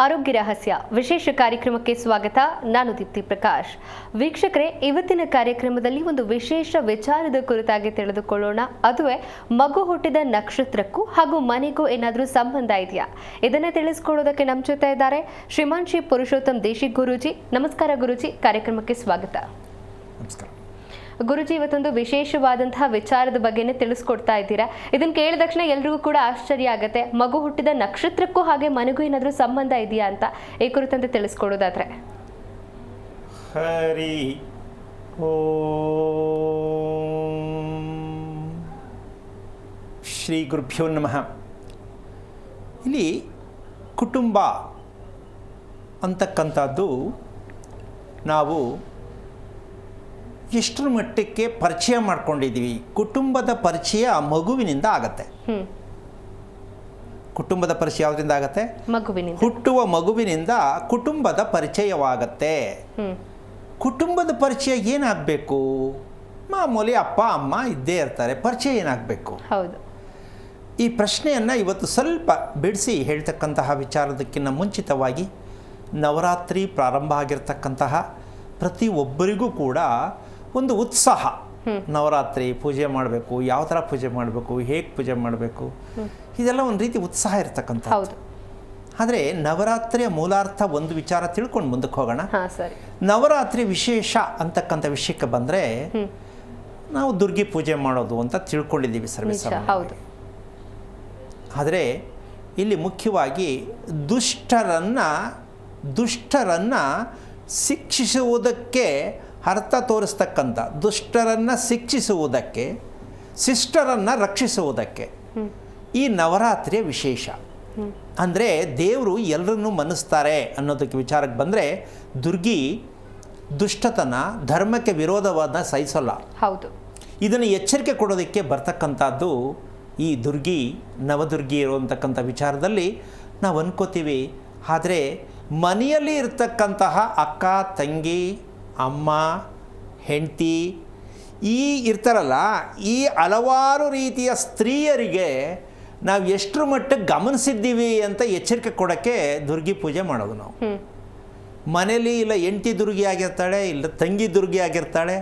ಆರೋಗ್ಯ ರಹಸ್ಯ ವಿಶೇಷ ಕಾರ್ಯಕ್ರಮಕ್ಕೆ ಸ್ವಾಗತ. ನಾನು ದೀಪ್ತಿ ಪ್ರಕಾಶ್. ವೀಕ್ಷಕರೇ, ಇವತ್ತಿನ ಕಾರ್ಯಕ್ರಮದಲ್ಲಿ ಒಂದು ವಿಶೇಷ ವಿಚಾರದ ಕುರಿತಾಗಿ ತಿಳಿದುಕೊಳ್ಳೋಣ. ಅದುವೇ ಮಗು ಹುಟ್ಟಿದ ನಕ್ಷತ್ರಕ್ಕೂ ಹಾಗೂ ಮನೆಗೂ ಏನಾದರೂ ಸಂಬಂಧ ಇದೆಯಾ? ಇದನ್ನ ತಿಳಿಸ್ಕೊಳ್ಳೋದಕ್ಕೆ ನಮ್ಮ ಜೊತೆ ಇದ್ದಾರೆ ಶ್ರೀಮಾನ್ ಶ್ರೀ ಪುರುಷೋತ್ತಮ್ ದೇಶಿಕ್ ಗುರೂಜಿ. ನಮಸ್ಕಾರ ಗುರೂಜಿ, ಕಾರ್ಯಕ್ರಮಕ್ಕೆ ಸ್ವಾಗತ. ನಮಸ್ಕಾರ ಗುರುಜಿ, ಇವತ್ತೊಂದು ವಿಶೇಷವಾದಂತಹ ವಿಚಾರದ ಬಗ್ಗೆನೇ ತಿಳಿಸ್ಕೊಡ್ತಾ ಇದ್ದೀರಾ. ಇದನ್ನು ಕೇಳಿದ ತಕ್ಷಣ ಎಲ್ರಿಗೂ ಕೂಡ ಆಶ್ಚರ್ಯ ಆಗುತ್ತೆ. ಮಗು ಹುಟ್ಟಿದ ನಕ್ಷತ್ರಕ್ಕೂ ಹಾಗೆ ಮನೆಗೂ ಏನಾದರೂ ಸಂಬಂಧ ಇದೆಯಾ ಅಂತ ಈ ಕುರಿತಂತೆ ತಿಳಿಸ್ಕೊಡೋದಾದ್ರೆ. ಹರಿ ಓಂ ಶ್ರೀ ಗುರುಭ್ಯೋ ನಮಃ. ಇಲ್ಲಿ ಕುಟುಂಬ ಅಂತಕ್ಕಂಥದ್ದು ನಾವು ಎಷ್ಟರ ಮಟ್ಟಕ್ಕೆ ಪರಿಚಯ ಮಾಡ್ಕೊಂಡಿದ್ದೀವಿ. ಕುಟುಂಬದ ಪರಿಚಯ ಮಗುವಿನಿಂದ ಆಗತ್ತೆ. ಕುಟುಂಬದ ಪರಿಚಯ ಯಾವುದರಿಂದ ಆಗತ್ತೆ? ಮಗುವಿನಿಂದ. ಹುಟ್ಟುವ ಮಗುವಿನಿಂದ ಕುಟುಂಬದ ಪರಿಚಯವಾಗತ್ತೆ. ಕುಟುಂಬದ ಪರಿಚಯ ಏನಾಗಬೇಕು? ಮಾಮೂಲಿ ಅಪ್ಪ ಅಮ್ಮ ಇದ್ದೇ ಇರ್ತಾರೆ, ಪರಿಚಯ ಏನಾಗಬೇಕು? ಹೌದು. ಈ ಪ್ರಶ್ನೆಯನ್ನು ಇವತ್ತು ಸ್ವಲ್ಪ ಬಿಡಿಸಿ ಹೇಳ್ತಕ್ಕಂತಹ ವಿಚಾರದಕ್ಕಿಂತ ಮುಂಚಿತವಾಗಿ ನವರಾತ್ರಿ ಪ್ರಾರಂಭ ಆಗಿರ್ತಕ್ಕಂತಹ ಪ್ರತಿಯೊಬ್ಬರಿಗೂ ಕೂಡ ಒಂದು ಉತ್ಸಾಹ. ನವರಾತ್ರಿ ಪೂಜೆ ಮಾಡಬೇಕು, ಯಾವ ಥರ ಪೂಜೆ ಮಾಡಬೇಕು, ಹೇಗೆ ಪೂಜೆ ಮಾಡಬೇಕು, ಇದೆಲ್ಲ ಒಂದು ರೀತಿ ಉತ್ಸಾಹ ಇರ್ತಕ್ಕಂಥ. ಆದರೆ ನವರಾತ್ರಿಯ ಮೂಲಾರ್ಥ ಒಂದು ವಿಚಾರ ತಿಳ್ಕೊಂಡು ಮುಂದಕ್ಕೆ ಹೋಗೋಣ. ನವರಾತ್ರಿ ವಿಶೇಷ ಅಂತಕ್ಕಂಥ ವಿಷಯಕ್ಕೆ ಬಂದರೆ ನಾವು ದುರ್ಗಿ ಪೂಜೆ ಮಾಡೋದು ಅಂತ ತಿಳ್ಕೊಂಡಿದ್ದೀವಿ ಸರ್ವಿಸ್. ಆದರೆ ಇಲ್ಲಿ ಮುಖ್ಯವಾಗಿ ದುಷ್ಟರನ್ನು ಶಿಕ್ಷಿಸುವುದಕ್ಕೆ ಅರ್ಥ ತೋರಿಸ್ತಕ್ಕಂಥ, ದುಷ್ಟರನ್ನು ಶಿಕ್ಷಿಸುವುದಕ್ಕೆ, ಶಿಷ್ಟರನ್ನು ರಕ್ಷಿಸುವುದಕ್ಕೆ ಈ ನವರಾತ್ರಿಯ ವಿಶೇಷ. ಅಂದರೆ ದೇವರು ಎಲ್ಲರನ್ನೂ ಮನ್ನಿಸ್ತಾರೆ ಅನ್ನೋದಕ್ಕೆ ವಿಚಾರಕ್ಕೆ ಬಂದರೆ ದುರ್ಗಿ ದುಷ್ಟತನ, ಧರ್ಮಕ್ಕೆ ವಿರೋಧವಾದ ಸಹಿಸಲ್ಲ. ಹೌದು. ಇದನ್ನು ಎಚ್ಚರಿಕೆ ಕೊಡೋದಕ್ಕೆ ಬರ್ತಕ್ಕಂಥದ್ದು ಈ ದುರ್ಗಿ, ನವದುರ್ಗಿ ಇರುವಂತಕ್ಕಂಥ ವಿಚಾರದಲ್ಲಿ ನಾವು ಅನ್ಕೋತೀವಿ. ಆದರೆ ಮನೆಯಲ್ಲಿ ಇರ್ತಕ್ಕಂತಹ ಅಕ್ಕ, ತಂಗಿ, ಅಮ್ಮ, ಹೆಂಡತಿ ಇರ್ತಾರಲ್ಲ, ಈ ಹಲವಾರು ರೀತಿಯ ಸ್ತ್ರೀಯರಿಗೆ ನಾವು ಎಷ್ಟರ ಮಟ್ಟಿಗೆ ಗಮನಿಸಿದ್ದೀವಿ ಅಂತ ಎಚ್ಚರಿಕೆ ಕೊಡೋಕ್ಕೆ ದುರ್ಗಿ ಪೂಜೆ ಮಾಡೋದು ನಾವು. ಮನೇಲಿ ಇಲ್ಲ ಹೆಂಡತಿ ದುರ್ಗಿ ಆಗಿರ್ತಾಳೆ, ಇಲ್ಲ ತಂಗಿ ದುರ್ಗಿ ಆಗಿರ್ತಾಳೆ,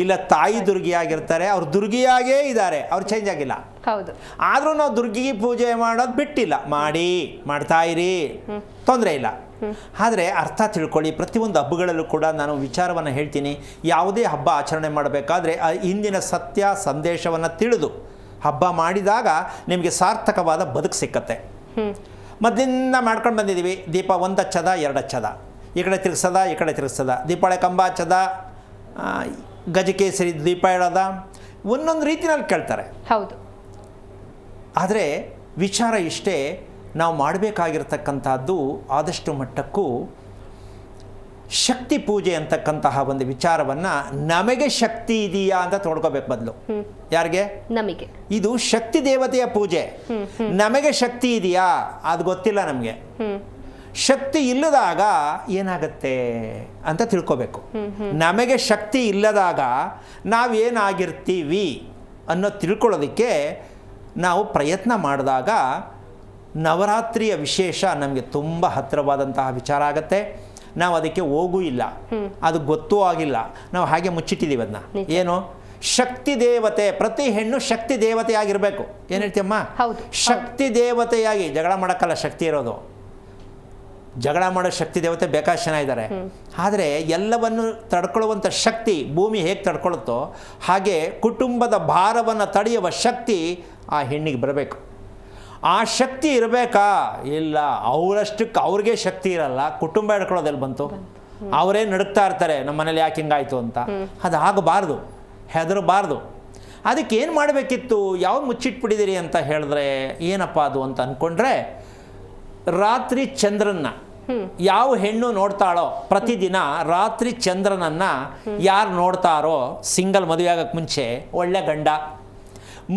ಇಲ್ಲ ತಾಯಿ ದುರ್ಗಿ ಆಗಿರ್ತಾರೆ. ಅವ್ರು ದುರ್ಗಿಯಾಗೇ ಇದ್ದಾರೆ, ಅವ್ರು ಚೇಂಜ್ ಆಗಿಲ್ಲ. ಹೌದು. ಆದರೂ ನಾವು ದುರ್ಗಿಗೆ ಪೂಜೆ ಮಾಡೋದು ಬಿಟ್ಟಿಲ್ಲ. ಮಾಡ್ತಾ ಇರಿ, ತೊಂದರೆ ಇಲ್ಲ. ಆದರೆ ಅರ್ಥ ತಿಳ್ಕೊಳ್ಳಿ. ಪ್ರತಿಯೊಂದು ಹಬ್ಬಗಳಲ್ಲೂ ಕೂಡ ನಾನು ವಿಚಾರವನ್ನು ಹೇಳ್ತೀನಿ. ಯಾವುದೇ ಹಬ್ಬ ಆಚರಣೆ ಮಾಡಬೇಕಾದ್ರೆ ಹಿಂದಿನ ಸತ್ಯ ಸಂದೇಶವನ್ನು ತಿಳಿದು ಹಬ್ಬ ಮಾಡಿದಾಗ ನಿಮಗೆ ಸಾರ್ಥಕವಾದ ಬದುಕು ಸಿಕ್ಕತ್ತೆ. ಮೊದಲಿಂದ ಮಾಡ್ಕೊಂಡು ಬಂದಿದ್ದೀವಿ. ದೀಪ ಒಂದು ಹಚ್ಚದ, ಎರಡು ಹಚ್ಚದ, ಈ ಕಡೆ ತಿರ್ಗ್ಸದ, ಈ ಕಡೆ ತಿರ್ಗ್ಸದ, ದೀಪಾವಳಿ ಕಂಬ ಹಚ್ಚದ, ಗಜಕೇಸರಿ ದೀಪ ಇಡೋದ, ಒಂದೊಂದು ರೀತಿಯಲ್ಲಿ ಕೇಳ್ತಾರೆ. ಹೌದು. ಆದರೆ ವಿಚಾರ ಇಷ್ಟೇ, ನಾವು ಮಾಡಬೇಕಾಗಿರ್ತಕ್ಕಂಥದ್ದು ಆದಷ್ಟು ಮಟ್ಟಕ್ಕೂ ಶಕ್ತಿ ಪೂಜೆ ಅಂತಕ್ಕಂತಹ ಒಂದು ವಿಚಾರವನ್ನು ನಮಗೆ ಶಕ್ತಿ ಇದೆಯಾ ಅಂತ ತೊಡ್ಕೋಬೇಕು. ಬದಲು ಯಾರಿಗೆ? ನಮಗೆ. ಇದು ಶಕ್ತಿ ದೇವತೆಯ ಪೂಜೆ. ನಮಗೆ ಶಕ್ತಿ ಇದೆಯಾ ಅದು ಗೊತ್ತಿಲ್ಲ ನಮಗೆ. ಶಕ್ತಿ ಇಲ್ಲದಾಗ ಏನಾಗತ್ತೆ ಅಂತ ತಿಳ್ಕೋಬೇಕು. ನಮಗೆ ಶಕ್ತಿ ಇಲ್ಲದಾಗ ನಾವೇನಾಗಿರ್ತೀವಿ ಅನ್ನೋ ತಿಳ್ಕೊಳ್ಳೋದಕ್ಕೆ ನಾವು ಪ್ರಯತ್ನ ಮಾಡಿದಾಗ ನವರಾತ್ರಿಯ ವಿಶೇಷ ನಮಗೆ ತುಂಬ ಹತ್ತಿರವಾದಂತಹ ವಿಚಾರ ಆಗತ್ತೆ. ನಾವು ಅದಕ್ಕೆ ಹೋಗೂ ಇಲ್ಲ, ಅದು ಗೊತ್ತೂ ಆಗಿಲ್ಲ, ನಾವು ಹಾಗೆ ಮುಚ್ಚಿಟ್ಟಿದ್ದೀವಿ ಅದನ್ನ. ಏನು? ಶಕ್ತಿ ದೇವತೆ. ಪ್ರತಿ ಹೆಣ್ಣು ಶಕ್ತಿ ದೇವತೆ ಆಗಿರಬೇಕು. ಏನು ಹೇಳ್ತೀಯಮ್ಮ? ಶಕ್ತಿ ದೇವತೆಯಾಗಿ. ಜಗಳ ಮಾಡೋಕ್ಕಲ್ಲ ಶಕ್ತಿ ಇರೋದು. ಜಗಳ ಮಾಡೋ ಶಕ್ತಿ ದೇವತೆ ಬೇಕಾದಷ್ಟು ಜನ ಇದ್ದಾರೆ. ಆದರೆ ಎಲ್ಲವನ್ನು ತಡ್ಕೊಳ್ಳುವಂಥ ಶಕ್ತಿ, ಭೂಮಿ ಹೇಗೆ ತಡ್ಕೊಳ್ಳುತ್ತೋ ಹಾಗೆ ಕುಟುಂಬದ ಭಾರವನ್ನು ತಡೆಯುವ ಶಕ್ತಿ ಆ ಹೆಣ್ಣಿಗೆ ಬರಬೇಕು. ಆ ಶಕ್ತಿ ಇರಬೇಕಾ? ಇಲ್ಲ. ಅವರಷ್ಟಕ್ಕೆ ಅವ್ರಿಗೆ ಶಕ್ತಿ ಇರಲ್ಲ. ಕುಟುಂಬ ಹಿಡ್ಕೊಳ್ಳೋದೆಲ್ಲಿ ಬಂತು? ಅವರೇ ನಡುಕ್ತಾ ಇರ್ತಾರೆ, ನಮ್ಮ ಮನೇಲಿ ಯಾಕೆ ಹಿಂಗಾಯ್ತು ಅಂತ. ಅದು ಆಗಬಾರ್ದು, ಹೆದರಬಾರ್ದು. ಅದಕ್ಕೆ ಏನು ಮಾಡಬೇಕಿತ್ತು? ಯಾವ ಮುಚ್ಚಿಟ್ಬಿಟ್ಟಿದ್ದೀರಿ ಅಂತ ಹೇಳಿದ್ರೆ ಏನಪ್ಪ ಅದು ಅಂತ ಅಂದ್ಕೊಂಡ್ರೆ, ರಾತ್ರಿ ಚಂದ್ರನ್ನ ಯಾವ ಹೆಣ್ಣು ನೋಡ್ತಾಳೋ ಪ್ರತಿದಿನ ರಾತ್ರಿ ಚಂದ್ರನನ್ನು ಯಾರು ನೋಡ್ತಾರೋ, ಸಿಂಗಲ್ ಮದುವೆ ಆಗೋಕ್ಕೆ ಮುಂಚೆ ಒಳ್ಳೆ ಗಂಡ,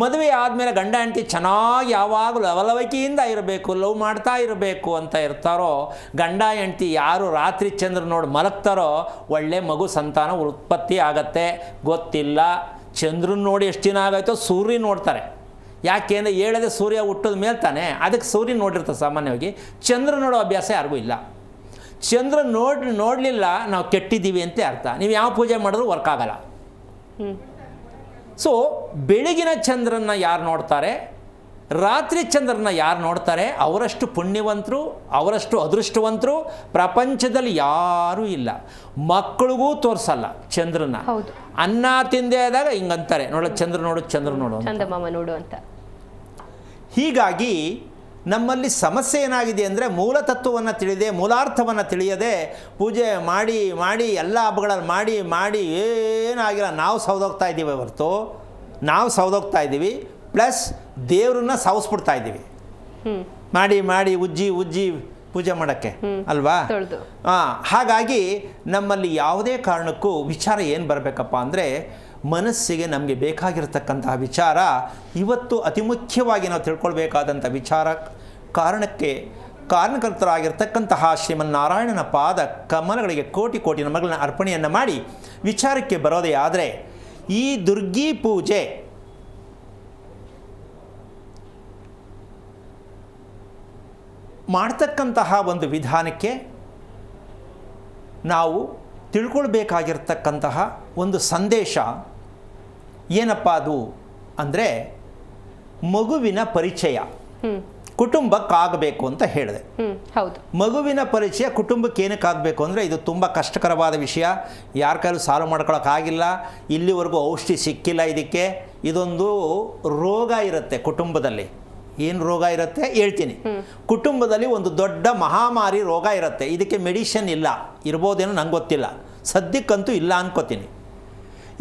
ಮದುವೆ ಆದಮೇಲೆ ಗಂಡ ಹೆಂಡತಿ ಚೆನ್ನಾಗಿ ಯಾವಾಗಲೂ ಲವಲವಿಕೆಯಿಂದ ಇರಬೇಕು, ಲವ್ ಮಾಡ್ತಾ ಇರಬೇಕು ಅಂತ ಇರ್ತಾರೋ, ಗಂಡ ಹೆಂಡತಿ ಯಾರು ರಾತ್ರಿ ಚಂದ್ರ ನೋಡಿ ಮಲಗ್ತಾರೋ ಒಳ್ಳೆ ಮಗು ಸಂತಾನ ಉತ್ಪತ್ತಿ ಆಗತ್ತೆ. ಗೊತ್ತಿಲ್ಲ, ಚಂದ್ರನ ನೋಡಿ ಎಷ್ಟು ದಿನ ಆಗಾಯ್ತೋ ಸೂರ್ಯ ನೋಡ್ತಾರೆ. ಯಾಕೆಂದರೆ ಹೇಳದೆ ಸೂರ್ಯ ಹುಟ್ಟಿದ ಮೇಲೆ ತಾನೆ, ಅದಕ್ಕೆ ಸೂರ್ಯ ನೋಡಿರ್ತಾರೆ ಸಾಮಾನ್ಯವಾಗಿ. ಚಂದ್ರ ನೋಡೋ ಅಭ್ಯಾಸ ಯಾರಿಗೂ ಇಲ್ಲ. ಚಂದ್ರ ನೋಡಲಿಲ್ಲ ನಾವು ಕೆಟ್ಟಿದ್ದೀವಿ ಅಂತ ಅರ್ಥ. ನೀವು ಯಾವ ಪೂಜೆ ಮಾಡಿದ್ರೂ ವರ್ಕ್ ಆಗಲ್ಲ. ಸೊ ಬೆಳಗಿನ ಚಂದ್ರನ ಯಾರು ನೋಡ್ತಾರೆ, ರಾತ್ರಿ ಚಂದ್ರನ ಯಾರು ನೋಡ್ತಾರೆ, ಅವರಷ್ಟು ಪುಣ್ಯವಂತರು, ಅವರಷ್ಟು ಅದೃಷ್ಟವಂತರು ಪ್ರಪಂಚದಲ್ಲಿ ಯಾರೂ ಇಲ್ಲ. ಮಕ್ಕಳಿಗೂ ತೋರಿಸಲ್ಲ ಚಂದ್ರನ. ಅನ್ನ ತಿಂದೇ ಆದಾಗ ಹಿಂಗಂತಾರೆ, ನೋಡ ಚಂದ್ರ ನೋಡು, ಚಂದ್ರ ನೋಡು, ಚಂದಮಾಮ ನೋಡು ಅಂತ. ಹೀಗಾಗಿ ನಮ್ಮಲ್ಲಿ ಸಮಸ್ಯೆ ಏನಾಗಿದೆ ಅಂದರೆ ಮೂಲ ತತ್ವವನ್ನು ತಿಳಿದೆ, ಮೂಲಾರ್ಥವನ್ನು ತಿಳಿಯದೆ ಪೂಜೆ ಮಾಡಿ ಮಾಡಿ ಎಲ್ಲ ಹಬ್ಬಗಳಲ್ಲಿ ಮಾಡಿ ಮಾಡಿ ಏನಾಗಿಲ್ಲ. ನಾವು ಸೌದೋಗ್ತಾ ಇದ್ದೀವಿ ಹೊರತು, ನಾವು ಸೌದೋಗ್ತಾ ಇದ್ದೀವಿ, ಪ್ಲಸ್ ದೇವ್ರನ್ನ ಸಾವಿಸ್ಬಿಡ್ತಾ ಇದ್ದೀವಿ ಮಾಡಿ ಮಾಡಿ ಉಜ್ಜಿ ಪೂಜೆ ಮಾಡೋಕ್ಕೆ ಅಲ್ವಾ. ಹಾಗಾಗಿ ನಮ್ಮಲ್ಲಿ ಯಾವುದೇ ಕಾರಣಕ್ಕೂ ವಿಚಾರ ಏನು ಬರಬೇಕಪ್ಪ ಅಂದರೆ, ಮನಸ್ಸಿಗೆ ನಮಗೆ ಬೇಕಾಗಿರ್ತಕ್ಕಂತಹ ವಿಚಾರ ಇವತ್ತು ಅತಿ ಮುಖ್ಯವಾಗಿ ನಾವು ತಿಳ್ಕೊಳ್ಬೇಕಾದಂಥ ವಿಚಾರ, ಕಾರಣಕರ್ತರಾಗಿರ್ತಕ್ಕಂತಹ ಶ್ರೀಮನ್ನಾರಾಯಣನ ಪಾದ ಕಮಲಗಳಿಗೆ ಕೋಟಿ ಕೋಟಿ ನಮಗಳನ್ನ ಅರ್ಪಣೆಯನ್ನು ಮಾಡಿ ವಿಚಾರಕ್ಕೆ ಬರೋದೇ ಆದರೆ, ಈ ದುರ್ಗಿ ಪೂಜೆ ಮಾಡ್ತಕ್ಕಂತಹ ಒಂದು ವಿಧಾನಕ್ಕೆ ನಾವು ತಿಳ್ಕೊಳ್ಬೇಕಾಗಿರ್ತಕ್ಕಂತಹ ಒಂದು ಸಂದೇಶ ಏನಪ್ಪ ಅದು ಅಂದರೆ, ಮಗುವಿನ ಪರಿಚಯ ಕುಟುಂಬಕ್ಕಾಗಬೇಕು ಅಂತ ಹೇಳಿದೆ. ಹೌದು, ಮಗುವಿನ ಪರಿಚಯ ಕುಟುಂಬಕ್ಕೆ ಏನಕ್ಕಾಗಬೇಕು ಅಂದರೆ, ಇದು ತುಂಬ ಕಷ್ಟಕರವಾದ ವಿಷಯ. ಯಾರ ಕೈಲೂ ಸಾಲ್ವ್ ಮಾಡ್ಕೊಳಕ್ಕಾಗಿಲ್ಲ. ಇಲ್ಲಿವರೆಗೂ ಔಷಧಿ ಸಿಕ್ಕಿಲ್ಲ ಇದಕ್ಕೆ. ಇದೊಂದು ರೋಗ ಇರುತ್ತೆ ಕುಟುಂಬದಲ್ಲಿ. ಏನು ರೋಗ ಇರುತ್ತೆ ಹೇಳ್ತೀನಿ. ಕುಟುಂಬದಲ್ಲಿ ಒಂದು ದೊಡ್ಡ ಮಹಾಮಾರಿ ರೋಗ ಇರುತ್ತೆ. ಇದಕ್ಕೆ ಮೆಡಿಷನ್ ಇಲ್ಲ, ಇರ್ಬೋದೇನೋ ನಂಗೆ ಗೊತ್ತಿಲ್ಲ, ಸದ್ಯಕ್ಕಂತೂ ಇಲ್ಲ ಅನ್ಕೋತೀನಿ.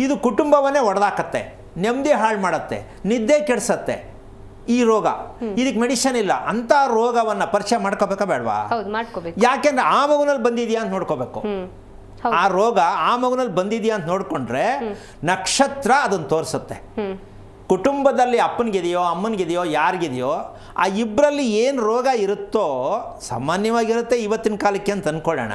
ಇದು ಕುಟುಂಬವನ್ನೇ ಒಡೆದಾಕತ್ತೆ, ನೆಮ್ಮದಿ ಹಾಳು ಮಾಡುತ್ತೆ, ನಿದ್ದೆ ಕೆಡಿಸತ್ತೆ ಈ ರೋಗ. ಇದಕ್ಕೆ ಮೆಡಿಷನ್ ಇಲ್ಲ. ಅಂಥ ರೋಗವನ್ನು ಪರಿಚಯ ಮಾಡ್ಕೋಬೇಕಾ ಬೇಡವಾ? ಯಾಕೆಂದ್ರೆ ಆ ಮಗುನಲ್ಲಿ ಬಂದಿದೆಯಾ ಅಂತ ನೋಡ್ಕೋಬೇಕು. ಆ ರೋಗ ಆ ಮಗುನಲ್ಲಿ ಬಂದಿದೆಯಾ ಅಂತ ನೋಡಿಕೊಂಡ್ರೆ ನಕ್ಷತ್ರ ಅದನ್ನು ತೋರಿಸುತ್ತೆ. ಕುಟುಂಬದಲ್ಲಿ ಅಪ್ಪನಿಗಿದೆಯೋ ಅಮ್ಮನಿಗಿದೆಯೋ ಯಾರಿಗಿದೆಯೋ ಆ ಇಬ್ಬರಲ್ಲಿ ಏನು ರೋಗ ಇರುತ್ತೋ, ಸಾಮಾನ್ಯವಾಗಿರುತ್ತೆ ಇವತ್ತಿನ ಕಾಲಕ್ಕೆ ಅಂತ ಅಂದ್ಕೊಳ್ಳೋಣ,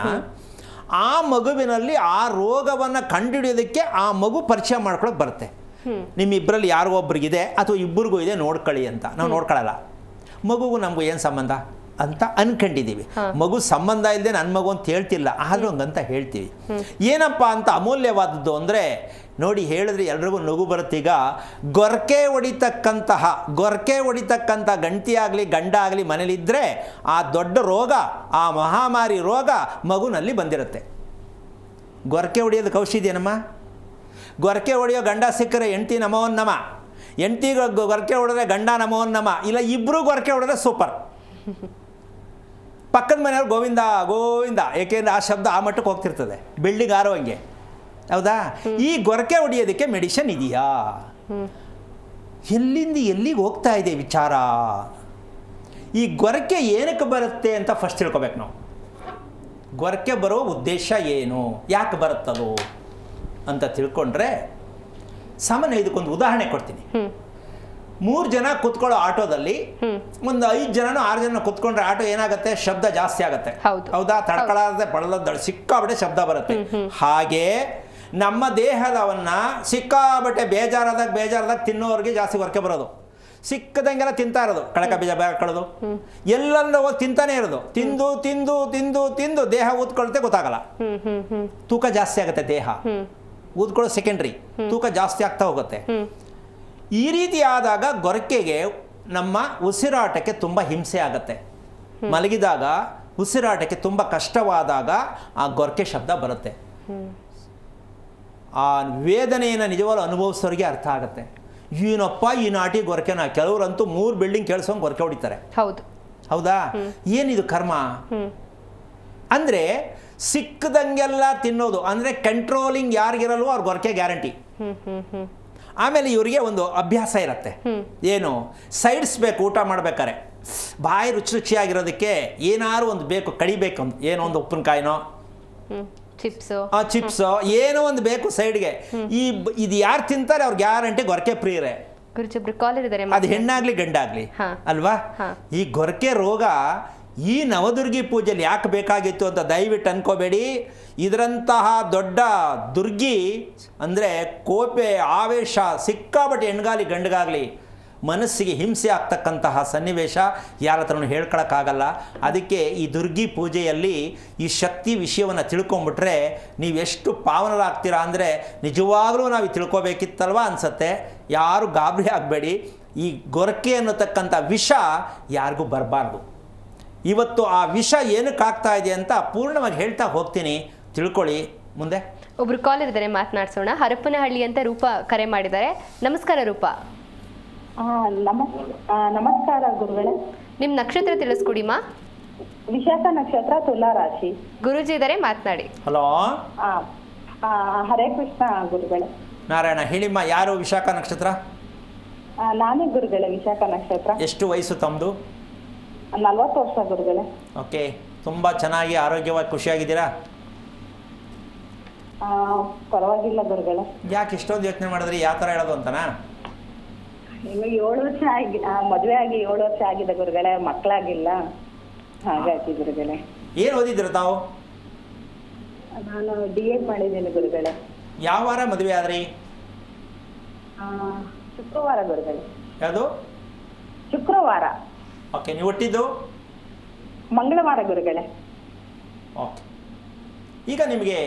ಆ ಮಗುವಿನಲ್ಲಿ ಆ ರೋಗವನ್ನು ಕಂಡುಹಿಡಿಯೋದಕ್ಕೆ ಆ ಮಗು ಪರಿಚಯ ಮಾಡ್ಕೊಳಕ್ಕೆ ಬರುತ್ತೆ. ನಿಮ್ಮಿಬ್ಬರಲ್ಲಿ ಯಾರಿಗೊಬ್ರಿಗಿದೆ ಅಥವಾ ಇಬ್ಬರಿಗೂ ಇದೆ ನೋಡ್ಕೊಳ್ಳಿ ಅಂತ ನಾವು ನೋಡ್ಕೊಳ್ಳಲ್ಲ. ಮಗುಗೂ ನಮಗೂ ಏನು ಸಂಬಂಧ ಅಂತ ಅನ್ಕೊಂಡಿದ್ದೀವಿ. ಮಗು ಸಂಬಂಧ ಇಲ್ಲದೆ ನನ್ನ ಮಗು ಅಂತ ಹೇಳ್ತಿಲ್ಲ, ಆದರೂ ಹಂಗಂತ ಹೇಳ್ತೀವಿ. ಏನಪ್ಪ ಅಂತ ಅಮೂಲ್ಯವಾದದ್ದು ಅಂದರೆ, ನೋಡಿ ಹೇಳಿದ್ರೆ ಎಲ್ರಿಗೂ ನಗು ಬರುತ್ತೀಗ. ಗೊರಕೆ ಹೊಡಿತಕ್ಕಂಥ ಗಂಟಿ ಆಗಲಿ ಗಂಡ ಆಗಲಿ ಮನೇಲಿದ್ದರೆ ಆ ದೊಡ್ಡ ರೋಗ, ಆ ಮಹಾಮಾರಿ ರೋಗ ಮಗುನಲ್ಲಿ ಬಂದಿರುತ್ತೆ. ಗೊರಕೆ ಹೊಡಿಯೋದಕ್ಕೆ ಔಷಧಿ ಏನಮ್ಮ? ಗೊರಕೆ ಹೊಡೆಯೋ ಗಂಡ ಸಿಕ್ಕರೆ ಹೆಂಡ್ತಿ ನಮೋನ್ನಮ, ಹೆಂಡ್ತಿಗೆ ಗೊರಕೆ ಹೊಡೆದ್ರೆ ಗಂಡ ನಮೋನ್ನಮ, ಇಲ್ಲ ಇಬ್ಬರು ಗೊರಕೆ ಹೊಡೆದ್ರೆ ಸೂಪರ್. ಪಕ್ಕದ ಮನೆಯವ್ರು ಗೋವಿಂದ ಗೋವಿಂದ, ಏಕೆಂದರೆ ಆ ಶಬ್ದ ಆ ಮಟ್ಟಕ್ಕೆ ಹೋಗ್ತಿರ್ತದೆ, ಬಿಲ್ಡಿಂಗ್ ಆರೋಂಗೆ. ಹೌದಾ? ಈ ಗೊರಕೆ ಹೊಡೆಯೋದಕ್ಕೆ ಮೆಡಿಷನ್ ಇದೆಯಾ? ಎಲ್ಲಿಂದ ಎಲ್ಲಿಗೆ ಹೋಗ್ತಾ ಇದೆ ವಿಚಾರ? ಈ ಗೊರಕೆ ಏನಕ್ಕೆ ಬರುತ್ತೆ ಅಂತ ಫಸ್ಟ್ ತಿಳ್ಕೊಬೇಕು ನಾವು. ಗೊರಕೆ ಬರೋ ಉದ್ದೇಶ ಏನು, ಯಾಕೆ ಬರುತ್ತದು ಅಂತ ತಿಳ್ಕೊಂಡ್ರೆ, ಸಾಮಾನ್ಯ ಇದಕ್ಕೊಂದು ಉದಾಹರಣೆ ಕೊಡ್ತೀನಿ. 3 ಜನ ಕುತ್ಕೊಳ್ಳೋ ಆಟೋದಲ್ಲಿ ಒಂದು 5 ಜನನೋ 6 ಜನ ಕುತ್ಕೊಂಡ್ರೆ ಆಟೋ ಏನಾಗುತ್ತೆ, ಶಬ್ದ ಜಾಸ್ತಿ ಆಗುತ್ತೆ. ಹೌದಾ? ತಡ್ಕೊಳ್ಳಾರದೆ ಬಳದ ಸಿಕ್ಕಾಬಟ್ಟೆ ಶಬ್ದ ಬರುತ್ತೆ. ಹಾಗೆ ನಮ್ಮ ದೇಹದವನ್ನ ಸಿಕ್ಕಾಬಟ್ಟೆ ಬೇಜಾರಾದಾಗ ತಿನ್ನೋರಿಗೆ ಜಾಸ್ತಿ ಹೊರಕೆ ಬರೋದು. ಸಿಕ್ಕದಂಗೆಲ್ಲ ತಿಂತಾ ಇರೋದು, ಕಳಕ ಬೀಜ ಕಳೆದು ಎಲ್ಲೆಲ್ಲ ಹೋಗಿ ತಿಂತಾನೆ ಇರೋದು. ತಿಂದು ತಿಂದು ತಿಂದು ತಿಂದು ದೇಹ ಊದ್ಕೊಳ್ತೆ ಗೊತ್ತಾಗಲ್ಲ. ತೂಕ ಜಾಸ್ತಿ ಆಗುತ್ತೆ. ದೇಹ ಊದ್ಕೊಳ್ಳೋ ಸೆಕೆಂಡ್ರಿ, ತೂಕ ಜಾಸ್ತಿ ಆಗ್ತಾ ಹೋಗುತ್ತೆ. ಈ ರೀತಿ ಆದಾಗ ಗೊರಕೆಗೆ ನಮ್ಮ ಉಸಿರಾಟಕ್ಕೆ ತುಂಬ ಹಿಂಸೆ ಆಗುತ್ತೆ. ಮಲಗಿದಾಗ ಉಸಿರಾಟಕ್ಕೆ ತುಂಬ ಕಷ್ಟವಾದಾಗ ಆ ಗೊರಕೆ ಶಬ್ದ ಬರುತ್ತೆ. ಆ ವೇದನೆಯನ್ನು ನಿಜವಾಗ್ಲೂ ಅನುಭವಿಸೋರಿಗೆ ಅರ್ಥ ಆಗುತ್ತೆ. ಏನಪ್ಪ ಈ ನಾಟಿ ಗೊರಕೆನ, ಕೆಲವರಂತೂ 3 ಬಿಲ್ಡಿಂಗ್ ಕೇಳಿಸೋಂಗೆ ಗೊರಕೆ ಹೊಡಿತಾರೆ. ಹೌದಾ? ಏನಿದು ಕರ್ಮ ಅಂದರೆ, ಸಿಕ್ಕದಂಗೆಲ್ಲ ತಿನ್ನೋದು ಅಂದರೆ ಕಂಟ್ರೋಲಿಂಗ್ ಯಾರಿಗಿರಲ್ವೋ ಅವ್ರ ಗೊರಕೆ ಗ್ಯಾರಂಟಿ. ಆಮೇಲೆ ಇವರಿಗೆ ಒಂದು ಅಭ್ಯಾಸ ಇರುತ್ತೆ, ಏನು ಸೈಡ್ಸ್ ಬೇಕು. ಊಟ ಮಾಡ್ಬೇಕಾರೆ ಬಾಯಿ ರುಚಿಯಾಗಿರೋದಕ್ಕೆ ಏನಾದ್ರು ಒಂದು ಬೇಕು, ಕಡಿಬೇಕು. ಏನೋ ಒಂದು ಉಪ್ಪಿನಕಾಯಿನೋ ಚಿಪ್ಸೋ ಏನೋ ಒಂದು ಬೇಕು ಸೈಡ್ಗೆ. ಇದು ಯಾರು ತಿಂತಾರೆ ಅವ್ರ ಗ್ಯಾರಂಟಿ ಗೊರಕೆ ಪ್ರಿಯರೇ. ಅದು ಹೆಣ್ಣಾಗ್ಲಿ ಗಂಡಾಗ್ಲಿ ಅಲ್ವಾ? ಈ ಗೊರಕೆ ರೋಗ ಈ ನವದುರ್ಗಿ ಪೂಜೆಯಲ್ಲಿ ಯಾಕೆ ಬೇಕಾಗಿತ್ತು ಅಂತ ದಯವಿಟ್ಟು ಅನ್ಕೋಬೇಡಿ. ಇದರಂತಹ ದೊಡ್ಡ ದುರ್ಗಿ ಅಂದರೆ ಕೋಪೆ ಆವೇಶ ಸಿಕ್ಕಾಬಟ್ಟೆ ಹೆಣ್ಗಾಲಿ ಗಂಡಗಾಗಲಿ ಮನಸ್ಸಿಗೆ ಹಿಂಸೆ ಆಗ್ತಕ್ಕಂತಹ ಸನ್ನಿವೇಶ ಯಾರ ಹತ್ರನೂ ಹೇಳ್ಕೊಳಕ್ಕಾಗಲ್ಲ. ಅದಕ್ಕೆ ಈ ದುರ್ಗಿ ಪೂಜೆಯಲ್ಲಿ ಈ ಶಕ್ತಿ ವಿಷಯವನ್ನು ತಿಳ್ಕೊಂಬಿಟ್ರೆ ನೀವೆಷ್ಟು ಪಾವನರಾಗ್ತೀರಾ ಅಂದರೆ ನಿಜವಾಗ್ಲೂ ನಾವು ತಿಳ್ಕೊಬೇಕಿತ್ತಲ್ವ ಅನಿಸುತ್ತೆ. ಯಾರು ಗಾಬರಿ ಆಗಬೇಡಿ. ಈ ಗೊರಕೆ ಅನ್ನತಕ್ಕಂಥ ವಿಷ ಯಾರಿಗೂ ಬರಬಾರ್ದು. ಇವತ್ತು ಆ ವಿಷ ಏನಕ್ಕೆ ಆಗ್ತಾ ಇದೆ ಅಂತ ಪೂರ್ಣವಾಗಿ ಹೇಳ್ತಾ ಹೋಗ್ತೀನಿ, ತಿಳ್ಕೊಳ್ಳಿ. ಮುಂದೆ ಒಬ್ರು ಕಾಲರ್ ಇದ್ದಾರೆ, ಮಾತನಾಡ್ಸೋಣ. ಹರಪನಹಳ್ಳಿ ಅಂತ ರೂಪ ಕರೆ ಮಾಡಿದ್ದಾರೆ. ನಮಸ್ಕಾರ ರೂಪ. ನಮಸ್ಕಾರ ಗುರುಗಳೇ. ನಿಮ್ಮ ನಕ್ಷತ್ರ ತಿಳಿಸ್ಕೊಡಿಮಾ. ವಿಶಾಖ ನಕ್ಷತ್ರ, ತುಲಾ ರಾಶಿ. ಗುರುಜಿ ಇದ್ದಾರೆ, ಮಾತನಾಡಿ. ಹಲೋ. ಹರೇ ಕೃಷ್ಣ ಗುರುಗಳೇ. ನಾರಾಯಣ, ಹೇಳಿಮ್ಮ. ಯಾರು ವಿಶಾಖ ನಕ್ಷತ್ರ? ನಾನೇ ಗುರುಗಳೇ, ವಿಶಾಖ ನಕ್ಷತ್ರ. ಎಷ್ಟು ವಯಸ್ಸು ತಮ್ಮದು? 40 ವರ್ಷ ಗುರುಗಳೇ. ಓಕೆ. ತುಂಬ ಚೆನ್ನಾಗಿ ಆರೋಗ್ಯವಾಗಿ ಖುಷಿಯಾಗಿದ್ದೀರಾ? ಪರವಾಗಿಲ್ಲ ಗುರುಗಳೇ. ಯಾಕೆ ಇಷ್ಟೊಂದು ಯೋಚನೆ ಮಾಡಿದ್ರಿ? ಯಾವ ಥರ ಹೇಳೋದು ಅಂತನಾ? ಇನ್ನು 7 ವರ್ಷ ಆಗಿ ಮದುವೆ ಆಗಿ 7 ವರ್ಷ ಆಗಿದೆ ಗುರುಗಳೇ, ಮಕ್ಕಳಾಗಿಲ್ಲ, ಹಾಗಾಗಿ ಗುರುಗಳೇ. ಏನು ಓದಿದ್ದೀರ ತಾವು? ನಾನು DEd ಮಾಡಿದ್ದೀನಿ ಗುರುಗಳೇ. ಯಾವ ವಾರ ಮದುವೆ ಆದ್ರಿ? ಶುಕ್ರವಾರ ಗುರುಗಳೇ. ಯಾವುದು? ಶುಕ್ರವಾರ. ಓಕೆ. ನೀವು ಹುಟ್ಟಿದ್ದು? ಮಂಗಳವಾರ ಗುರುಗಳೇ. ಓಕೆ. ಈಗ ನಿಮಗೆ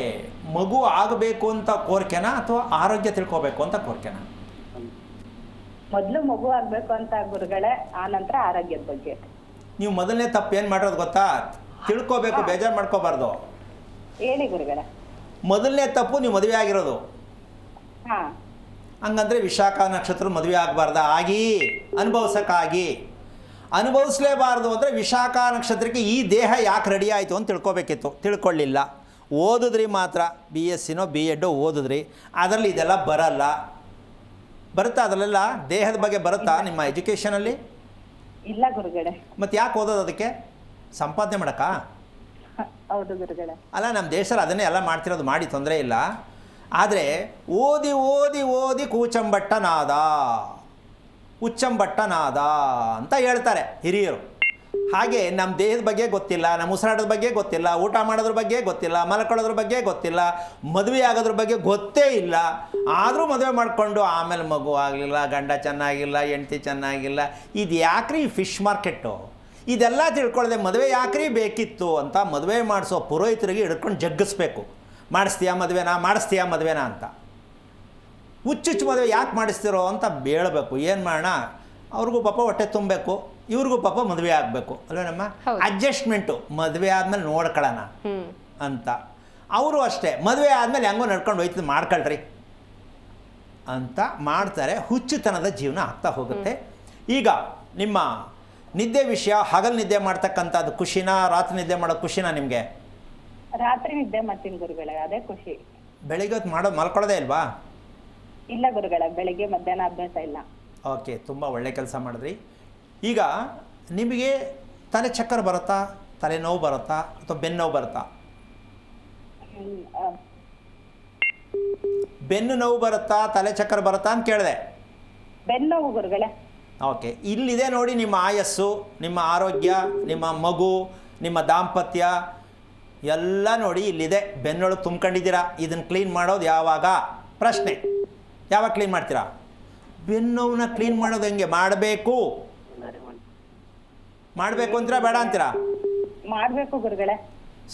ಮಗು ಆಗಬೇಕು ಅಂತ ಕೋರಿಕೆನಾ ಅಥವಾ ಆರೋಗ್ಯ ತಿಳ್ಕೋಬೇಕು ಅಂತ ಕೋರಿಕೆನಾ? ಮೊದಲು ಮಗು ಆಗ್ಬೇಕು ಅಂತ ಗುರುಗಳೇ, ಆ ನಂತರ ಆರೋಗ್ಯದ ಬಗ್ಗೆ. ನೀವು ಮೊದಲನೇ ತಪ್ಪು ಏನು ಮಾಡಿರೋದು ಗೊತ್ತಾ? ತಿಳ್ಕೋಬೇಕು, ಬೇಜಾರು ಮಾಡ್ಕೋಬಾರ್ದು. ಹೇಳಿ ಗುರುಗಳೇ. ಮೊದಲನೇ ತಪ್ಪು ನೀವು ಮದುವೆ ಆಗಿರೋದು. ಹಾಂ. ಹಂಗಂದ್ರೆ ವಿಶಾಖ ನಕ್ಷತ್ರ ಮದುವೆ ಆಗಬಾರ್ದ? ಆಗಿ ಅನುಭವಿಸೋಕ್ಕಾಗಿ ಅನುಭವಿಸ್ಲೇಬಾರ್ದು ಅಂದರೆ ವಿಶಾಖ ನಕ್ಷತ್ರಕ್ಕೆ ಈ ದೇಹ ಯಾಕೆ ರೆಡಿ ಆಯಿತು ಅಂತ ತಿಳ್ಕೊಬೇಕಿತ್ತು. ತಿಳ್ಕೊಳ್ಳಿಲ್ಲ. ಓದಿದ್ರಿ ಮಾತ್ರ, BScನೋ B.Edೋ ಓದಿದ್ರಿ, ಅದರಲ್ಲಿ ಇದೆಲ್ಲ ಬರಲ್ಲ. ಬರುತ್ತಾ ಅದರಲ್ಲೆಲ್ಲ? ದೇಹದ ಬಗ್ಗೆ ಬರುತ್ತಾ ನಿಮ್ಮ ಎಜುಕೇಷನಲ್ಲಿ? ಇಲ್ಲ ಗುರುಗಳೇ. ಮತ್ತು ಯಾಕೆ ಓದೋದು? ಅದಕ್ಕೆ ಸಂಪಾದನೆ ಮಾಡೋಕ್ಕಾ? ಹೌದು ಗುರುಗಳೇ. ಅಲ್ಲ, ನಮ್ಮ ದೇಶದಲ್ಲಿ ಅದನ್ನೇ ಎಲ್ಲ ಮಾಡ್ತಿರೋದು, ಮಾಡಿ ತೊಂದರೆ ಇಲ್ಲ. ಆದರೆ ಓದಿ ಓದಿ ಓದಿ ಕೂಚಂಬಟ್ಟನಾದ, ಹುಚ್ಚಂಬಟ್ಟನಾದ ಅಂತ ಹೇಳ್ತಾರೆ ಹಿರಿಯರು. ಹಾಗೆ ನಮ್ಮ ದೇಹದ ಬಗ್ಗೆ ಗೊತ್ತಿಲ್ಲ, ನಮ್ಮ ಉಸಿರಾಟದ ಬಗ್ಗೆ ಗೊತ್ತಿಲ್ಲ, ಊಟ ಮಾಡೋದ್ರ ಬಗ್ಗೆ ಗೊತ್ತಿಲ್ಲ, ಮಲ್ಕೊಳ್ಳೋದ್ರ ಬಗ್ಗೆ ಗೊತ್ತಿಲ್ಲ, ಮದುವೆ ಆಗೋದ್ರ ಬಗ್ಗೆ ಗೊತ್ತೇ ಇಲ್ಲ. ಆದರೂ ಮದುವೆ ಮಾಡಿಕೊಂಡು ಆಮೇಲೆ ಮಗು ಆಗಲಿಲ್ಲ, ಗಂಡ ಚೆನ್ನಾಗಿಲ್ಲ, ಹೆಂಡತಿ ಚೆನ್ನಾಗಿಲ್ಲ. ಇದು ಯಾಕ್ರಿ ಈ ಫಿಶ್ ಮಾರ್ಕೆಟು? ಇದೆಲ್ಲ ತಿಳ್ಕೊಳ್ಳದೆ ಮದುವೆ ಯಾಕ್ರಿ ಬೇಕಿತ್ತು ಅಂತ ಮದುವೆ ಮಾಡಿಸೋ ಪುರೋಹಿತರಿಗೆ ಹಿಡ್ಕೊಂಡು ಜಗ್ಗಿಸ್ಬೇಕು. ಮಾಡಿಸ್ತೀಯಾ ಮದುವೆನಾ ಅಂತ. ಹುಚ್ಚುಚ್ಚು ಮದುವೆ ಯಾಕೆ ಮಾಡಿಸ್ತಿರೋ ಅಂತ ಹೇಳಬೇಕು. ಏನು ಮಾಡೋಣ, ಅವ್ರಿಗೂ ಪಾಪ ಹೊಟ್ಟೆ ತುಂಬಬೇಕು, ಇವ್ರಿಗೂ ಪಾಪ ಮದುವೆ ಆಗಬೇಕು ಅಲ್ವೇನಮ್ಮ? ಅಡ್ಜಸ್ಟ್ಮೆಂಟು. ಮದುವೆ ಆದಮೇಲೆ ನೋಡ್ಕೊಳ್ಳೋಣ ಅಂತ. ಅವರು ಅಷ್ಟೇ, ಮದುವೆ ಆದಮೇಲೆ ಹೆಂಗೋ ನಡ್ಕೊಂಡು ಹೋಯ್ತದೆ, ಮಾಡ್ಕೊಳ್ರಿ ಅಂತ ಮಾಡ್ತಾರೆ. ಹುಚ್ಚುತನದ ಜೀವನ ಆಗ್ತಾ ಹೋಗುತ್ತೆ. ಈಗ ನಿಮ್ಮ ನಿದ್ದೆ ವಿಷಯ, ಹಗಲು ನಿದ್ದೆ ಮಾಡ್ತಕ್ಕಂಥದ್ದು ಖುಷಿನಾ, ರಾತ್ರಿ ನಿದ್ದೆ ಮಾಡೋ ಖುಷಿನಾ ನಿಮಗೆ? ರಾತ್ರಿ ನಿದ್ದೆ ಮಾಡ್ತೀನಿ ಗುರುಗಳೇ, ಅದೇ ಖುಷಿ. ಬೆಳಿಗ್ಗೆ ಹೊತ್ತು ಮಲ್ಕೊಳ್ಳೋದೇ ಇಲ್ವಾ? ಇಲ್ಲ ಗುರುಗಳೇ, ಬೆಳಿಗ್ಗೆ ಮಧ್ಯಾಹ್ನ ಅಭ್ಯಾಸ ಇಲ್ಲ. ಓಕೆ, ತುಂಬ ಒಳ್ಳೆ ಕೆಲಸ ಮಾಡಿದ್ರಿ. ಈಗ ನಿಮಗೆ ತಲೆ ಚಕ್ಕರ ಬರುತ್ತಾ, ತಲೆನೋವು ಬರುತ್ತಾ ಅಥವಾ ಬೆನ್ನೋವು ಬರುತ್ತಾ? ಬೆನ್ನು ನೋವು ಬರುತ್ತಾ, ತಲೆ ಚಕ್ಕರ ಬರುತ್ತಾ ಅಂತ ಕೇಳಿದೆ. ಬೆನ್ನೋವು ಗುರುಗಳೇ. ಓಕೆ, ಇಲ್ಲಿದೆ ನೋಡಿ ನಿಮ್ಮ ಆಯಸ್ಸು, ನಿಮ್ಮ ಆರೋಗ್ಯ, ನಿಮ್ಮ ಮಗು, ನಿಮ್ಮ ದಾಂಪತ್ಯ ಎಲ್ಲ ನೋಡಿ ಇಲ್ಲಿದೆ. ಬೆನ್ನೊಳಗೆ ತುಂಬ್ಕೊಂಡಿದ್ದೀರಾ. ಇದನ್ನು ಕ್ಲೀನ್ ಮಾಡೋದು ಯಾವಾಗ? ಪ್ರಶ್ನೆ. ಯಾವಾಗ ಕ್ಲೀನ್ ಮಾಡ್ತೀರಾ? ಬೆನ್ನೋವನ್ನ ಕ್ಲೀನ್ ಮಾಡೋದು ಹೆಂಗೆ? ಮಾಡಬೇಕು ಅಂತೀರಾ, ಬೇಡ ಅಂತೀರಾ? ಮಾಡಬೇಕು ಗುರುಗಳೇ.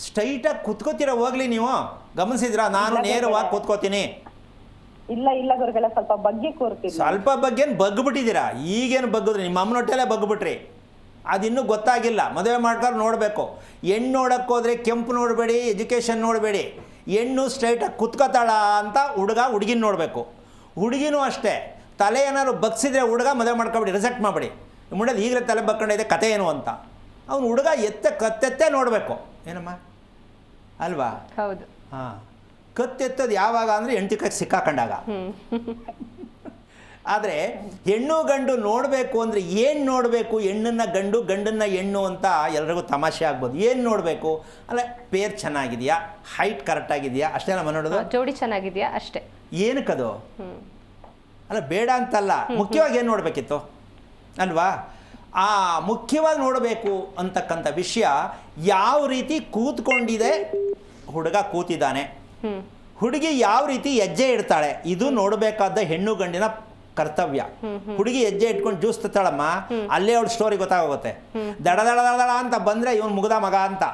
ಸ್ಟ್ರೈಟಾಗಿ ಕುತ್ಕೋತೀರಾ? ಹೋಗ್ಲಿ, ನೀವು ಗಮನಿಸಿದ್ರಾ? ನಾನು ನೇರವಾಗಿ ಕೂತ್ಕೋತೀನಿ. ಇಲ್ಲ ಗುರುಗಳೇ, ಸ್ವಲ್ಪ ಬಗ್ಗೆ ಕೂರ್ತೀನಿ. ಸ್ವಲ್ಪ ಬಗ್ಗೇನು ಬಗ್ಬಿಟ್ಟಿದ್ದೀರಾ? ಈಗೇನು ಬಗ್ಗಿದ್ರಿ? ನಿಮ್ಮ ಅಮ್ಮನ ಹೊಟ್ಟೆಲ್ಲೇ ಬಗ್ಬಿಟ್ರಿ. ಅದಿನ್ನೂ ಗೊತ್ತಾಗಿಲ್ಲ. ಮದುವೆ ಮಾಡ್ಕೊಂಡು ನೋಡಬೇಕು. ಹೆಣ್ಣು ನೋಡೋಕ್ಕೆ ಹೋದರೆ ಕೆಂಪು ನೋಡಬೇಡಿ, ಎಜುಕೇಷನ್ ನೋಡಬೇಡಿ. ಹೆಣ್ಣು ಸ್ಟ್ರೈಟಾಗಿ ಕುತ್ಕೋತಾಳ ಅಂತ ಹುಡುಗಿನ ನೋಡಬೇಕು. ಹುಡುಗಿನೂ ಅಷ್ಟೇ, ತಲೆ ಏನಾದ್ರು ಬಗ್ಸಿದ್ರೆ ಹುಡುಗ ಮದುವೆ ಮಾಡ್ಕೊಬಿಡಿ, ರಿಸೆಕ್ಟ್ ಮಾಡಿಬಿಡಿ. ಮುಂಡಲ್ಲಿ ಈಗಲೇ ತಲೆ ಬಗ್ಕೊಂಡಿದೆ, ಕತೆ ಏನು ಅಂತ. ಅವನು ಹುಡುಗ ಕತ್ತೆತ್ತೇ ನೋಡಬೇಕು. ಏನಮ್ಮ ಅಲ್ವಾ? ಹೌದು. ಹಾಂ, ಕತ್ತೆತ್ತದು ಯಾವಾಗ ಅಂದರೆ ಹೆಂಡತಿ ಕೈ ಸಿಕ್ಕಾಕೊಂಡಾಗ. ಆದರೆ ಹೆಣ್ಣು ಗಂಡು ನೋಡಬೇಕು ಅಂದರೆ ಏನು ನೋಡಬೇಕು? ಹೆಣ್ಣನ್ನು ಗಂಡು, ಗಂಡನ್ನು ಹೆಣ್ಣು ಅಂತ ಎಲ್ರಿಗೂ ತಮಾಷೆ ಆಗ್ಬೋದು. ಏನು ನೋಡಬೇಕು? ಅಲ್ಲ, ಪೇರ್ ಚೆನ್ನಾಗಿದೆಯಾ, ಹೈಟ್ ಕರೆಕ್ಟಾಗಿದೆಯಾ, ಅಷ್ಟೇ ನಮ್ಮ ನೋಡೋದು. ಜೋಡಿ ಚೆನ್ನಾಗಿದೆಯಾ ಅಷ್ಟೇ. ಏನಕ್ಕದು? ಅಲ್ಲ, ಬೇಡ ಅಂತಲ್ಲ, ಮುಖ್ಯವಾಗಿ ಏನು ನೋಡಬೇಕಿತ್ತು ಅಲ್ವಾ? ಆ ಮುಖ್ಯವಾಗಿ ನೋಡಬೇಕು ಅಂತಕ್ಕಂಥ ವಿಷಯ ಯಾವ ರೀತಿ ಕೂತ್ಕೊಂಡಿದೆ, ಹುಡುಗ ಕೂತಿದ್ದಾನೆ, ಹುಡುಗಿ ಯಾವ ರೀತಿ ಹೆಜ್ಜೆ ಇಡ್ತಾಳೆ, ಇದು ನೋಡಬೇಕಾದ ಹೆಣ್ಣು ಗಂಡಿನ ಕರ್ತವ್ಯ. ಹುಡುಗಿ ಹೆಜ್ಜೆ ಇಟ್ಕೊಂಡು ಜ್ಯೂಸ್ ತತ್ತಾಳಮ್ಮ, ಅಲ್ಲೇ ಅವಳು ಸ್ಟೋರಿ ಗೊತ್ತಾಗೋಗುತ್ತೆ. ದಡ ದಡ ದಡ ದಡ ಅಂತ ಬಂದರೆ ಇವನು ಮುಗ್ದ ಮಗ ಅಂತ.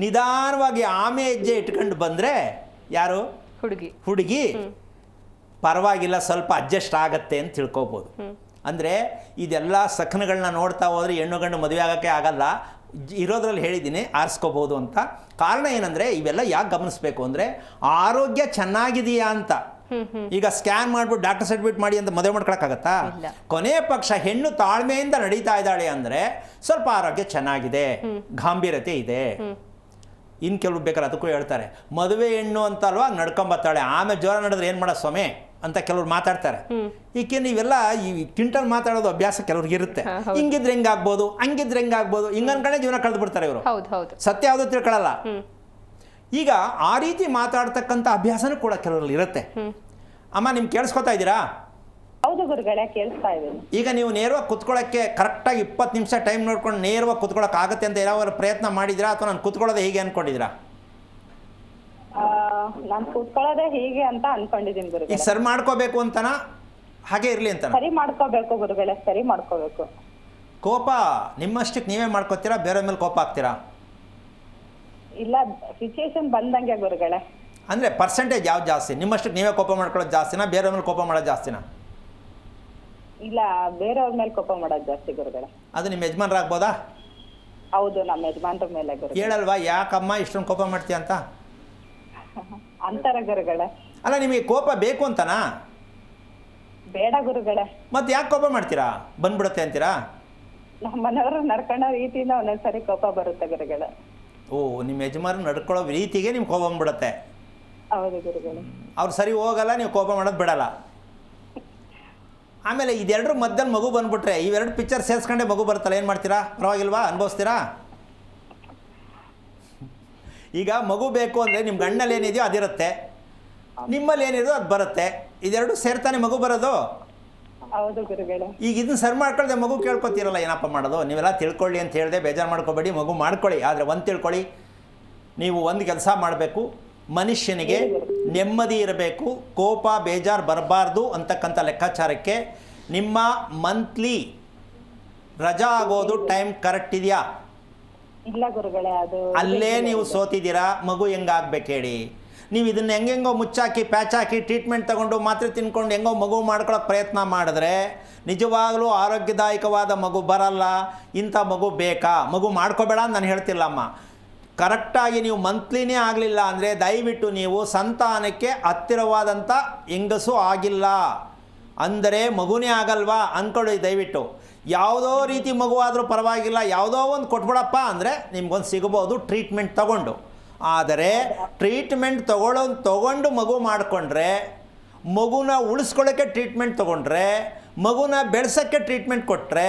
ನಿಧಾನವಾಗಿ ಆಮೆ ಹೆಜ್ಜೆ ಇಟ್ಕೊಂಡು ಬಂದರೆ ಯಾರು? ಹುಡುಗಿ ಪರವಾಗಿಲ್ಲ, ಸ್ವಲ್ಪ ಅಡ್ಜಸ್ಟ್ ಆಗತ್ತೆ ಅಂತ ತಿಳ್ಕೊಬೋದು. ಅಂದರೆ ಇದೆಲ್ಲ ಸಖನ್ಗಳನ್ನ ನೋಡ್ತಾ ಹೋದರೆ ಹೆಣ್ಣು ಗಂಡು ಮದುವೆ ಆಗೋಕ್ಕೆ ಆಗಲ್ಲ. ಇರೋದ್ರಲ್ಲಿ ಹೇಳಿದ್ದೀನಿ ಆರಿಸ್ಕೋಬೋದು ಅಂತ. ಕಾರಣ ಏನಂದರೆ ಇವೆಲ್ಲ ಯಾಕೆ ಗಮನಿಸಬೇಕು ಅಂದರೆ ಆರೋಗ್ಯ ಚೆನ್ನಾಗಿದೆಯಾ ಅಂತ. ಈಗ ಸ್ಕ್ಯಾನ್ ಮಾಡಿಬಿಟ್ಟು ಡಾಕ್ಟರ್ ಸರ್ಟಿಫಿಕೇಟ್ ಮಾಡಿ ಅಂತ ಮದುವೆ ಮಾಡ್ಕೊಳಕ್ಕಾಗತ್ತಾ? ಕೊನೆಯ ಪಕ್ಷ ಹೆಣ್ಣು ತಾಳ್ಮೆಯಿಂದ ನಡೀತಾ ಇದ್ದಾಳೆ ಅಂದರೆ ಸ್ವಲ್ಪ ಆರೋಗ್ಯ ಚೆನ್ನಾಗಿದೆ, ಗಾಂಭೀರ್ಯತೆ ಇದೆ. ಇನ್ನು ಕೆಲವು ಬೇಕಾದ್ರೆ ಅದಕ್ಕೂ ಹೇಳ್ತಾರೆ, ಮದುವೆ ಹೆಣ್ಣು ಅಂತ ಅಲ್ವಾ ನಡ್ಕೊಂಬತ್ತಾಳೆ, ಆಮೇಲೆ ಜ್ವರ ನಡೆದ್ರೆ ಏನು ಮಾಡೋ ಸ್ವಾಮಿ ಅಂತ ಕೆಲವ್ರು ಮಾತಾಡ್ತಾರೆ. ಈಕೆ ನೀವೆಲ್ಲ ಈ ಕ್ವಿಂಟಲ್ ಮಾತಾಡೋದು ಅಭ್ಯಾಸ ಕೆಲವ್ರಿಗೆ ಇರುತ್ತೆ. ಹಿಂಗಿದ್ರೆ ಹೆಂಗಾಗ್ಬೋದು, ಹಂಗಿದ್ರೆ ಹೆಂಗಾಗ್ಬೋದು, ಹಿಂಗನ್ಕಡೆ ಜೀವನ ಕಳೆದು ಬಿಡ್ತಾರೆ ಇವರು. ಸತ್ಯ ಯಾವುದು ತಿಳ್ಕೊಳ್ಳಲ್ಲ. ಈಗ ಆ ರೀತಿ ಮಾತಾಡ್ತಕ್ಕಂಥ ಅಭ್ಯಾಸನೂ ಕೂಡ ಕೆಲವರಲ್ಲಿ ಇರುತ್ತೆ. ಅಮ್ಮ ನಿಮ್ಗೆ ಕೇಳಿಸ್ಕೊತಾ ಇದ್ದೀರಾ? ಹೌದು ಗುರುಗಳೇ, ಕೇಳಿಸ್ತಾ ಇದ್ದೀನಿ. ಈಗ ನೀವು ನೇರವಾಗಿ ಕುತ್ಕೊಳ್ಳೋಕ್ಕೆ ಕರೆಕ್ಟಾಗಿ 20 ನಿಮಿಷ ಟೈಮ್ ನೋಡ್ಕೊಂಡು ನೇರವಾಗಿ ಕುತ್ಕೊಳ್ಳೋಕೆ ಆಗುತ್ತೆ ಅಂತ ಯಾವಾಗ ಪ್ರಯತ್ನ ಮಾಡಿದ್ರಾ, ಅಥವಾ ನಾನು ಕುತ್ಕೊಳ್ಳೋದೇ ಹೀಗೆ ಅನ್ಕೊಂಡಿದ್ದೀರಾ? ನಾನು ಕೂತ್ಕೊಳ್ಳೋದೇ ಹೀಗೆ ಅಂತ ಅನ್ಕೊಂಡಿದ್ದೀನಿ ಗುರುಗಳೇ. ಈಗ ಸರಿ ಮಾಡ್ಕೋಬೇಕು ಅಂತನಾ, ಹಾಗೆ ಇರಲಿ ಅಂತ? ಸರಿ ಮಾಡ್ಕೋಬೇಕು ಗುರುಗಳೇ, ಸರಿ ಮಾಡ್ಕೋಬೇಕು. ಕೋಪ ನಿಮ್ಮಷ್ಟಕ್ಕೆ ನೀವೇ ಮಾಡ್ಕೋತೀರಾ, ಬೇರೆ ಮೇಲೆ ಕೋಪ ಆಗ್ತೀರಾ? ಇಲ್ಲ, ಸಿಚುಯೇಷನ್ ಬಂದಂಗೆ ಗುರುಗಳೇ. ಅಂದರೆ ಪರ್ಸೆಂಟೇಜ್ ಯಾವ್ದು ಜಾಸ್ತಿ? ನಿಮ್ಮಷ್ಟಕ್ಕೆ ನೀವೇ ಕೋಪ ಮಾಡ್ಕೊಳ್ಳೋದು ಜಾಸ್ತಿನಾ, ಬೇರೆ ಮೇಲೆ ಕೋಪ ಮಾಡೋದು ಜಾಸ್ತಿನಾ? ಇಲ್ಲ, ಬೇರೆಯವ್ರ ಮೇಲೆ ಕೋಪ ಮಾಡೋದು ಜಾಸ್ತಿ ಗುರುಗಳೇ. ಅದು ನಿಮ್ಮ ಯಜಮಾನ್ರಾಗ್ಬೋದಾ? ಹೌದು, ನಮ್ಮ ಯಜಮಾನ್ರ ಮೇಲೆ ಗುರುಗಳೇ. ಹೇಳಲ್ವಾ ಯಾಕಮ್ಮ ಇಷ್ಟೊಂದು ಕೋಪ ಮಾಡ್ತೀಯ ಅಂತ? ಅಂತಾರ ಗುರುಗಳೇ. ಅಲ್ಲ, ನಿಮಗೆ ಕೋಪ ಬೇಕು ಅಂತನಾ? ಬೇಡ ಗುರುಗಳೇ. ಮತ್ತೆ ಯಾಕೆ ಕೋಪ ಮಾಡ್ತೀರಾ? ಬಂದ್ಬಿಡುತ್ತೆ ಅಂತೀರಾ? ನಮ್ಮ ಮನೆಯವರು ನಡ್ಕೊಳ್ಳೋ ರೀತಿಯಿಂದ ಒಂದೊಂದ್ಸರಿ ಕೋಪ ಬರುತ್ತೆ ಗುರುಗಳೇ. ಓ, ನಿಮ್ಮ ಯಜಮಾನ ನಡ್ಕೊಳ್ಳೋ ರೀತಿಗೆ ನಿಮ್ಗೆ ಕೋಪ ಬಂದ್ಬಿಡುತ್ತೆ. ಹೌದು ಗುರುಗಳೇ. ಅವ್ರು ಸರಿ ಹೋಗಲ್ಲ, ನೀವು ಕೋಪ ಮಾಡೋದು ಬಿಡಲ್ಲ. ಆಮೇಲೆ ಇದೆರಡರ ಮಧ್ಯದಲ್ಲಿ ಮಗು ಬಂದ್ಬಿಟ್ರೆ, ಇವೆರಡು ಪಿಕ್ಚರ್ ಸೇರಿಸ್ಕೊಂಡೆ ಮಗು ಬರುತ್ತಲ್ಲ, ಏನು ಮಾಡ್ತೀರಾ? ಪರವಾಗಿಲ್ವಾ? ಅನುಭವಿಸ್ತೀರಾ? ಈಗ ಮಗು ಬೇಕು ಅಂದರೆ ನಿಮ್ಮ ಗಂಡಲ್ಲಿ ಏನಿದೆಯೋ ಅದಿರುತ್ತೆ, ನಿಮ್ಮಲ್ಲಿ ಏನಿದೆಯೋ ಅದು ಬರುತ್ತೆ. ಇದೆರಡು ಸೇರ್ತಾನೆ ಮಗು ಬರೋದು. ಹೌದು ಗುರುಗಳೇ. ಈಗ ಇದನ್ನ ಸರಿ ಮಾಡ್ಕೊಳ್ದೆ ಮಗು ಕೇಳ್ಕೊತೀರಲ್ಲ, ಏನಪ್ಪ ಮಾಡೋದು? ನೀವೆಲ್ಲ ತಿಳ್ಕೊಳ್ಳಿ ಅಂತ ಹೇಳಿದೆ, ಬೇಜಾರು ಮಾಡ್ಕೋಬೇಡಿ, ಮಗು ಮಾಡ್ಕೊಳ್ಳಿ. ಆದರೆ ಒಂದು ತಿಳ್ಕೊಳ್ಳಿ, ನೀವು ಒಂದು ಕೆಲಸ ಮಾಡಬೇಕು, ಮನುಷ್ಯನಿಗೆ ನೆಮ್ಮದಿ ಇರಬೇಕು, ಕೋಪ ಬೇಜಾರು ಬರಬಾರ್ದು ಅಂತಕ್ಕಂಥ ಲೆಕ್ಕಾಚಾರಕ್ಕೆ ನಿಮ್ಮ ಮಂತ್ಲಿ ರಜಾ ಆಗೋದು ಟೈಮ್ ಕರೆಕ್ಟ್ ಇದೆಯಾ? ಇಲ್ಲ ಗುರುಗಳೇ, ಅದು ಅಲ್ಲೇ ನೀವು ಸೋತಿದ್ದೀರಾ. ಮಗು ಹೆಂಗಾಗ್ಬೇಕು ಹೇಳಿ? ನೀವು ಇದನ್ನು ಹೆಂಗೆಂಗೋ ಮುಚ್ಚಾಕಿ ಪ್ಯಾಚ್ ಹಾಕಿ ಟ್ರೀಟ್ಮೆಂಟ್ ತೊಗೊಂಡು ಮಾತ್ರೆ ತಿನ್ಕೊಂಡು ಹೆಂಗೋ ಮಗು ಮಾಡ್ಕೊಳ್ಳೋಕೆ ಪ್ರಯತ್ನ ಮಾಡಿದ್ರೆ ನಿಜವಾಗಲೂ ಆರೋಗ್ಯದಾಯಕವಾದ ಮಗು ಬರಲ್ಲ. ಇಂಥ ಮಗು ಬೇಕಾ? ಮಗು ಮಾಡ್ಕೋಬೇಡ ಅಂತ ನಾನು ಹೇಳ್ತಿಲ್ಲಮ್ಮ. ಕರೆಕ್ಟಾಗಿ ನೀವು ಮಂತ್ಲಿನೇ ಆಗಲಿಲ್ಲ ಅಂದರೆ ದಯವಿಟ್ಟು ನೀವು ಸಂತಾನಕ್ಕೆ ಹತ್ತಿರವಾದಂಥ ಹೆಂಗಸು ಆಗಿಲ್ಲ ಅಂದರೆ ಮಗುನೇ ಆಗಲ್ವಾ ಅಂದ್ಕೊಳ್ಳಿ. ದಯವಿಟ್ಟು ಯಾವುದೋ ರೀತಿ ಮಗುವಾದರೂ ಪರವಾಗಿಲ್ಲ, ಯಾವುದೋ ಒಂದು ಕೊಟ್ಬಿಡಪ್ಪ ಅಂದರೆ ನಿಮ್ಗೊಂದು ಸಿಗ್ಬೋದು ಟ್ರೀಟ್ಮೆಂಟ್ ತಗೊಂಡು. ಆದರೆ ಟ್ರೀಟ್ಮೆಂಟ್ ತಗೊಂಡು ಮಗು ಮಾಡಿಕೊಂಡ್ರೆ, ಮಗುನ ಉಳಿಸ್ಕೊಳ್ಳೋಕ್ಕೆ ಟ್ರೀಟ್ಮೆಂಟ್ ತೊಗೊಂಡ್ರೆ, ಮಗುನ ಬೆಳೆಸೋಕ್ಕೆ ಟ್ರೀಟ್ಮೆಂಟ್ ಕೊಟ್ಟರೆ,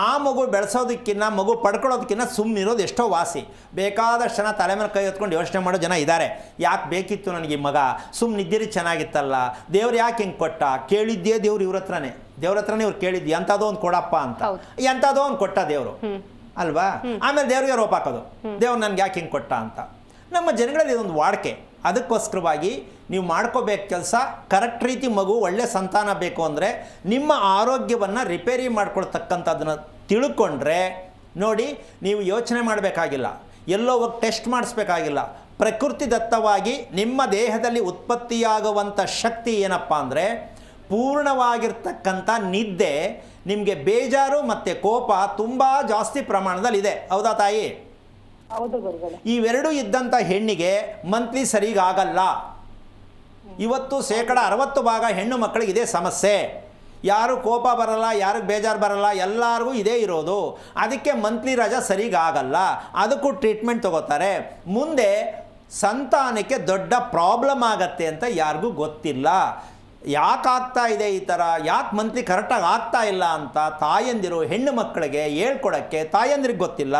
ಆ ಮಗು ಬೆಳೆಸೋದಕ್ಕಿಂತ ಮಗು ಪಡ್ಕೊಳ್ಳೋದಕ್ಕಿಂತ ಸುಮ್ಮನಿರೋದು ಎಷ್ಟೋ ವಾಸಿ. ಬೇಕಾದಷ್ಟು ಜನ ತಲೆ ಮೇಲೆ ಕೈ ಹೊತ್ಕೊಂಡು ಯೋಚನೆ ಮಾಡೋ ಜನ ಇದ್ದಾರೆ. ಯಾಕೆ ಬೇಕಿತ್ತು ನನಗೆ ಈ ಮಗ? ಸುಮ್ಮನಿದ್ದೀರಿ ಚೆನ್ನಾಗಿತ್ತಲ್ಲ, ದೇವ್ರು ಯಾಕೆ ಹಿಂಗೆ ಕೊಟ್ಟ? ಕೇಳಿದ್ದೇ ದೇವ್ರು ಇವ್ರ ಹತ್ರನೇ, ದೇವ್ರ ಹತ್ರನೇ ಇವ್ರು ಕೇಳಿದ್ದಿ ಎಂಥದೋ ಒಂದು ಕೊಡಪ್ಪ ಅಂತ. ಎಂಥದೋ ಒಂದು ಕೊಟ್ಟ ದೇವರು ಅಲ್ವಾ? ಆಮೇಲೆ ದೇವ್ರಿಗೆ ರೋಪ ಹಾಕೋದು, ದೇವ್ರು ನನಗೆ ಯಾಕೆ ಹಿಂಗೆ ಕೊಟ್ಟ ಅಂತ. ನಮ್ಮ ಜನಗಳಲ್ಲಿ ಇದೊಂದು ವಾಡಿಕೆ. ಅದಕ್ಕೋಸ್ಕರವಾಗಿ ನೀವು ಮಾಡ್ಕೋಬೇಕು ಕೆಲಸ ಕರೆಕ್ಟ್ ರೀತಿ. ಮಗು ಒಳ್ಳೆ ಸಂತಾನ ಬೇಕು ಅಂದರೆ ನಿಮ್ಮ ಆರೋಗ್ಯವನ್ನು ರಿಪೇರಿ ಮಾಡ್ಕೊಳ್ತಕ್ಕಂಥದ್ದನ್ನು ತಿಳ್ಕೊಂಡ್ರೆ ನೋಡಿ, ನೀವು ಯೋಚನೆ ಮಾಡಬೇಕಾಗಿಲ್ಲ, ಎಲ್ಲೋ ಹೋಗಿ ಟೆಸ್ಟ್ ಮಾಡಿಸ್ಬೇಕಾಗಿಲ್ಲ. ಪ್ರಕೃತಿ ದತ್ತವಾಗಿ ನಿಮ್ಮ ದೇಹದಲ್ಲಿ ಉತ್ಪತ್ತಿಯಾಗುವಂಥ ಶಕ್ತಿ ಏನಪ್ಪ ಅಂದರೆ ಪೂರ್ಣವಾಗಿರ್ತಕ್ಕಂಥ ನಿದ್ದೆ. ನಿಮಗೆ ಬೇಜಾರು ಮತ್ತು ಕೋಪ ತುಂಬ ಜಾಸ್ತಿ ಪ್ರಮಾಣದಲ್ಲಿದೆ, ಹೌದಾ ತಾಯಿ? ಹೌದು ಗುರುಗಳೇ. ಇವೆರಡೂ ಇದ್ದಂಥ ಹೆಣ್ಣಿಗೆ ಮಂತ್ಲಿ ಸರಿಗಾಗಲ್ಲ. ಇವತ್ತು 60% ಹೆಣ್ಣು ಮಕ್ಕಳಿಗೆ ಇದೇ ಸಮಸ್ಯೆ. ಯಾರು ಕೋಪ ಬರಲ್ಲ, ಯಾರಿಗೆ ಬೇಜಾರು ಬರಲ್ಲ, ಎಲ್ಲರಿಗೂ ಇದೇ ಇರೋದು. ಅದಕ್ಕೆ ಮಂತ್ಲಿ ರಜಾ ಸರಿಗಾಗಲ್ಲ, ಅದಕ್ಕೂ ಟ್ರೀಟ್ಮೆಂಟ್ ತಗೋತಾರೆ. ಮುಂದೆ ಸಂತಾನಕ್ಕೆ ದೊಡ್ಡ ಪ್ರಾಬ್ಲಮ್ ಆಗತ್ತೆ ಅಂತ ಯಾರಿಗೂ ಗೊತ್ತಿಲ್ಲ. ಯಾಕೆ ಆಗ್ತಾ ಇದೆ ಈ ಥರ, ಯಾಕೆ ಮಂತ್ಲಿ ಕರೆಕ್ಟಾಗಿ ಆಗ್ತಾ ಇಲ್ಲ ಅಂತ ತಾಯಂದಿರು ಹೆಣ್ಣು ಮಕ್ಕಳಿಗೆ ಹೇಳ್ಕೊಡೋಕ್ಕೆ ತಾಯಂದಿರಿಗೆ ಗೊತ್ತಿಲ್ಲ.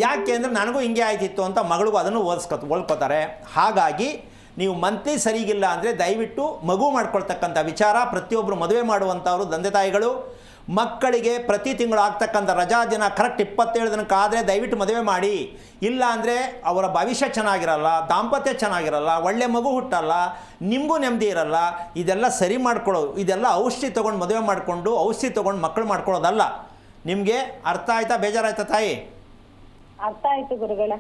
ಯಾಕೆ ಅಂದರೆ ನನಗೂ ಹಿಂಗೆ ಆಯ್ತಿತ್ತು ಅಂತ ಮಗಳಿಗೂ ಅದನ್ನು ಓದ್ಕೋತಾರೆ. ಹಾಗಾಗಿ ನೀವು ಮಂತ್ಲಿ ಸರಿಗಿಲ್ಲ ಅಂದರೆ ದಯವಿಟ್ಟು ಮಗು ಮಾಡ್ಕೊಳ್ತಕ್ಕಂಥ ವಿಚಾರ ಪ್ರತಿಯೊಬ್ಬರು ಮದುವೆ ಮಾಡುವಂಥವರು ತಂದೆ ತಾಯಿಗಳು ಮಕ್ಕಳಿಗೆ ಪ್ರತಿ ತಿಂಗಳು ಆಗ್ತಕ್ಕಂಥ ರಜಾ ದಿನ ಕರೆಕ್ಟ್ 27 ದಿನಕ್ಕಾದರೆ ದಯವಿಟ್ಟು ಮದುವೆ ಮಾಡಿ. ಇಲ್ಲ ಅಂದರೆ ಅವರ ಭವಿಷ್ಯ ಚೆನ್ನಾಗಿರಲ್ಲ, ದಾಂಪತ್ಯ ಚೆನ್ನಾಗಿರಲ್ಲ, ಒಳ್ಳೆ ಮಗು ಹುಟ್ಟಲ್ಲ, ನಿಮಗೂ ನೆಮ್ಮದಿ ಇರಲ್ಲ. ಇದೆಲ್ಲ ಸರಿ ಮಾಡ್ಕೊಳ್ಳೋದು, ಇದೆಲ್ಲ ಔಷಧಿ ತೊಗೊಂಡು ಮದುವೆ ಮಾಡಿಕೊಂಡು ಔಷಧಿ ತೊಗೊಂಡು ಮಕ್ಕಳು ಮಾಡ್ಕೊಳ್ಳೋದಲ್ಲ. ನಿಮಗೆ ಅರ್ಥ ಆಯ್ತಾ? ಬೇಜಾರಾಯ್ತಾ ತಾಯಿ? ಅರ್ಥ ಆಯ್ತು ಗುರುಗಳೇ.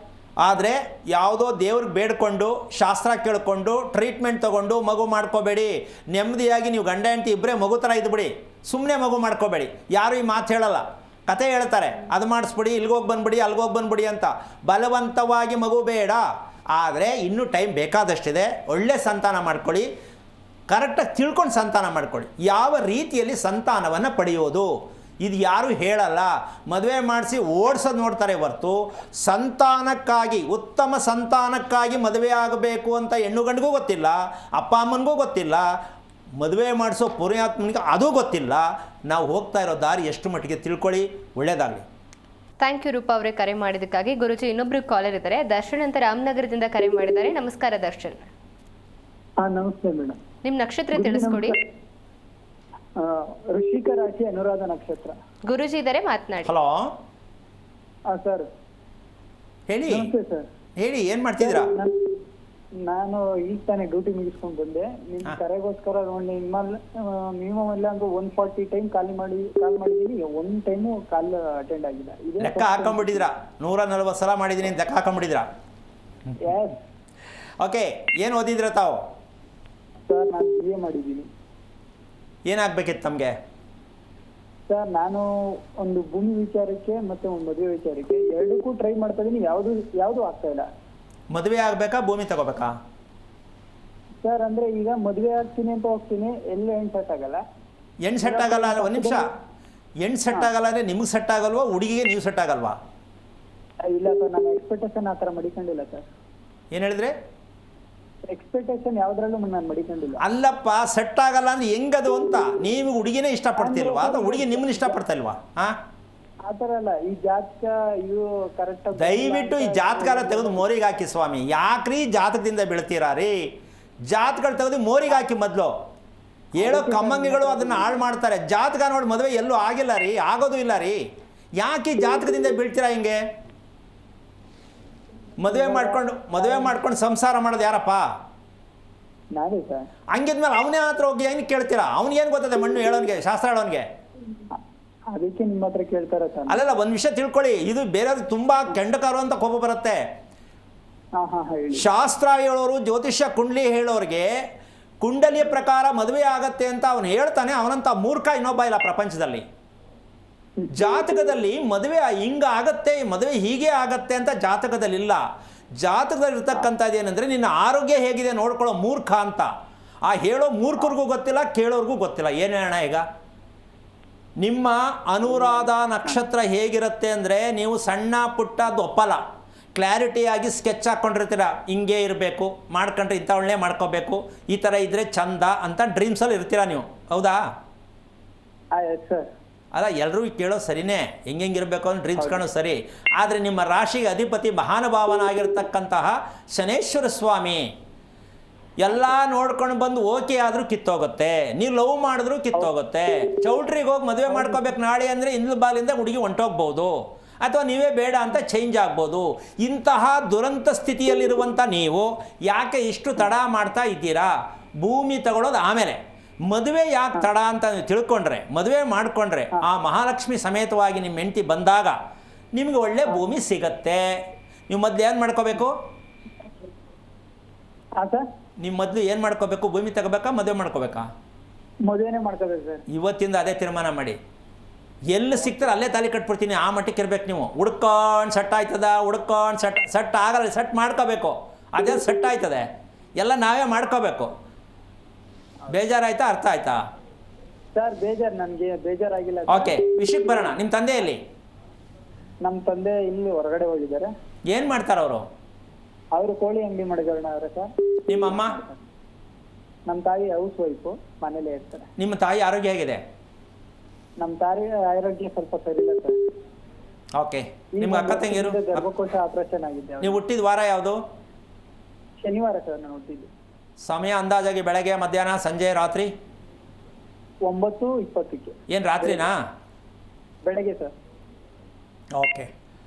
ಆದರೆ ಯಾವುದೋ ದೇವ್ರಿಗೆ ಬೇಡ್ಕೊಂಡು ಶಾಸ್ತ್ರ ಕೇಳಿಕೊಂಡು ಟ್ರೀಟ್ಮೆಂಟ್ ತೊಗೊಂಡು ಮಗು ಮಾಡ್ಕೋಬೇಡಿ. ನೆಮ್ಮದಿಯಾಗಿ ನೀವು ಗಂಡ ಹೆಂಡತಿ ಇಬ್ಬರೇ ಮಗು ಥರ ಇದ್ಬಿಡಿ. ಸುಮ್ಮನೆ ಮಗು ಮಾಡ್ಕೋಬೇಡಿ. ಯಾರು ಈ ಮಾತು ಹೇಳಲ್ಲ, ಕತೆ ಹೇಳ್ತಾರೆ, ಅದು ಮಾಡಿಸ್ಬಿಡಿ, ಇಲ್ಗೋಗಿ ಬಂದ್ಬಿಡಿ, ಅಲ್ಗೋಗಿ ಬಂದ್ಬಿಡಿ ಅಂತ. ಬಲವಂತವಾಗಿ ಮಗು ಬೇಡ. ಆದರೆ ಇನ್ನೂ ಟೈಮ್ ಬೇಕಾದಷ್ಟಿದೆ. ಒಳ್ಳೆ ಸಂತಾನ ಮಾಡ್ಕೊಳ್ಳಿ, ಕರೆಕ್ಟಾಗಿ ತಿಳ್ಕೊಂಡು ಸಂತಾನ ಮಾಡ್ಕೊಳ್ಳಿ. ಯಾವ ರೀತಿಯಲ್ಲಿ ಸಂತಾನವನ್ನು ಪಡೆಯೋದು ಇದು ಯಾರೂ ಹೇಳಲ್ಲ. ಮದುವೆ ಮಾಡಿಸಿ ಓಡಿಸೋದು ನೋಡ್ತಾರೆ ಹೊರತು ಸಂತಾನಕ್ಕಾಗಿ, ಉತ್ತಮ ಸಂತಾನಕ್ಕಾಗಿ ಮದುವೆ ಆಗಬೇಕು ಅಂತ ಹೆಣ್ಣು ಗಂಡಿಗೂ ಗೊತ್ತಿಲ್ಲ, ಅಪ್ಪ ಅಮ್ಮನಿಗೂ ಗೊತ್ತಿಲ್ಲ, ಮದುವೆ ಮಾಡಿಸೋ ಪುಣ್ಯಾತ್ಮನಿಗೆ ಅದೂ ಗೊತ್ತಿಲ್ಲ. ನಾವು ಹೋಗ್ತಾ ಇರೋ ದಾರಿ ಎಷ್ಟು ಮಟ್ಟಿಗೆ ತಿಳ್ಕೊಳ್ಳಿ. ಒಳ್ಳೆಯದಾಗಲಿ. ಥ್ಯಾಂಕ್ ಯು ರೂಪಾ ಅವರೇ ಕರೆ ಮಾಡಿದ್ದಕ್ಕಾಗಿ. ಗುರುಜಿ, ಇನ್ನೊಬ್ರು ಕಾಲರ್ ಇದ್ದಾರೆ. ದರ್ಶನ್ ಅಂತ ರಾಮನಗರದಿಂದ ಕರೆ ಮಾಡಿದ್ದಾರೆ. ನಮಸ್ಕಾರ ದರ್ಶನ್. ನಮಸ್ತೆ ಮೇಡಮ್. ನಿಮ್ಮ ನಕ್ಷತ್ರ ತಿಳಿಸ್ಕೊಡಿ. ವೃಶ್ಚಿಕ ರಾಶಿ, ಅನುರಾಧ ನಕ್ಷತ್ರ. ಗುರುಜಿ ಇದ್ದಾರೆ, ಮಾತನಾಡಿ. ಹಲೋ ಸರ್ ಹೇಳಿ. ನಮಸ್ತೆ ಸರ್. ಹೇಳಿ, ಏನು ಮಾಡ್ತಿದ್ದೀರಾ? ನಾನು ಈಗ ತಾನೇ ಡ್ಯೂಟಿ ಮುಗಿಸ್ಕೊಂಡು ಬಂದೆ. ನಿಮ್ ಕರೆಗೋಸ್ಕರ ಮಿನಿಮಮ್ ಇಲ್ಲ ಅಂದ್ರೆ 140 ಟೈಮ್ ಕಾಲ್ ಮಾಡಿದೀನಿ. ಒಂದು ಟೈಮು ಕಾಲ್ ಅಟೆಂಡ್ ಆಗಿಲ್ಲ. ಲೆಕ್ಕ ಹಾಕೊಂಡ್ಬಿಟ್ಟಿದ್ರಾ? 140 ಸಲ ಮಾಡಿದ್ದೀನಿ ಅಂತ ಲೆಕ್ಕ ಹಾಕೊಂಡ್ಬಿಟ್ಟಿದ್ರಾ? ಓಕೆ, ಏನು ಓದಿದ್ರ ತಾವು? ಸರ್ ನಾನು BA ಮಾಡಿದ್ದೀನಿ. ಏನಾಗಬೇಕಿತ್ತು ತಮಗೆ? ಸರ್ ನಾನು ಒಂದು ಭೂಮಿ ವಿಚಾರಕ್ಕೆ ಮತ್ತೆ ಒಂದು ಮದುವೆ ವಿಚಾರಕ್ಕೆ ಎರಡಕ್ಕೂ ಟ್ರೈ ಮಾಡ್ತಾ ಇದೀನಿ. ಯಾವುದು ಆಗ್ತಾ ಇಲ್ಲ. ಮದುವೆ ಆಗಬೇಕಾ, ಭೂಮಿ ತಗೋಬೇಕಾ? ಸರ್ ಅಂದ್ರೆ ಈಗ ಮದುವೆ ಆಗ್ತೀನಿ ಅಂತ ಹೋಗ್ತೀನಿ, ಎಲ್ಲೂ ಹೆಣ್ಣು ಸೆಟ್ ಆಗಲ್ಲ. ಹೆಣ್ಣು ಸೆಟ್ ಆಗಲ್ಲ ಅಂದರೆ ಒಂದು ನಿಮಿಷ, ಹೆಣ್ಣು ಸೆಟ್ ಆಗಲ್ಲ ಅಂದರೆ ನಿಮಗೆ ಸೆಟ್ ಆಗಲ್ವಾ, ಹುಡುಗಿಗೆ ನೀವು ಸೆಟ್ ಆಗಲ್ವಾ? ಇಲ್ಲ ಸರ್, ನಾನು ಎಕ್ಸ್ಪೆಕ್ಟೇಷನ್ ಆ ಥರ ಮಡಿಕೊಂಡಿಲ್ಲ ಸರ್. ಏನು ಹೇಳಿದ್ರೆ? ಎಕ್ಸ್ಪೆಕ್ಟೇಷನ್ ಯಾವ್ದ್ರಲ್ಲೂ ನಾನು ಮಡಿಕೊಂಡಿಲ್ಲ. ಅಲ್ಲಪ್ಪ, ಸೆಟ್ ಆಗಲ್ಲ ಅಂದ್ರೆ ಹೆಂಗದು ಅಂತ. ನೀವು ಹುಡುಗಿನೇ ಇಷ್ಟಪಡ್ತಿಲ್ವಾ ಅಥವಾ ಹುಡುಗಿ ನಿಮ್ಮನ್ನ ಇಷ್ಟಪಡ್ತಾ ಇಲ್ವಾ? ಹಾಂ, ಆ ಥರ ಅಲ್ಲ. ಈ ಜಾತಕ ಇವು ಕರೆಕ್ಟ್. ದಯವಿಟ್ಟು ಈ ಜಾತಕ ತೆಗೆದು ಮೋರಿಗೆ ಹಾಕಿ ಸ್ವಾಮಿ. ಯಾಕ್ರಿ ಜಾತಕದಿಂದ ಬೀಳ್ತೀರಾ ರೀ? ಜಾತಕಗಳು ತೆಗೆದು ಮೋರಿಗೆ ಹಾಕಿ. ಮೊದಲು ಹೇಳೋ ಕಮ್ಮಂಗಿಗಳು ಅದನ್ನು ಹಾಳು ಮಾಡ್ತಾರೆ. ಜಾತಕ ನೋಡಿ ಮದುವೆ ಎಲ್ಲೂ ಆಗಿಲ್ಲ ರೀ, ಆಗೋದು ಇಲ್ಲ ರೀ. ಯಾಕೆ ಜಾತಕದಿಂದ ಬೀಳ್ತೀರಾ ಹಿಂಗೆ? ಮದುವೆ ಮಾಡ್ಕೊಂಡು ಸಂಸಾರ ಮಾಡೋದು ಯಾರಪ್ಪ? ನಾನೇ ಸರ್. ಹಂಗಿದ್ಮೇಲೆ ಅವನೇ ಹತ್ರ ಹೋಗಿ ಏನು ಕೇಳ್ತೀರಾ? ಅವ್ನಿಗೇನು ಗೊತ್ತದೆ ಮಣ್ಣು ಹೇಳೋನ್ಗೆ, ಶಾಸ್ತ್ರ ಹೇಳೋನ್ಗೆ? ಅದಕ್ಕೆ ನಿಮ್ಮ ಹತ್ರ ಕೇಳ್ತಾರೆ ಸರ್. ಅಲ್ಲಲ್ಲ, ಒಂದು ವಿಷಯ ತಿಳ್ಕೊಳ್ಳಿ. ಇದು ಬೇರೆಯವ್ರಿಗೆ ತುಂಬ ಕೆಂಡಕಾರು ಅಂತ ಕೋಪ ಬರುತ್ತೆ. ಶಾಸ್ತ್ರ ಹೇಳೋರು, ಜ್ಯೋತಿಷ್ಯ ಕುಂಡಲಿ ಹೇಳೋರಿಗೆ ಕುಂಡಲಿಯ ಪ್ರಕಾರ ಮದುವೆ ಆಗತ್ತೆ ಅಂತ ಅವನು ಹೇಳ್ತಾನೆ. ಅವನಂತ ಮೂರ್ಖ ಇನ್ನೊಬ್ಬ ಇಲ್ಲ ಪ್ರಪಂಚದಲ್ಲಿ. ಜಾತಕದಲ್ಲಿ ಮದುವೆ ಹಿಂಗೆ ಆಗತ್ತೆ, ಮದುವೆ ಹೀಗೆ ಆಗತ್ತೆ ಅಂತ ಜಾತಕದಲ್ಲಿಲ್ಲ. ಜಾತಕದಲ್ಲಿ ಇರ್ತಕ್ಕಂಥದ್ದು ಏನಂದರೆ ನಿನ್ನ ಆರೋಗ್ಯ ಹೇಗಿದೆ ನೋಡ್ಕೊಳ್ಳೋ ಮೂರ್ಖ ಅಂತ. ಆ ಹೇಳೋ ಮೂರ್ಖರಿಗೂ ಗೊತ್ತಿಲ್ಲ, ಕೇಳೋರ್ಗೂ ಗೊತ್ತಿಲ್ಲ. ಏನು ಹೇಳೋಣ ಈಗ? ನಿಮ್ಮ ಅನುರಾಧ ನಕ್ಷತ್ರ ಹೇಗಿರುತ್ತೆ ಅಂದರೆ, ನೀವು ಸಣ್ಣ ಪುಟ್ಟದ್ದು ಒಪ್ಪಲ್ಲ, ಕ್ಲಾರಿಟಿಯಾಗಿ ಸ್ಕೆಚ್ ಹಾಕ್ಕೊಂಡಿರ್ತೀರ. ಹಿಂಗೆ ಇರಬೇಕು, ಮಾಡ್ಕೊಂಡ್ರೆ ಇಂಥವಳನ್ನೇ ಮಾಡ್ಕೋಬೇಕು, ಈ ಥರ ಇದ್ದರೆ ಚಂದ ಅಂತ ಡ್ರೀಮ್ಸಲ್ಲಿ ಇರ್ತೀರ ನೀವು. ಹೌದಾ? ಸರ್ ಅಲ್ಲ, ಎಲ್ಲರೂ ಕೇಳೋ ಸರಿನೇ, ಹೆಂಗಿರಬೇಕು ಅಂತ ಡ್ರೀಮ್ಸ್ ಕಾಣೋದು ಸರಿ. ಆದರೆ ನಿಮ್ಮ ರಾಶಿಗೆ ಅಧಿಪತಿ ಮಹಾನುಭಾವನಾಗಿರ್ತಕ್ಕಂತಹ ಶನೇಶ್ವರ ಸ್ವಾಮಿ ಎಲ್ಲ ನೋಡ್ಕೊಂಡು ಬಂದು ಓಕೆ ಆದರೂ ಕಿತ್ತೋಗುತ್ತೆ. ನೀವು ಲವ್ ಮಾಡಿದ್ರೂ ಕಿತ್ತೋಗುತ್ತೆ. ಚೌಲ್ಟ್ರಿಗೆ ಹೋಗಿ ಮದುವೆ ಮಾಡ್ಕೋಬೇಕು ನಾಳೆ ಅಂದರೆ ಇಂದ್ಲ ಬಾಲಿಂದ ಹುಡುಗಿ ಹೊಂಟೋಗ್ಬೋದು, ಅಥವಾ ನೀವೇ ಬೇಡ ಅಂತ ಚೇಂಜ್ ಆಗ್ಬೋದು. ಇಂತಹ ದುರಂತ ಸ್ಥಿತಿಯಲ್ಲಿರುವಂಥ ನೀವು ಯಾಕೆ ಇಷ್ಟು ತಡ ಮಾಡ್ತಾ ಇದ್ದೀರಾ? ಭೂಮಿ ತಗೊಳ್ಳೋದು ಆಮೇಲೆ, ಮದುವೆ ಯಾಕೆ ತಡ ಅಂತ ನೀವು ತಿಳ್ಕೊಂಡ್ರೆ, ಮದುವೆ ಮಾಡಿಕೊಂಡ್ರೆ ಆ ಮಹಾಲಕ್ಷ್ಮಿ ಸಮೇತವಾಗಿ ನಿಮ್ಮ ಹೆಂಡತಿ ಬಂದಾಗ ನಿಮಗೆ ಒಳ್ಳೆ ಭೂಮಿ ಸಿಗತ್ತೆ. ನೀವು ಮೊದಲು ಏನು ಮಾಡ್ಕೋಬೇಕು? ನೀವು ಮೊದಲು ಏನು ಮಾಡ್ಕೋಬೇಕು? ಭೂಮಿ ತಗೋಬೇಕಾ, ಮದುವೆ ಮಾಡ್ಕೋಬೇಕಾ? ಮದುವೆನೇ ಮಾಡ್ಕೋಬೇಕು ಸರ್. ಇವತ್ತಿಂದ ಅದೇ ತೀರ್ಮಾನ ಮಾಡಿ. ಎಲ್ಲಿ ಸಿಗ್ತಾರೆ ಅಲ್ಲೇ ತಾಲಿ ಕಟ್ಬಿಡ್ತೀನಿ, ಆ ಮಟ್ಟಕ್ಕೆ ಇರ್ಬೇಕು ನೀವು. ಹುಡ್ಕೊಂಡು ಸೆಟ್ ಆಯ್ತದ, ಹುಡ್ಕೊಂಡು ಸೆಟ್ ಆಗಲ್ಲ, ಸೆಟ್ ಮಾಡ್ಕೋಬೇಕು. ಅದೇ ಸೆಟ್ ಆಯ್ತದೆ, ಎಲ್ಲ ನಾವೇ ಮಾಡ್ಕೋಬೇಕು. ಬೇಜಾರಾಯ್ತಾ? ಅರ್ಥ ಆಯ್ತಾ ಸರ್? ನನಗೆ ಬೇಜಾರಾಗಿಲ್ಲ. ಓಕೆ, ವಿಷಯಕ್ಕೆ ಬರೋಣ. ನಿಮ್ಮ ತಂದೆ ಎಲ್ಲಿ? ನಮ್ಮ ತಂದೆ ಇಲ್ಲಿ ಹೊರಗಡೆ ಹೋಗಿದ್ದಾರೆ. ಏನು ಮಾಡ್ತಾರೆ ಅವರು? ಅವರು ಕೋಳಿ ಅಂಗಡಿ ಮಾಡಿದ್ದಾರೆ ಸರ್. ನಿಮ್ಮ ಅಮ್ಮ? ನಮ್ಮ ತಾಯಿ ಹೌಸ್ ವೈಫು, ಮನೇಲೇ ಇರ್ತಾರೆ. ನಿಮ್ಮ ತಾಯಿ ಆರೋಗ್ಯ ಹೇಗಿದೆ? ನಮ್ಮ ತಾಯಿ ಆರೋಗ್ಯ ಸ್ವಲ್ಪ ಸರಿ ಇಲ್ಲ ಸರ್. ಓಕೆ, ನಿಮ್ಮ ಅಕ್ಕ ತಂಗಿಯರು? ಗರ್ಭಕೋಶ ಆಪರೇಷನ್ ಆಗಿದೆ. ನೀವು ಹುಟ್ಟಿದ ವಾರ ಯಾವುದು? ಶನಿವಾರ ಸರ್ ನಾನು ಹುಟ್ಟಿದ್ದು. ಸಮಯ ಅಂದಾಜಾಗಿ ಬೆಳಗ್ಗೆ, ಮಧ್ಯಾಹ್ನ, ಸಂಜೆ, ರಾತ್ರಿ? 9:20ಕ್ಕೆ ಏನು ರಾತ್ರಿನಾ? ಬೆಳಗ್ಗೆ ಸರ್. ಓಕೆ.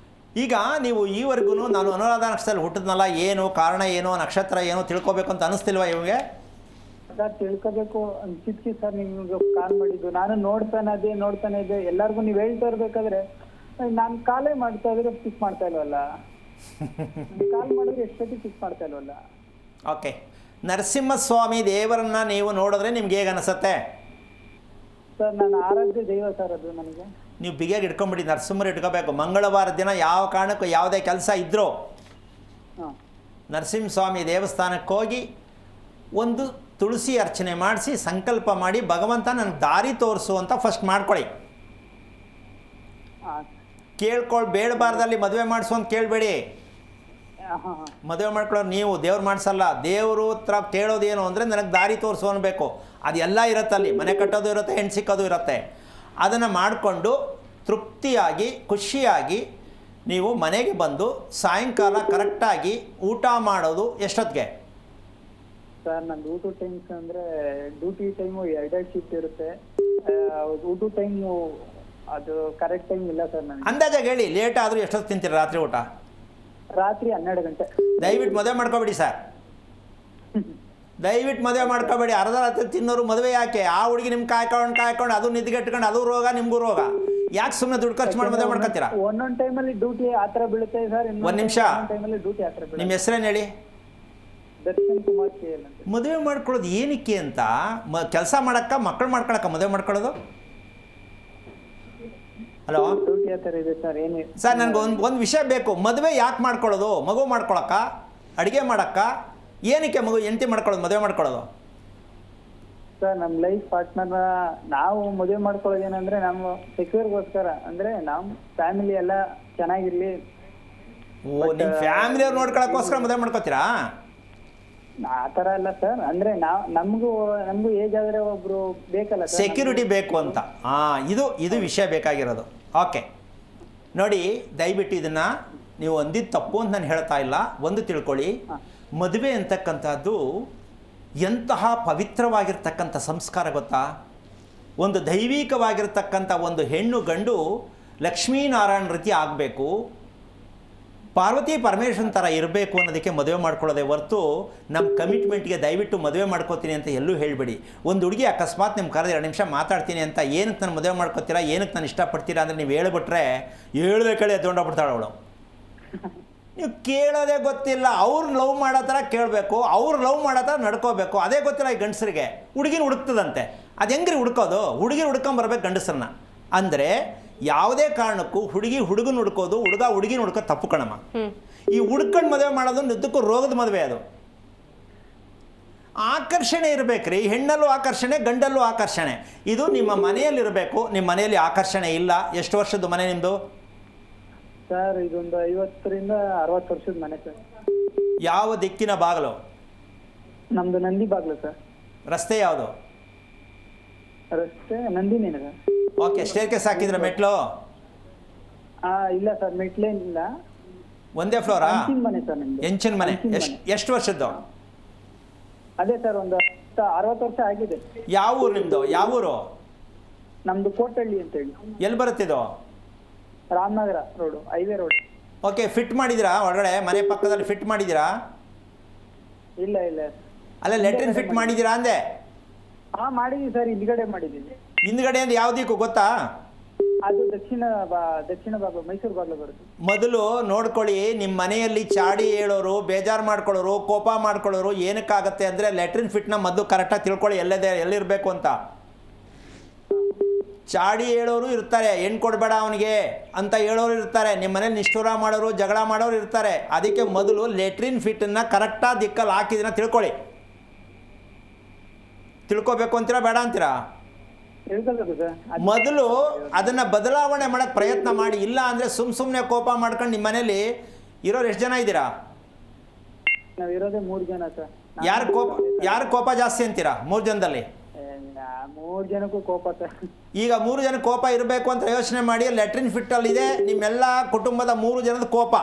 ಈಗ ನೀವು ಈವರೆಗೂ ನಾನು ಅನುರಾಧ ನಕ್ಷತ್ರದಲ್ಲಿ ಹುಟ್ಟಿದ್ನಲ್ಲ, ಏನು ಕಾರಣ ಏನು, ನಕ್ಷತ್ರ ಏನು ತಿಳ್ಕೊಬೇಕು ಅಂತ ಅನಿಸ್ತಿಲ್ವಾ ಇವಾಗ? ಸರ್ ತಿಳ್ಕೊಬೇಕು ಅನ್ಸಿದ್ಕೆ ಸರ್ ನಿಮ್ಗೆ ಕಾಲ್ ಮಾಡಿದ್ದು. ನಾನು ನೋಡ್ತಾನೆ ಇದ್ದೆ ಎಲ್ಲರಿಗೂ ನೀವು ಹೇಳ್ತಾ ಇರ್ಬೇಕಾದ್ರೆ ನಾನು ಕಾಲೇ ಮಾಡ್ತಾ ಇದ್ರೆ ಪಿಕ್ ಮಾಡ್ತಾ ಇಲ್ವಲ್ಲ. ಕಾಲ್ ಮಾಡಿದ್ರೆ ಎಷ್ಟೊತ್ತಿಗೆ ಪಿಕ್ ಮಾಡ್ತಾ ಇಲ್ವಲ್ಲ. ಓಕೆ. ನರಸಿಂಹಸ್ವಾಮಿ ದೇವರನ್ನ ನೀವು ನೋಡಿದ್ರೆ ನಿಮ್ಗೆ ಹೇಗೆ ಅನಿಸುತ್ತೆ? ಸರ್ ನನ್ನ ಆರಾಧ್ಯ ದೈವ ಸರ್ ಅದು ನನಗೆ. ನೀವು ಬಿಗಿಯಾಗಿ ಇಟ್ಕೊಂಬಿಡಿ, ನರಸಿಂಹರು ಇಟ್ಕೋಬೇಕು. ಮಂಗಳವಾರ ದಿನ ಯಾವ ಕಾರಣಕ್ಕೂ ಯಾವುದೇ ಕೆಲಸ ಇದ್ದರೂ ನರಸಿಂಹಸ್ವಾಮಿ ದೇವಸ್ಥಾನಕ್ಕೆ ಹೋಗಿ ಒಂದು ತುಳಸಿ ಅರ್ಚನೆ ಮಾಡಿಸಿ ಸಂಕಲ್ಪ ಮಾಡಿ ಭಗವಂತ ನನಗೆ ದಾರಿ ತೋರಿಸು ಅಂತ ಫಸ್ಟ್ ಮಾಡ್ಕೊಳ್ಳಿ. ಬೇಡಬಾರ್ದಲ್ಲಿ ಮದುವೆ ಮಾಡಿಸು ಅಂತ ಕೇಳಬೇಡಿ. ಮದುವೆ ಮಾಡ್ಕೊಳ್ಳೋರು ನೀವು, ದೇವ್ರು ಮಾಡಿಸಲ್ಲ. ದೇವರು ಹತ್ರ ಕೇಳೋದೇನು ಅಂದರೆ ನನಗೆ ದಾರಿ ತೋರಿಸು ಅನ್ಬೇಕು. ಅದೆಲ್ಲ ಇರುತ್ತಲ್ಲಿ, ಮನೆ ಕಟ್ಟೋದು ಇರುತ್ತೆ, ಹೆಣ್ಣು ಸಿಕ್ಕೋದು ಇರುತ್ತೆ. ಅದನ್ನು ಮಾಡಿಕೊಂಡು ತೃಪ್ತಿಯಾಗಿ ಖುಷಿಯಾಗಿ ನೀವು ಮನೆಗೆ ಬಂದು ಸಾಯಂಕಾಲ ಕರೆಕ್ಟಾಗಿ ಊಟ ಮಾಡೋದು ಎಷ್ಟೊತ್ತಿಗೆ? ಸರ್ ನಂದು ಊಟ ಟೈಮ್ಸ್ ಅಂದರೆ ಡ್ಯೂಟಿ ಟೈಮು 2 ಶಿಫ್ಟ್ ಇರುತ್ತೆ. ಊಟ ಟೈಮು ಅದು ಕರೆಕ್ಟ್ ಟೈಮ್ ಇಲ್ಲ ಸರ್ ನನಗೆ. ಅಂದಾಜಾಗಿ ಹೇಳಿ, ಲೇಟ್ ಆದರೂ ಎಷ್ಟೊತ್ತು ತಿಂತೀರ ರಾತ್ರಿ ಊಟ? ರಾತ್ರಿ 12 ಗಂಟೆ. ದಯವಿಟ್ಟು ಮದುವೆ ಮಾಡ್ಕೋಬೇಡಿ ಸರ್, ದಯವಿಟ್ಟು ಮದುವೆ ಮಾಡ್ಕೋಬೇಡಿ. ಅರ್ಧ ರಾತ್ರಿ ತಿನ್ನೋರು ಮದುವೆ ಯಾಕೆ? ಆ ಹುಡುಗಿ ನಿಮ್ಗೆ ಕಾಯ್ಕೊಂಡು ಅದು ನಿದ್ಗೆಟ್ಕೊಂಡು ಅದು ರೋಗ, ನಿಮಗೂ ರೋಗ. ಯಾಕೆ ಸುಮ್ಮನೆ ದುಡ್ಡು ಖರ್ಚು ಮಾಡಿ ಮದುವೆ ಮಾಡ್ಕೊತೀರಾ? ಒಂದೊಂದು ಟೈಮಲ್ಲಿ ಡ್ಯೂಟಿ ಆ ಥರ ಬೀಳುತ್ತೆ ಸರ್. ಒಂದು ನಿಮಿಷ, ಟೈಮಲ್ಲಿ ಡ್ಯೂಟಿ ಆ ಥರ ಬೀಳುತ್ತೆ. ನಿಮ್ಮ ಹೆಸರೇನು ಹೇಳಿ? ದರ್ಶನ್ ಕುಮಾರ್ KL ಅಂತ. ಮದುವೆ ಮಾಡ್ಕೊಳ್ಳೋದು ಏನಕ್ಕೆ ಅಂತ? ಕೆಲಸ ಮಾಡಕ್ಕ, ಮಕ್ಕಳು ಮಾಡ್ಕೊಳಕ್ಕ ಮದುವೆ ಮಾಡ್ಕೊಳ್ಳೋದು? ಹಲೋ ಡ್ಯೂಟಿ ಆ ಥರ ಇದೆ ಸರ್. ಏನು ಸರ್, ನನಗೆ ಒಂದು ವಿಷಯ ಬೇಕು. ಮದುವೆ ಯಾಕೆ ಮಾಡ್ಕೊಳ್ಳೋದು? ಮಗು ಮಾಡ್ಕೊಳಕ್ಕ, ಅಡುಗೆ ಮಾಡಕ್ಕ, ಏನಕ್ಕೆ ಮಗು ಹೆಂಡತಿ ಮಾಡ್ಕೊಳ್ಳೋದು, ಮದುವೆ ಮಾಡ್ಕೊಳ್ಳೋದು? ಸರ್ ನಮ್ಮ ಲೈಫ್ ಪಾರ್ಟ್ನರ್ನ ನಾವು ಮದುವೆ ಮಾಡ್ಕೊಳ್ಳೋದು ಏನಂದ್ರೆ ನಮ್ಮ ಸೆಕ್ಯೂರ್ಗೋಸ್ಕರ, ಅಂದ್ರೆ ನಮ್ಮ ಫ್ಯಾಮಿಲಿ ಎಲ್ಲ ಚೆನ್ನಾಗಿರ್ಲಿ. ಓ, ನಿಮ್ಮ ಫ್ಯಾಮಿಲಿಯವ್ರು ನೋಡ್ಕೊಳಕ್ಕೋಸ್ಕರ ಮದುವೆ ಮಾಡ್ಕೋತೀರಾ? ಆ ಥರ ಅಲ್ಲ ಸರ್. ಅಂದ್ರೆ ನಮಗೂ ಏಜ್ ಆದರೆ ಒಬ್ರು ಬೇಕಲ್ಲ ಸರ್, ಸೆಕ್ಯೂರಿಟಿ ಬೇಕು ಅಂತ. ಇದು ವಿಷಯ ಬೇಕಾಗಿರೋದು. ಓಕೆ ನೋಡಿ, ದಯವಿಟ್ಟು ಇದನ್ನು ನೀವು ಅಂದಿದ್ದು ತಪ್ಪು ಅಂತ ನಾನು ಹೇಳ್ತಾ ಇಲ್ಲ. ಒಂದು ತಿಳ್ಕೊಳ್ಳಿ, ಮದುವೆ ಅಂತಕ್ಕಂಥದ್ದು ಎಂತಹ ಪವಿತ್ರವಾಗಿರ್ತಕ್ಕಂಥ ಸಂಸ್ಕಾರ ಗೊತ್ತಾ? ಒಂದು ದೈವಿಕವಾಗಿರ್ತಕ್ಕಂಥ ಒಂದು ಹೆಣ್ಣು ಗಂಡು ಲಕ್ಷ್ಮೀನಾರಾಯಣ ರೀತಿ ಆಗಬೇಕು, ಪಾರ್ವತಿ ಪರಮೇಶ್ವರನ ಥರ ಇರಬೇಕು ಅನ್ನೋದಕ್ಕೆ ಮದುವೆ ಮಾಡ್ಕೊಳ್ಳೋದೇ ಹೊರತು ನಮ್ಮ ಕಮಿಟ್ಮೆಂಟ್ಗೆ ದಯವಿಟ್ಟು ಮದುವೆ ಮಾಡ್ಕೋತೀನಿ ಅಂತ ಎಲ್ಲೂ ಹೇಳಬೇಡಿ. ಒಂದು ಹುಡುಗಿ ಅಕಸ್ಮಾತ್ ನಿಮ್ಮ ಕರೆದು 2 ನಿಮಿಷ ಮಾತಾಡ್ತೀನಿ ಅಂತ, ಏನಕ್ಕೆ ನಾನು ಮದುವೆ ಮಾಡ್ಕೋತೀರಾ, ಏನಕ್ಕೆ ನಾನು ಇಷ್ಟಪಡ್ತೀರಾ ಅಂದರೆ ನೀವು ಹೇಳ್ಬಿಟ್ರೆ ಹೇಳ್ಬೇಕೇಳಿ ಎತ್ಕೊಂಡೋಗ್ಬಿಡ್ತಾಳೆ ಅವಳು. ನೀವು ಕೇಳೋದೇ ಗೊತ್ತಿಲ್ಲ. ಅವ್ರು ಲವ್ ಮಾಡೋ ಥರ ಕೇಳಬೇಕು, ಅವ್ರು ಲವ್ ಮಾಡೋ ಥರ ನಡ್ಕೋಬೇಕು. ಅದೇ ಗೊತ್ತಿಲ್ಲ ಈ ಗಂಡಸರಿಗೆ. ಹುಡುಗಿನ ಹುಡುಕ್ತದಂತೆ. ಅದು ಹೆಂಗ್ರಿ ಹುಡ್ಕೋದು? ಹುಡುಗಿನ ಹುಡ್ಕೊಂಬರ್ಬೇಕು ಗಂಡಸರನ್ನ. ಅಂದರೆ ಯಾವುದೇ ಕಾರಣಕ್ಕೂ ಹುಡುಗನ ಹುಡ್ಕೋದು, ಹುಡುಗಿನ ಹುಡ್ಕೋದು ತಪ್ಪು ಕಣಮ್ಮ. ಈ ಹುಡ್ಕೊಂಡು ಮದುವೆ ಮಾಡೋದು ನಿದ್ದಕ್ಕೂ ರೋಗದ ಮದುವೆ. ಅದು ಆಕರ್ಷಣೆ ಇರಬೇಕ್ರಿ. ಹೆಣ್ಣಲ್ಲೂ ಆಕರ್ಷಣೆ, ಗಂಡಲ್ಲೂ ಆಕರ್ಷಣೆ. ಇದು ನಿಮ್ಮ ಮನೆಯಲ್ಲಿರಬೇಕು. ನಿಮ್ಮ ಮನೆಯಲ್ಲಿ ಆಕರ್ಷಣೆ ಇಲ್ಲ. ಎಷ್ಟು ವರ್ಷದ ಮನೆ ನಿಮ್ಮದು? ಸರ್ ಇದೊಂದು 50 ರಿಂದ 60 ವರ್ಷದ ಮನೆ ಸರ್. ಯಾವ ದಿಕ್ಕಿನ ಬಾಗಿಲು? ನಮ್ದು ನಂದಿ ಬಾಗ್ಲು ಸರ್. ರಸ್ತೆ ಯಾವುದು? ರಸ್ತೆ ನಂದಿನೇ ಸರ್. ಓಕೆ. ಸ್ಟೇರ್ಕೇಸ್ ಹಾಕಿದ್ರೆ ಮೆಟ್ಲು? ಇಲ್ಲ ಸರ್, ಮೆಟ್ಲೇನಿಲ್ಲ. ಒಂದೇ ಫ್ಲೋರಾ? ಮನೆ ಸರ್ ನಿಮ್ದು. ಹೆಂಚಿನ ಮನೆ. ಎಷ್ಟು ವರ್ಷದ್ದು? ಅದೇ ಸರ್ ಒಂದು 60 ವರ್ಷ ಆಗಿದೆ. ಯಾವ ಊರು ನಿಮ್ಮದು? ಯಾವ ಊರು? ನಮ್ದು ಕೋಟಹಳ್ಳಿ ಅಂತ ಹೇಳಿ. ಎಲ್ಲಿ ಬರುತ್ತಿದ್ದು? Ramanagara road, highway road. Okay. Fit ಮಾಡಿದ್ದೀರಾ ಒಳಗಡೆ? ಮನೆ ಪಕ್ಕದಲ್ಲಿ ಫಿಟ್ ಮಾಡಿದ್ದೀರಾ? ಇಲ್ಲ ಇಲ್ಲ. ಅಲ್ಲ, ಲೆಟ್ರಿನ್ ಫಿಟ್ ಮಾಡಿದ್ದೀರಾ ಅಂದೆ? ಮಾಡಿದೀವಿ ಸರ್. ಹಿಂದ್ಗಡೆ ಮಾಡಿದ್ದೀವಿ. ಹಿಂದ್ಗಡೆ ಅಂದ್ರೆ ಯಾವ ದಿಕ್ಕು ಗೊತ್ತಾ? ಅದು ದಕ್ಷಿಣ ಬಾಗ್ಲು, ಮೈಸೂರು ಬಾಗ್ಲು ಬರುತ್ತೆ. ಮೊದಲು ನೋಡ್ಕೊಳ್ಳಿ, ನಿಮ್ಮ ಮನೆಯಲ್ಲಿ ಚಾಡಿ ಹೇಳೋರು, ಬೇಜಾರು ಮಾಡ್ಕೊಳ್ಳೋರು, ಕೋಪ ಮಾಡ್ಕೊಳ್ಳೋರು ಏನಕ್ಕಾಗತ್ತೆ ಅಂದರೆ ಲೆಟ್ರಿನ್ ಫಿಟ್ನ ಮೊದಲು ಕರೆಕ್ಟಾಗಿ ತಿಳ್ಕೊಳ್ಳಿ ಎಲ್ಲಿರಬೇಕು ಅಂತ. ಚಾಡಿ ಹೇಳೋರು ಇರ್ತಾರೆ, ಹೆಣ್ಣು ಕೊಡಬೇಡ ಅವನಿಗೆ ಅಂತ ಹೇಳೋರು ಇರ್ತಾರೆ. ನಿಮ್ಮ ಮನೇಲಿ ನಿಷ್ಠುರ ಮಾಡೋರು, ಜಗಳ ಮಾಡೋರು ಇರ್ತಾರೆ. ಅದಕ್ಕೆ ಮೊದಲು ಲೆಟ್ರಿನ್ ಫಿಟ್ಟನ್ನು ಕರೆಕ್ಟಾಗಿ ದಿಕ್ಕಲ್ಲಿ ಹಾಕಿದಿನ ತಿಳ್ಕೊಳ್ಳಿ. ತಿಳ್ಕೊಬೇಕು ಅಂತೀರಾ ಬೇಡ ಅಂತೀರಾ? ಮೊದಲು ಅದನ್ನು ಬದಲಾವಣೆ ಮಾಡೋಕ್ಕೆ ಪ್ರಯತ್ನ ಮಾಡಿ. ಇಲ್ಲ ಅಂದರೆ ಸುಮ್ಮನೆ ಕೋಪ ಮಾಡ್ಕೊಂಡು ನಿಮ್ಮ ಮನೇಲಿ ಇರೋರು ಎಷ್ಟು ಜನ ಇದ್ದೀರಾ? ನಾವಿರೋದೇ 3 ಜನ ಸರ್. ಯಾರು ಕೋಪ ಜಾಸ್ತಿ ಅಂತೀರಾ 3 ಜನದಲ್ಲಿ? 3 ಜನಕ್ಕೂ ಕೋಪ ಸರ್. ಈಗ 3 ಜನ ಕೋಪ ಇರಬೇಕು ಅಂತ ಯೋಚನೆ ಮಾಡಿ. ಲೆಟ್ರಿನ್ ಫಿಟ್ಟಲ್ಲಿದೆ ನಿಮ್ಮೆಲ್ಲ ಕುಟುಂಬದ 3 ಜನದ ಕೋಪ.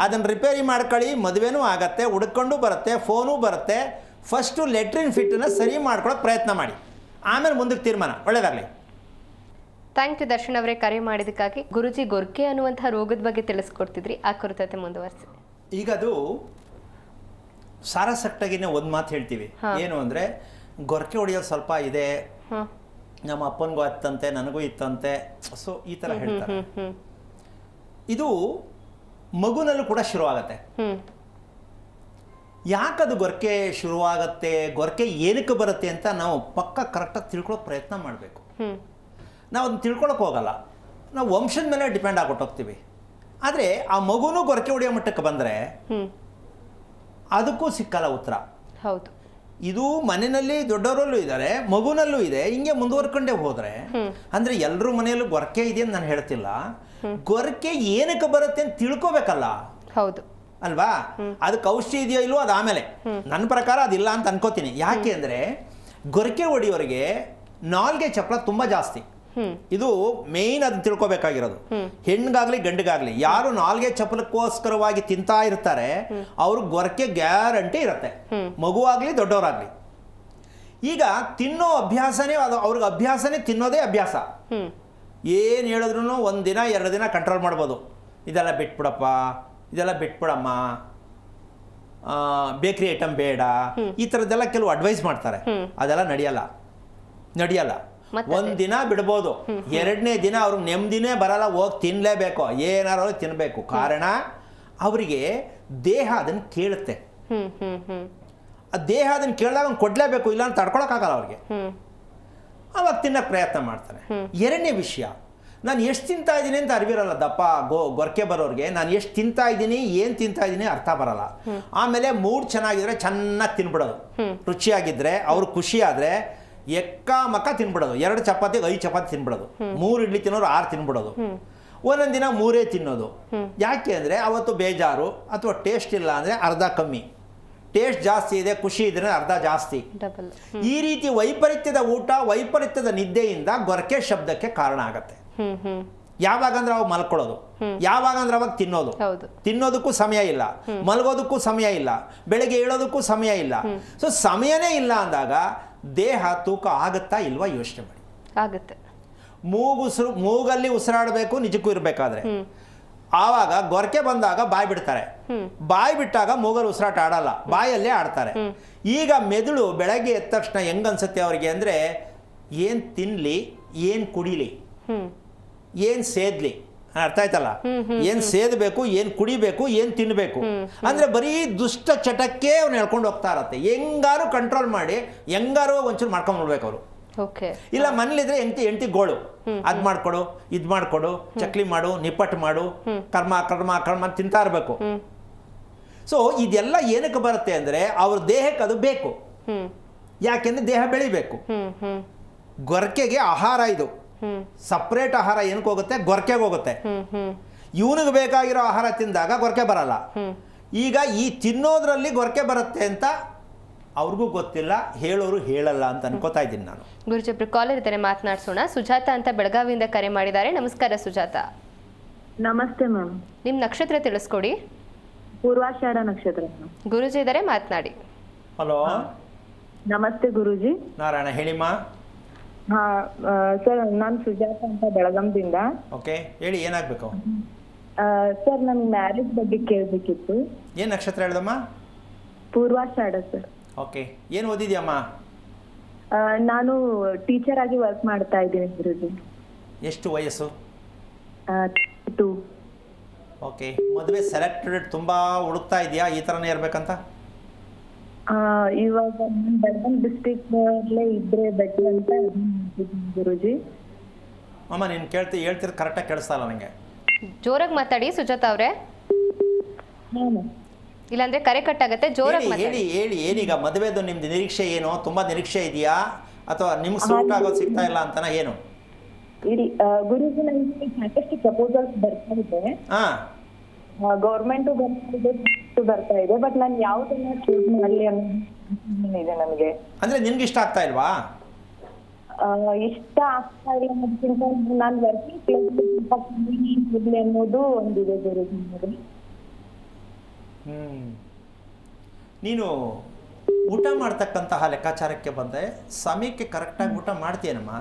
ಅದನ್ನು ರಿಪೇರಿ ಮಾಡ್ಕೊಳ್ಳಿ. ಮದುವೆನೂ ಆಗತ್ತೆ, ಹುಡ್ಕೊಂಡು ಬರುತ್ತೆ, ಫೋನೂ ಬರುತ್ತೆ. ಫಸ್ಟು ಲೆಟ್ರಿನ್ ಫಿಟ್ಟನ್ನು ಸರಿ ಮಾಡ್ಕೊಳ್ಳೋಕೆ ಪ್ರಯತ್ನ ಮಾಡಿ. ಆಮೇಲೆ ಮುಂದಕ್ಕೆ ತೀರ್ಮಾನ. ಒಳ್ಳೆಯದಾಗಲಿ. ಥ್ಯಾಂಕ್ ಯು ದರ್ಶನ್ ಅವರೇ, ಕರೆ ಮಾಡಿದ್ದಕ್ಕಾಗಿ. ಗುರುಜಿ, ಗೊರ್ಕೆ ಅನ್ನುವಂತಹ ರೋಗದ ಬಗ್ಗೆ ತಿಳಿಸ್ಕೊಡ್ತಿದ್ರಿ, ಆ ಕುರಿತತೆ ಮುಂದುವರಿಸಿ. ಈಗ ಅದು ಸಾರಸಟ್ಟಾಗಿನೇ ಒಂದು ಮಾತು ಹೇಳ್ತೀವಿ, ಏನು ಅಂದರೆ ಗೊರಕೆ ಹೊಡೆಯೋದು ಸ್ವಲ್ಪ ಇದೆ, ನಮ್ಮ ಅಪ್ಪನಿಗೂ ಇತ್ತಂತೆ, ನನಗೂ ಇತ್ತಂತೆ, ಸೊ ಈ ಥರ ಹೇಳ್ತಾರೆ. ಇದು ಮಗುನಲ್ಲೂ ಕೂಡ ಶುರುವಾಗತ್ತೆ. ಯಾಕದು ಗೊರಕೆ ಶುರುವಾಗತ್ತೆ, ಗೊರಕೆ ಏನಕ್ಕೆ ಬರುತ್ತೆ ಅಂತ ನಾವು ಪಕ್ಕ ಕರೆಕ್ಟಾಗಿ ತಿಳ್ಕೊಳ್ಳೋಕೆ ಪ್ರಯತ್ನ ಮಾಡಬೇಕು. ನಾವು ಅದನ್ನ ತಿಳ್ಕೊಳಕ್ಕೆ ಹೋಗಲ್ಲ, ನಾವು ವಂಶದ ಮೇಲೆ ಡಿಪೆಂಡ್ ಆಗ್ಬಿಟ್ಟೋಗ್ತೀವಿ. ಆದರೆ ಆ ಮಗುನೂ ಗೊರಕೆ ಹೊಡೆಯೋ ಮಟ್ಟಕ್ಕೆ ಬಂದರೆ ಅದಕ್ಕೂ ಸಿಕ್ಕಲ್ಲ ಉತ್ತರ. ಹೌದು, ಇದು ಮನೆಯಲ್ಲಿ ದೊಡ್ಡವರಲ್ಲೂ ಇದ್ದಾರೆ, ಮಗುನಲ್ಲೂ ಇದೆ. ಹಿಂಗೆ ಮುಂದುವರ್ಕೊಂಡೇ ಹೋದರೆ ಅಂದರೆ ಎಲ್ಲರೂ ಮನೆಯಲ್ಲೂ ಗೊರಕೆ ಇದೆ ಅಂತ ನಾನು ಹೇಳ್ತಿಲ್ಲ, ಗೊರಕೆ ಏನಕ್ಕೆ ಬರುತ್ತೆ ಅಂತ ತಿಳ್ಕೊಬೇಕಲ್ಲ. ಹೌದು ಅಲ್ವಾ? ಅದಕ್ಕೆ ಔಷಧಿ ಇದೆಯೋ ಇಲ್ವೋ ಅದು ಆಮೇಲೆ. ನನ್ನ ಪ್ರಕಾರ ಅದಿಲ್ಲ ಅಂತ ಅನ್ಕೋತೀನಿ. ಯಾಕೆ ಅಂದರೆ ಗೊರಕೆ ಹೊಡಿಯೋರಿಗೆ ನಾಲ್ಗೆ ಚಪ್ಪಲ ತುಂಬ ಜಾಸ್ತಿ. ಇದು ಮೇಯ್ನ್ ಅದು ತಿಳ್ಕೊಬೇಕಾಗಿರೋದು. ಹೆಣ್ಣಿಗಾಗ್ಲಿ ಗಂಡಿಗಾಗ್ಲಿ ಯಾರು ನಾಲ್ಗೆ ಚಪ್ಪಲಕ್ಕೋಸ್ಕರವಾಗಿ ತಿಂತಾ ಇರ್ತಾರೆ ಅವ್ರ ಗೊರಕೆ ಗ್ಯಾರಂಟಿ ಇರುತ್ತೆ, ಮಗುವಾಗ್ಲಿ ದೊಡ್ಡವರಾಗ್ಲಿ. ಈಗ ತಿನ್ನೋ ಅಭ್ಯಾಸನೇ ಅದು, ಅವ್ರಿಗೆ ಅಭ್ಯಾಸನೇ ತಿನ್ನೋದೇ ಅಭ್ಯಾಸ. ಏನು ಹೇಳಿದ್ರು 1 ದಿನ 2 ದಿನ ಕಂಟ್ರೋಲ್ ಮಾಡ್ಬೋದು. ಇದೆಲ್ಲ ಬಿಟ್ಬಿಡಪ್ಪ, ಇದೆಲ್ಲ ಬಿಟ್ಬಿಡಮ್ಮ, ಬೇಕ್ರಿ ಐಟಮ್ ಬೇಡ, ಈ ಥರದ್ದೆಲ್ಲ ಕೆಲವು ಅಡ್ವೈಸ್ ಮಾಡ್ತಾರೆ. ಅದೆಲ್ಲ ನಡೆಯಲ್ಲ. 1 ದಿನ ಬಿಡ್ಬೋದು, 2ನೇ ದಿನ ಅವ್ರಿಗೆ ನೆಮ್ಮದಿನೇ ಬರಲ್ಲ, ಹೋಗಿ ತಿನ್ನಲೇಬೇಕು, ಏನಾರು ತಿನ್ನಬೇಕು. ಕಾರಣ ಅವರಿಗೆ ದೇಹ ಅದನ್ನು ಕೇಳುತ್ತೆ. ಆ ದೇಹ ಅದನ್ನು ಕೇಳಿದಾಗ ಅವ್ನು ಕೊಡಲೇಬೇಕು, ಇಲ್ಲ ಅಂತ ತಡ್ಕೊಳಕ್ಕಾಗಲ್ಲ ಅವ್ರಿಗೆ. ಅವಾಗ ತಿನ್ನಕ್ಕೆ ಪ್ರಯತ್ನ ಮಾಡ್ತಾನೆ. 2ನೇ ವಿಷಯ, ನಾನು ಎಷ್ಟು ತಿಂತಾ ಇದ್ದೀನಿ ಅಂತ ಅರಿವಿರಲ್ಲ. ಗೊರಕೆ ಬರೋರಿಗೆ ನಾನು ಎಷ್ಟು ತಿಂತಾ ಇದ್ದೀನಿ, ಏನು ತಿಂತಾ ಇದ್ದೀನಿ ಅರ್ಥ ಬರಲ್ಲ. ಆಮೇಲೆ ಮೂಡ್ ಚೆನ್ನಾಗಿದ್ರೆ ಚೆನ್ನಾಗಿ ತಿನ್ಬಿಡೋದು, ರುಚಿಯಾಗಿದ್ದರೆ ಅವ್ರು ಖುಷಿ ಆದರೆ ಎಕ್ಕ ತಿನ್ಬಿಡೋದು. 2 ಚಪಾತಿಗೆ 5 ಚಪಾತಿ ತಿನ್ಬಿಡೋದು, 3 ಇಡ್ಲಿ ತಿನ್ನೋರು 6 ತಿನ್ಬಿಡೋದು, ಒಂದೊಂದು ದಿನ 3 ತಿನ್ನೋದು. ಯಾಕೆ ಅಂದರೆ ಅವತ್ತು ಬೇಜಾರು ಅಥವಾ ಟೇಸ್ಟ್ ಇಲ್ಲ ಅಂದರೆ ಅರ್ಧ ಕಮ್ಮಿ, ಟೇಸ್ಟ್ ಜಾಸ್ತಿ ಇದೆ ಖುಷಿ ಇದ್ರೆ ಅರ್ಧ ಜಾಸ್ತಿ. ಈ ರೀತಿ ವೈಪರೀತ್ಯದ ಊಟ, ವೈಪರೀತ್ಯದ ನಿದ್ದೆಯಿಂದ ಗೊರಕೆ ಶಬ್ದಕ್ಕೆ ಕಾರಣ ಆಗತ್ತೆ. ಯಾವಾಗ ಅಂದ್ರೆ ಅವಾಗ ಮಲ್ಕೊಳ್ಳೋದು, ಯಾವಾಗ ಅಂದ್ರೆ ಅವಾಗ ತಿನ್ನೋದು, ತಿನ್ನೋದಕ್ಕೂ ಸಮಯ ಇಲ್ಲ, ಮಲಗೋದಕ್ಕೂ ಸಮಯ ಇಲ್ಲ, ಬೆಳಗ್ಗೆ ಏಳೋದಕ್ಕೂ ಸಮಯ ಇಲ್ಲ. ಸೊ ಸಮಯನೇ ಇಲ್ಲ ಅಂದಾಗ ದೇಹ ತೂಕ ಆಗುತ್ತಾ ಇಲ್ವಾ ಯೋಚನೆ ಮಾಡಿ. ಆಗುತ್ತೆ. ಮೂಗಲ್ಲಿ ಉಸಿರಾಡಬೇಕು ನಿಜಕ್ಕೂ ಇರಬೇಕಾದ್ರೆ. ಆವಾಗ ಗೊರಕೆ ಬಂದಾಗ ಬಾಯಿ ಬಿಡ್ತಾರೆ, ಬಾಯಿ ಬಿಟ್ಟಾಗ ಮೂಗಲ್ಲಿ ಉಸಿರಾಟ ಆಡಲ್ಲ, ಬಾಯಲ್ಲೇ ಆಡ್ತಾರೆ. ಈಗ ಮೆದುಳು ಬೆಳಗ್ಗೆ ಎದ್ದ ತಕ್ಷಣ ಹೆಂಗನ್ಸುತ್ತೆ ಅವ್ರಿಗೆ ಅಂದರೆ, ಏನು ತಿನ್ನಲಿ, ಏನು ಕುಡಿಲಿ, ಏನು ಸೇದ್ಲಿ, ಅರ್ಥ ಆಯ್ತಲ್ಲ? ಏನು ಸೇದಬೇಕು, ಏನು ಕುಡಿಬೇಕು, ಏನು ತಿನ್ನಬೇಕು ಅಂದರೆ ಬರೀ ದುಷ್ಟ ಚಟಕ್ಕೆ ಅವ್ನು ಹೇಳ್ಕೊಂಡು ಹೋಗ್ತಾ ಇರತ್ತೆ. ಹೆಂಗಾರು ಕಂಟ್ರೋಲ್ ಮಾಡಿ ಹೆಂಗಾರು ಒಂಚೂರು ಮಾಡ್ಕೊಂಡ್ಬಿಡ್ಬೇಕು ಅವರು. ಇಲ್ಲ ಮನೇಲಿದ್ರೆ ಎಂಟಿ ಗೋಳು, ಅದ್ ಮಾಡ್ಕೊಡು, ಇದ್ ಮಾಡ್ಕೊಡು, ಚಕ್ಲಿ ಮಾಡು, ನಿಪ್ಪಟ್ಟು ಮಾಡು, ಕರ್ಮ ತಿಂತಾ ಇರಬೇಕು. ಸೊ ಇದೆಲ್ಲ ಏನಕ್ಕೆ ಬರುತ್ತೆ ಅಂದರೆ ಅವ್ರ ದೇಹಕ್ಕೆ ಅದು ಬೇಕು. ಯಾಕೆಂದ್ರೆ ದೇಹ ಬೆಳಿಬೇಕು. ಗೊರಕೆಗೆ ಆಹಾರ ಇದು ಸಪ್ರೇಟ್ ಆಹಾರ ಏನಕ್ಕೆ ಹೋಗುತ್ತೆ, ಗೊರಕೆಗೆ ಹೋಗುತ್ತೆ. ಇವನಿಗೆ ಬೇಕಾಗಿರೋ ಆಹಾರ ತಿಂದಾಗ ಗೊರಕೆ ಬರಲ್ಲ. ಈಗ ಈ ತಿನ್ನೋದ್ರಲ್ಲಿ ಗೊರಕೆ ಬರುತ್ತೆ ಅಂತ ಅವ್ರಿಗೂ ಗೊತ್ತಿಲ್ಲ, ಹೇಳೋರು ಹೇಳಲ್ಲ ಅಂತ ಅನ್ಕೋತಾ ಇದ್ದೀನಿ ನಾನು. ಗುರುಜೊಬ್ರು ಕಾಲರ್ ಇದ್ದಾರೆ, ಮಾತನಾಡ್ಸೋಣ. ಸುಜಾತ ಅಂತ ಬೆಳಗಾವಿಯಿಂದ ಕರೆ ಮಾಡಿದ್ದಾರೆ. ನಮಸ್ಕಾರ ಸುಜಾತ. ನಮಸ್ತೆ ಮ್ಯಾಮ್. ನಿಮ್ ನಕ್ಷತ್ರ ತಿಳಿಸ್ಕೊಡಿ. ಪೂರ್ವಾಷಾಢ ನಕ್ಷತ್ರ. ಗುರುಜಿ ಇದ್ದಾರೆ, ಮಾತನಾಡಿ. ಹಲೋ, ನಮಸ್ತೆ ಗುರುಜಿ. ನಾರಾಯಣ, ಹೇಳಿಮ್ಮ. ಹಾ ಸರ್, ನಾನು ಸುಜಾತ ಅಂತ ಬೆಳಗಾಂದಿಂದ. ಓಕೆ, ಹೇಳಿ, ಏನಾಗಬೇಕು? ಸರ್, ನನ್ ಮ್ಯಾರೇಜ್ ಬಗ್ಗೆ ಕೇಳಬೇಕಿತ್ತು. ಏನು ನಕ್ಷತ್ರ ಹೇಳ್ದಮ್ಮ? ಪೂರ್ವಾಷಾಢ ಸರ್. ಓಕೆ, ಏನು ಓದಿದ್ಯಮ್ಮ? ನಾನು ಟೀಚರ್ ಆಗಿ ವರ್ಕ್ ಮಾಡ್ತಾ ಇದ್ದೀನಿ ಗುರುಜಿ. ಎಷ್ಟು ವಯಸ್ಸು? 2. ಓಕೆ, ಮದುವೆ ಸೆಲೆಕ್ಟೆಡ್ ತುಂಬ ಹುಡುಕ್ತಾ ಇದೆಯಾ ಈ ಥರನೇ ಇರಬೇಕಂತ? ಇವಾಗ ಬೆಳಗಾಂ ಡಿಸ್ಟ್ರಿಕ್ಟ್ ಅಲ್ಲೇ ಇದ್ರೆ ಬೆಟರ್ ಅಂತ ಗುರುಜಿ. ಅಮ್ಮ ನೀನು ಹೇಳ್ತಿರೋದು ಕರೆಕ್ಟಾಗಿ ಕೇಳಿಸ್ತಾ ಇಲ್ಲ ನನಗೆ. ಜೋರಾಗಿ ಮಾತಾಡಿ ಸುಜಾತ ಅವರೇ, ಇಲ್ಲಾಂದ್ರೆ ಕರೆ ಕಟ್ ಆಗುತ್ತೆ. ಜೋರಾಗಿ ಮಾತಾಡಿ. ಹೇಳಿ ಏನೀಗ ಮದುವೆದು ನಿಮ್ದು ನಿರೀಕ್ಷೆ ಏನು? ತುಂಬಾ ನಿರೀಕ್ಷೆ ಇದೆಯಾ ಅಥವಾ ನಿಮ್ಗೆ ಸೂಟ್ ಆಗೋದು ಸಿಗ್ತಾ ಇಲ್ಲ ಅಂತನಾ ಏನು? ಗುರುಜಿ, ನನಗೆ ಸಾಕಷ್ಟು ಪ್ರಪೋಸಲ್ಸ್ ಬರ್ತಾ ಇದೆ. ಗೌರ್ಮೆಂಟ್ ಬರ್ತಾ ಇದೆ, ಬಟ್ ನಾನು ಯಾವ್ದನ್ನ ಚೂಸ್ ಮಾಡ್ಲಿ ಅನ್ನೋದು ನನಗೆ. ಅಂದ್ರೆ ನಿನ್ಗೆ ಇಷ್ಟ ಆಗ್ತಾ ಇಲ್ವಾ? ಇಷ್ಟ ಆಗ್ತಾ ಇಲ್ಲ ಅನ್ನೋದಕ್ಕಿಂತ ನಾನು ವರ್ಕಿಂಗ್ ಪ್ಲೇಸ್ ಅನ್ನೋದು ಒಂದಿದೆ ಗುರುಜಿ. ನೀನು ಊಟ ಮಾಡ್ತಕ್ಕಂತಹ ಲೆಕ್ಕಾಚಾರಕ್ಕೆ ಬಂದರೆ ಸಮಯಕ್ಕೆ ಕರೆಕ್ಟಾಗಿ ಊಟ ಮಾಡ್ತೀಯನಮ್ಮ?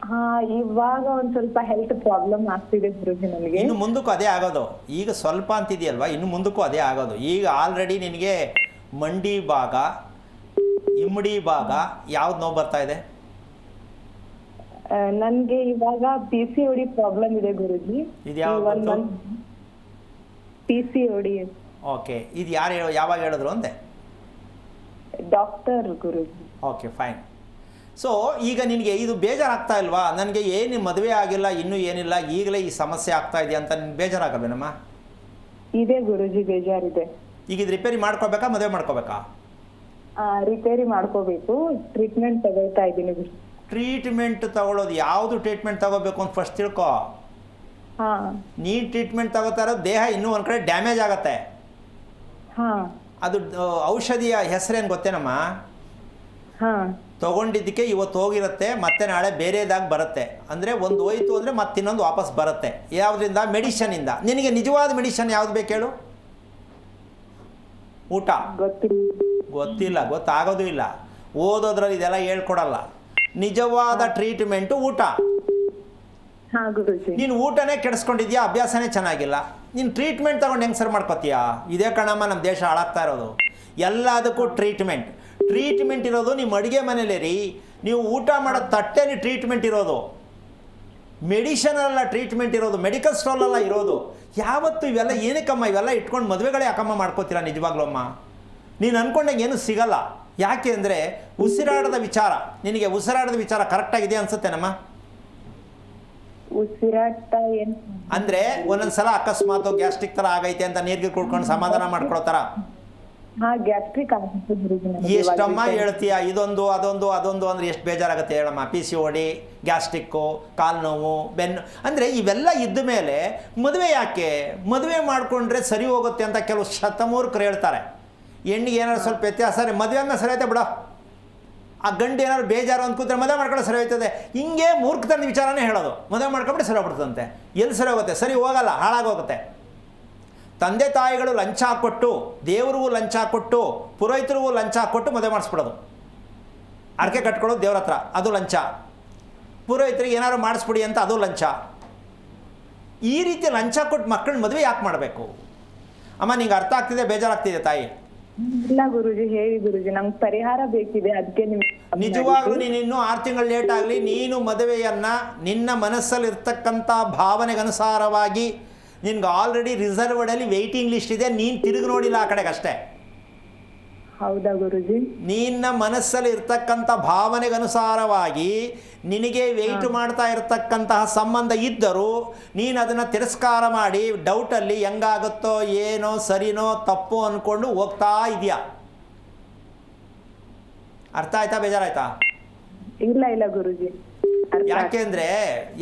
ಹಾ, ಇವಾಗ ಒಂದ್ ಸ್ವಲ್ಪ ಹೆಲ್ತ್ ಪ್ರಾಬ್ಲಮ್ ಆಗ್ತಿದೆ ಗುರುಜಿ ನನಗೆ. ಇನ್ನು ಮುಂದಕ್ಕೂ ಅದೇ ಆಗೋದು. ಈಗ ಸ್ವಲ್ಪ ಅಂತಿದೆಯಲ್ವಾ, ಇನ್ನು ಮುಂದಕ್ಕೂ ಅದೇ ಆಗೋದು. ಈಗ ಆಲ್ರೆಡಿ ನಿನಗೆ ಮಂಡಿ ಭಾಗ, ಇಮ್ಮಡಿ ಭಾಗ ಯಾವ್ದು ನೋವು ಬರ್ತಾ ಇದೆ? ನನ್ಗೆ ಇವಾಗ PCOD ಪ್ರಾಬ್ಲಮ್ ಇದೆ ಗುರುಜಿ. ಇದು ಯಾವಾಗ? PCOD. ಓಕೆ, ಇದು ಯಾವಾಗ ಹೇಳಿದ್ರು ಅಂದೆ? Doctor Guruji. Okay, fine. So ಈಗ ನಿನಗೆ ಇದು ಬೇಜಾರಾಗ್ತಾ ಇಲ್ವಾ? ನನಗೆ ಏನು ಮದುವೆ ಆಗಿಲ್ಲ, ಇನ್ನೂ ಏನಿಲ್ಲ, ಈಗಲೇ ಈ ಸಮಸ್ಯೆ ಆಗ್ತಾ ಇದೆಯಾ ಅಂತ ನಿನ್ಗೆ ಬೇಜಾರಾಗಲ್ವೇನಮ್ಮ? ಇದೆ ಗುರುಜಿ, ಬೇಜಾರಿದೆ. ಈಗ ಇದು ರಿಪೇರಿ ಮಾಡ್ಕೋಬೇಕಾ, ಮದುವೆ ಮಾಡ್ಕೋಬೇಕಾ? ರಿಪೇರಿ ಮಾಡ್ಕೋಬೇಕು. ಟ್ರೀಟ್ಮೆಂಟ್ ತಗೊಳ್ತಾ ಇದ್ದೀನಿ ಗುರುಜಿ. ಟ್ರೀಟ್ಮೆಂಟ್ ತಗೊಳ್ಳೋದು, ಯಾವುದು ಟ್ರೀಟ್ಮೆಂಟ್ ತಗೋಬೇಕು ಅಂತ ಫಸ್ಟ್ ತಿಳ್ಕೊ. ಹಾ. ನೀನು ಟ್ರೀಟ್ಮೆಂಟ್ ತಗೋತಾ ಇರೋದು ದೇಹ ಇನ್ನೂ ಒಂದು ಕಡೆ ಡ್ಯಾಮೇಜ್ ಆಗತ್ತೆ. ಹಾ. ಅದು ಔಷಧಿಯ ಹೆಸರೇನು ಗೊತ್ತೇನಮ್ಮ? ಹಾ. ತೊಗೊಂಡಿದ್ದಕ್ಕೆ ಇವತ್ತು ಹೋಗಿರುತ್ತೆ, ಮತ್ತೆ ನಾಳೆ ಬೇರೆದಾಗಿ ಬರುತ್ತೆ. ಅಂದರೆ ಒಂದು ಹೋಯ್ತು ಅಂದರೆ ಮತ್ತೆ ಇನ್ನೊಂದು ವಾಪಸ್ ಬರುತ್ತೆ. ಯಾವುದರಿಂದ? ಮೆಡಿಷನಿಂದ. ನಿನಗೆ ನಿಜವಾದ ಮೆಡಿಷನ್ ಯಾವ್ದು ಬೇಕು ಹೇಳು? ಊಟ ಗೊತ್ತಿಲ್ಲ, ಗೊತ್ತಾಗೋದು ಇಲ್ಲ. ಓದೋದ್ರಲ್ಲಿ ಇದೆಲ್ಲ ಹೇಳ್ಕೊಡಲ್ಲ. ನಿಜವಾದ ಟ್ರೀಟ್ಮೆಂಟು ಊಟ. ನೀನು ಊಟನೇ ಕೆಡಿಸ್ಕೊಂಡಿದ್ಯಾ, ಅಭ್ಯಾಸನೇ ಚೆನ್ನಾಗಿಲ್ಲ, ನೀನು ಟ್ರೀಟ್ಮೆಂಟ್ ತಗೊಂಡು ಹೆಂಗೆ ಸರ್ ಮಾಡ್ಕೋತೀಯಾ? ಇದೇ ಕಣಮ್ಮ ನಮ್ಮ ದೇಶ ಹಾಳಾಗ್ತಾ ಇರೋದು. ಎಲ್ಲದಕ್ಕೂ ಟ್ರೀಟ್ಮೆಂಟ್ ಇರೋದು ನಿಮ್ಮ ಅಡುಗೆ ಮನೇಲೇ ರೀ. ನೀವು ಊಟ ಮಾಡೋ ತಟ್ಟೆಲಿ ಟ್ರೀಟ್ಮೆಂಟ್ ಇರೋದು, ಮೆಡಿಷನಲ್ಲ ಟ್ರೀಟ್ಮೆಂಟ್ ಇರೋದು, ಮೆಡಿಕಲ್ ಸ್ಟೋರಲ್ಲ ಇರೋದು. ಯಾವತ್ತು ಇವೆಲ್ಲ ಏನಕ್ಕಮ್ಮ ಇವೆಲ್ಲ ಇಟ್ಕೊಂಡು ಮದುವೆಗಳೇ ಯಾಕಮ್ಮ ಮಾಡ್ಕೋತೀರಾ? ನಿಜವಾಗ್ಲೂ ಅಮ್ಮ, ನೀನು ಅಂದ್ಕೊಂಡಂಗೆ ಏನೂ ಸಿಗಲ್ಲ. ಯಾಕೆ ಅಂದರೆ ಉಸಿರಾಡದ ವಿಚಾರ, ನಿನಗೆ ಉಸಿರಾಡದ ವಿಚಾರ ಕರೆಕ್ಟಾಗಿದೆ ಅನ್ಸುತ್ತೇನಮ್ಮ? ಉಸಿರಾಟ ಏನು ಅಂದರೆ ಒಂದೊಂದ್ಸಲ ಅಕಸ್ಮಾತ್ ಗ್ಯಾಸ್ಟ್ರಿಕ್ ಥರ ಆಗೈತೆ ಅಂತ ನೀರಿಗೆ ಕುಡ್ಕೊಂಡು ಸಮಾಧಾನ ಮಾಡ್ಕೊಳ್ತಾರ. ಗ್ಯಾಸ್ಟ್ರಿಕ್ ಆಗುತ್ತೆ ಗುರುಜಿ. ಎಷ್ಟಮ್ಮ ಹೇಳ್ತೀಯ? ಇದೊಂದು ಅದೊಂದು ಅಂದರೆ ಎಷ್ಟು ಬೇಜಾರಾಗುತ್ತೆ ಹೇಳಮ್ಮ. PCOD, ಗ್ಯಾಸ್ಟ್ರಿಕ್ಕು, ಕಾಲು ನೋವು, ಬೆನ್ನು, ಅಂದರೆ ಇವೆಲ್ಲ ಇದ್ದ ಮೇಲೆ ಮದುವೆ ಯಾಕೆ? ಮದುವೆ ಮಾಡಿಕೊಂಡ್ರೆ ಸರಿ ಹೋಗುತ್ತೆ ಅಂತ ಕೆಲವು ಶತಮೂರ್ಖರು ಹೇಳ್ತಾರೆ. ಹೆಣ್ಣಿಗೆ ಏನಾದ್ರು ಸ್ವಲ್ಪ ವ್ಯತ್ಯಾಸ ಮದುವೆ ಅಂದ್ರೆ ಸರಿ ಹೋಯ್ತೆ ಬಿಡೋ, ಆ ಗಂಡು ಏನಾದ್ರು ಬೇಜಾರು ಅಂದ್ಕೂತ್ರೆ ಮದುವೆ ಮಾಡ್ಕೊಂಡು ಸರಿ ಹೋಯ್ತದೆ. ಹಿಂಗೆ ಮೂರ್ಖತನ ವಿಚಾರನೇ ಹೇಳೋದು. ಮದುವೆ ಮಾಡ್ಕೊಂಡ್ಬಿಟ್ಟು ಸರಿ ಹೋಗ್ಬಿಡ್ತಂತೆ. ಎಲ್ಲಿ ಸರಿ ಹೋಗುತ್ತೆ? ಸರಿ ಹೋಗಲ್ಲ, ಹಾಳಾಗೋಗುತ್ತೆ. ತಂದೆ ತಾಯಿಗಳು ಲಂಚ ಕೊಟ್ಟು, ದೇವ್ರಿಗೂ ಲಂಚ ಕೊಟ್ಟು, ಪುರೋಹಿತರಿಗೂ ಲಂಚ ಕೊಟ್ಟು ಮದುವೆ ಮಾಡಿಸ್ಬಿಡೋದು. ಅರ್ಕೆ ಕಟ್ಕೊಳ್ಳೋದು ದೇವ್ರ ಹತ್ರ, ಅದು ಲಂಚ. ಪುರೋಹಿತರಿಗೆ ಏನಾದ್ರು ಮಾಡಿಸ್ಬಿಡಿ ಅಂತ, ಅದು ಲಂಚ. ಈ ರೀತಿ ಲಂಚ ಕೊಟ್ಟು ಮಕ್ಕಳನ್ನ ಮದುವೆ ಯಾಕೆ ಮಾಡಬೇಕು ಅಮ್ಮ? ನಿಂಗೆ ಅರ್ಥ ಆಗ್ತಿದೆ, ಬೇಜಾರಾಗ್ತಿದೆ ತಾಯಿ? ಇಲ್ಲ ಗುರುಜಿ, ಹೇಳಿ ಗುರುಜಿ, ನಂಗೆ ಪರಿಹಾರ ಬೇಕಿದೆ, ಅದಕ್ಕೆ ನಿಜವಾಗ್ಲೂ ನೀನು ಇನ್ನೂ 6 ತಿಂಗಳು ಲೇಟ್ ಆಗಲಿ, ನೀನು ಮದುವೆಯನ್ನು ನಿನ್ನ ಮನಸ್ಸಲ್ಲಿ ಇರ್ತಕ್ಕಂಥ ಭಾವನೆಗನುಸಾರವಾಗಿ ನಿನ್ಗೆ ಆಲ್ರೆಡಿ ರಿಸರ್ವ್ಡಲ್ಲಿ ವೆಯ್ಟಿಂಗ್ ಲಿಸ್ಟ್ ಇದೆ, ನೀನು ತಿರುಗಿ ನೋಡಿಲ್ಲ ಆ ಕಡೆಗೆ ಅಷ್ಟೇ. ಹೌದಾ ಗುರುಜಿ? ನಿನ್ನ ಮನಸ್ಸಲ್ಲಿ ಇರ್ತಕ್ಕಂಥ ಭಾವನೆಗನುಸಾರವಾಗಿ ನಿನಗೆ ವೆಯ್ಟ್ ಮಾಡ್ತಾ ಇರತಕ್ಕಂತಹ ಸಂಬಂಧ ಇದ್ದರೂ ನೀನು ಅದನ್ನು ತಿರಸ್ಕಾರ ಮಾಡಿ ಡೌಟಲ್ಲಿ ಹೆಂಗಾಗುತ್ತೋ ಏನೋ ಸರಿನೋ ತಪ್ಪೋ ಅಂದ್ಕೊಂಡು ಹೋಗ್ತಾ ಇದೆಯಾ. ಅರ್ಥ ಆಯ್ತಾ? ಬೇಜಾರಾಯ್ತಾ? ಇಲ್ಲ ಗುರುಜಿ. ಯಾಕೆಂದರೆ